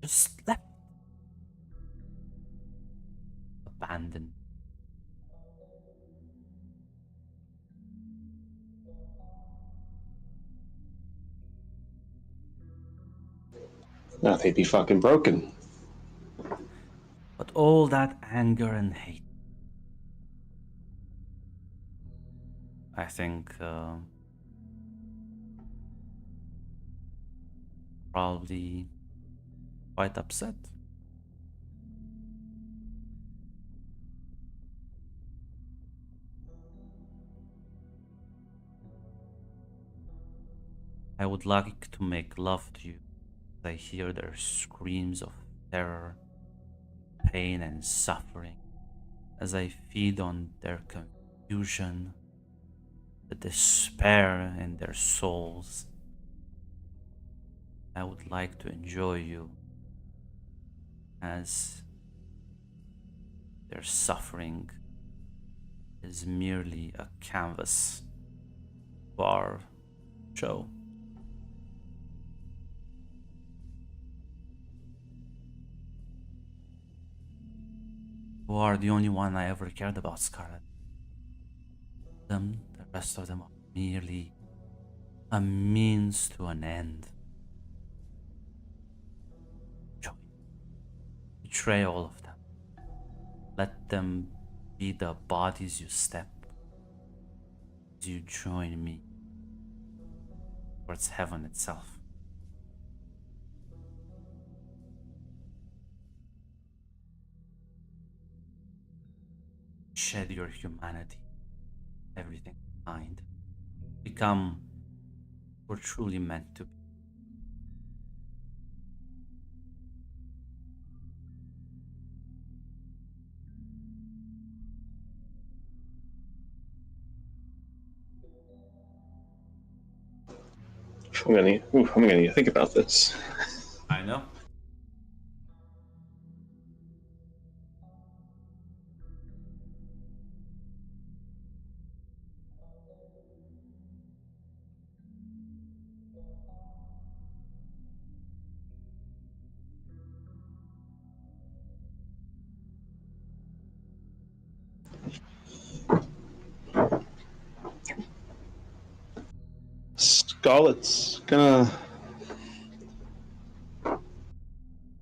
just left, abandoned? No, they'd be fucking broken. But all that anger and hate, I think, probably quite upset. I would like to make love to you. I hear their screams of terror, pain, and suffering as I feed on their confusion, the despair in their souls. I would like to enjoy you as their suffering is merely a canvas for our show. You are the only one I ever cared about, Scarlet. The rest of them are merely a means to an end. Joy. Betray all of them. Let them be the bodies you step as you join me towards heaven itself. Shed your humanity, everything behind. Become who we're truly meant to be. I'm gonna need to think about this. I know.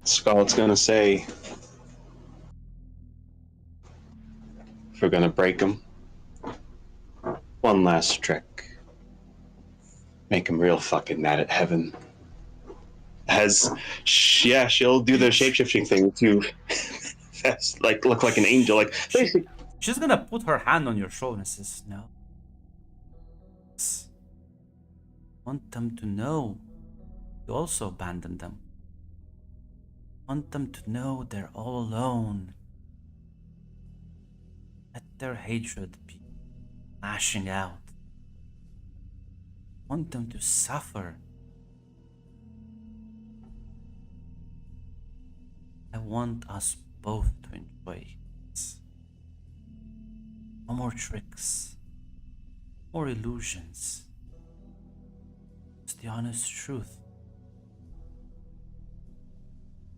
Scarlet's gonna say, if we're gonna break him, one last trick. Make him real fucking mad at heaven. She'll do the shapeshifting thing too. That's like look like an angel, like basically. She's gonna put her hand on your shoulder and says, no. Want them to know you also abandoned them. Want them to know they're all alone. Let their hatred be lashing out. Want them to suffer. I want us both to enjoy this. No more tricks. More illusions. It's the honest truth.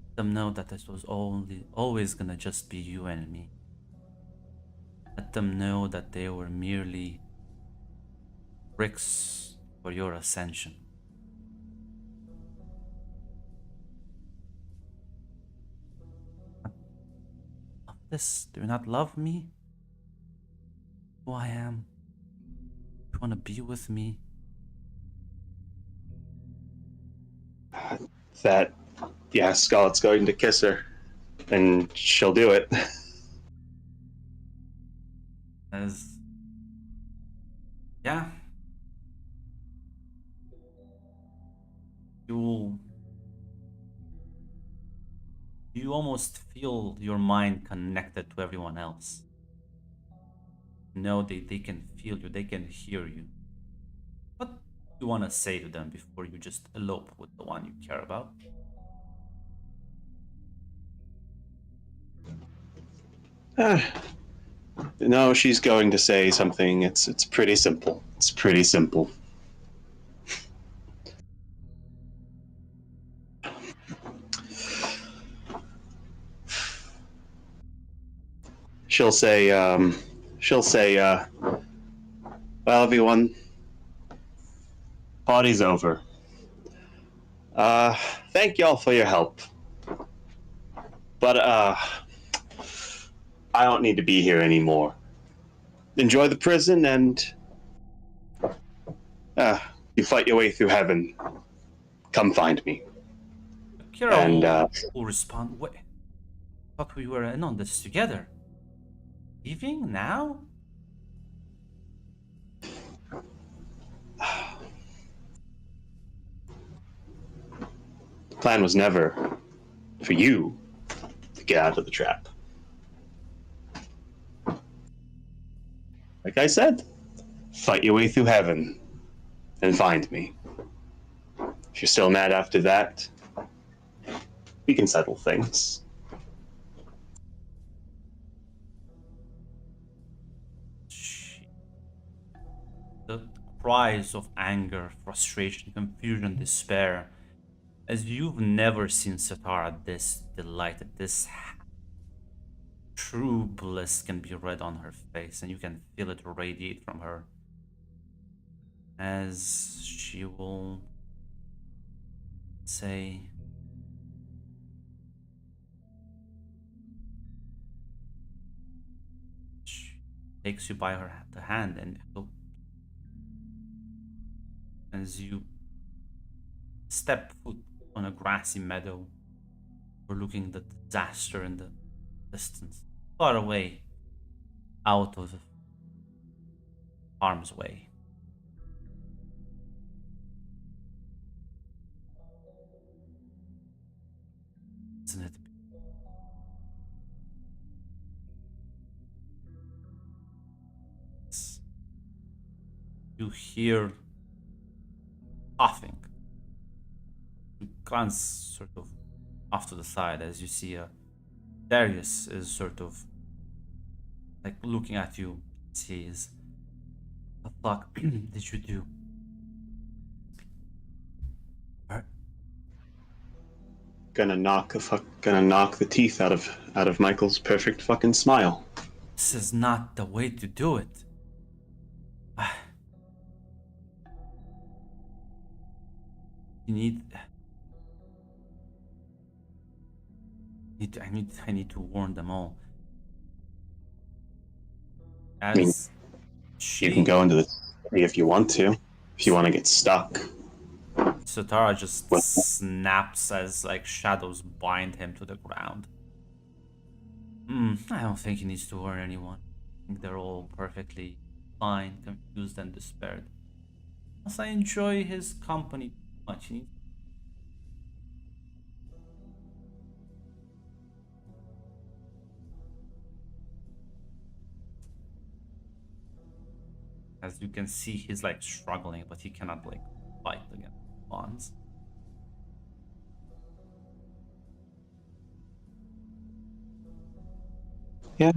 Let them know that this was always gonna just be you and me. Let them know that they were merely bricks for your ascension. Love this? Do you not love me? who I am? You wanna be with me? That, yeah, Scarlett's going to kiss her, and she'll do it. As yeah, you you almost feel your mind connected to everyone else. Know they can feel you, they can hear you. What do you want to say to them before you just elope with the one you care about? No, she's going to say something. It's pretty simple. It's pretty simple. She'll say, well, everyone, party's over. Thank y'all for your help. But, I don't need to be here anymore. Enjoy the prison, and, you fight your way through heaven. Come find me. Kira And, will respond, wait, thought we were in on this together. Leaving now? the plan was never for you to get out of the trap. Like I said, fight your way through heaven and find me. If you're still mad after that, we can settle things. The cries of anger, frustration, confusion, despair, as you've never seen Sitara this delighted, this true bliss can be read on her face, and you can feel it radiate from her as she will say, she takes you by the hand, and as you step foot on a grassy meadow, overlooking the disaster in the distance, far away, out of harm's way. Isn't it? You hear coughing. You glance sort of off to the side as you see Darius is sort of like looking at you. Sees, what the fuck did you do? Gonna knock the teeth out of Michael's perfect fucking smile. This is not the way to do it. You I need to warn them all. I mean, As you can go into the city if you want to. If you want to get stuck. Sotara just What? snaps as like shadows bind him to the ground. I don't think he needs to warn anyone. I think they're all perfectly fine, confused and despaired. Plus, I enjoy his company too much. He needs. As you can see, he's like struggling, but he cannot like fight against bonds. Yeah.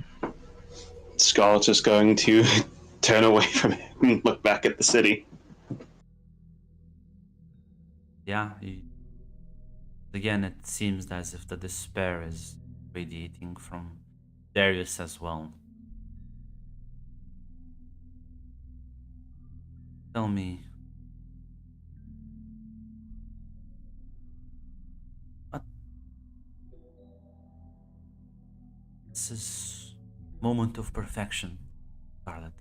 Scarlett's just going to turn away from him and look back at the city. Yeah, again, it seems as if the despair is radiating from Darius as well. Tell me, what? This is moment of perfection, Scarlet.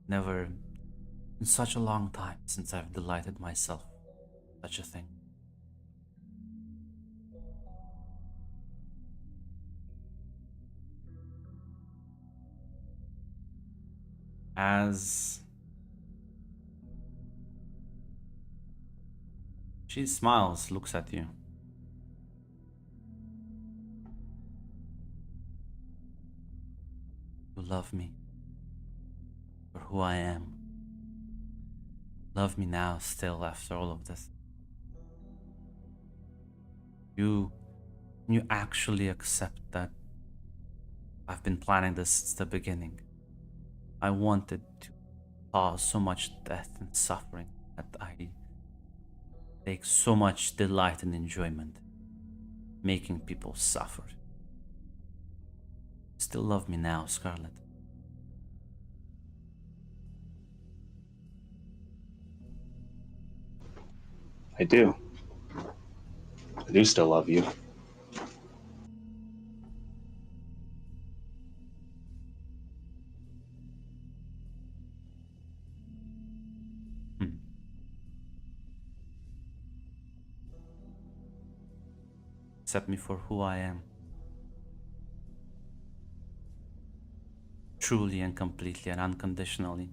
Never in such a long time since I've delighted myself in such a thing. As she smiles, looks at you. You love me for who I am. Love me now still after all of this. You actually accept that I've been planning this since the beginning. I wanted to cause so much death and suffering that I take so much delight and enjoyment making people suffer. Still love me now, Scarlet. I do. I do still love you. Accept me for who I am. Truly and completely and unconditionally.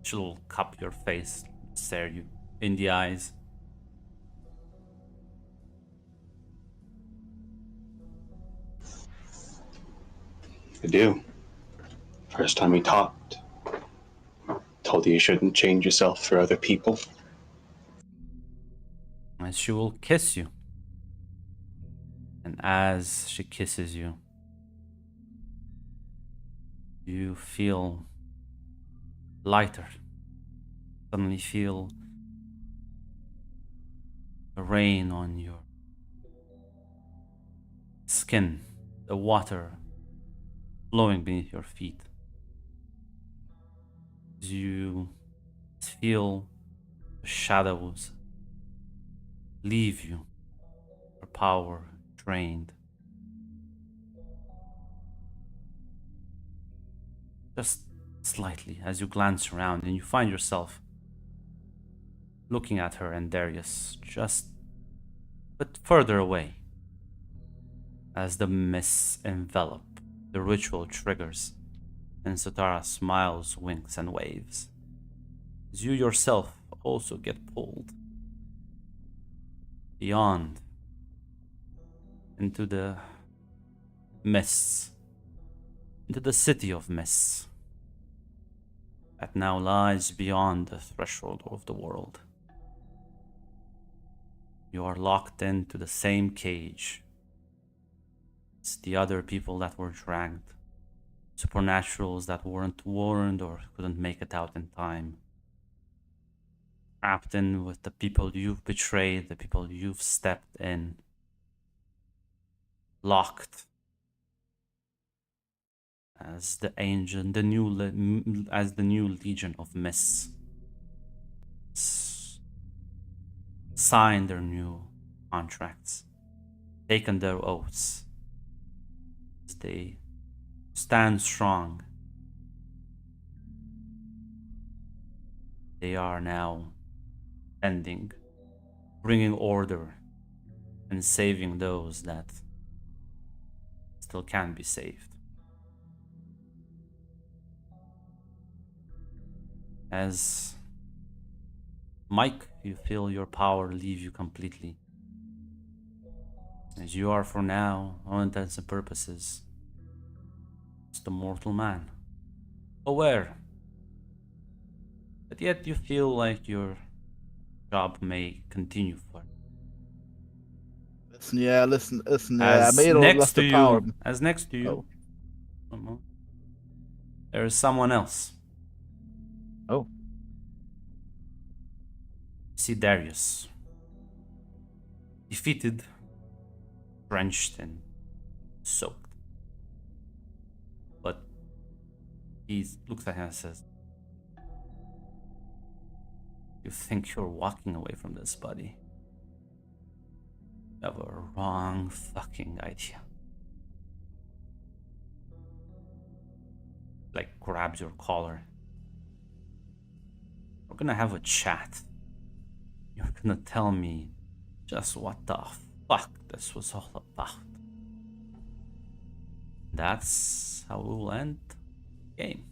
She'll cup your face, stare you in the eyes. I do. First time we talked, told you shouldn't change yourself for other people. And she will kiss you. And as she kisses you, you feel lighter. Suddenly feel the rain on your skin, the water flowing beneath your feet. As you feel the shadows leave you, your power drained. Just slightly as you glance around and you find yourself looking at her and Darius just a bit further away. As the mists envelop, the ritual triggers, and Satara smiles, winks, and waves. As you yourself also get pulled beyond into the mists, into the city of mists that now lies beyond the threshold of the world. You are locked into the same cage as the other people that were dragged, supernaturals that weren't warned or couldn't make it out in time. Trapped in with the people you've betrayed, the people you've stepped in. Locked as the angel, as the new legion of mists signed their new contracts, taken their oaths. As they stand strong, they are now ending, bringing order and saving those that still can be saved. As Mike, you feel your power leave you completely. As you are for now, all intents and purposes, just a mortal man. Aware. But yet you feel like your job may continue for. Listen, yeah, I As made all next left to the power. you, as next to you, Oh. there is someone else. Oh. See Darius, defeated, drenched, and soaked. But he looks at him and says, "You think you're walking away from this, buddy? You have a wrong fucking idea." Like grabs your collar. We're gonna have a chat. You're gonna tell me just what the fuck this was all about. That's how we'll end the game.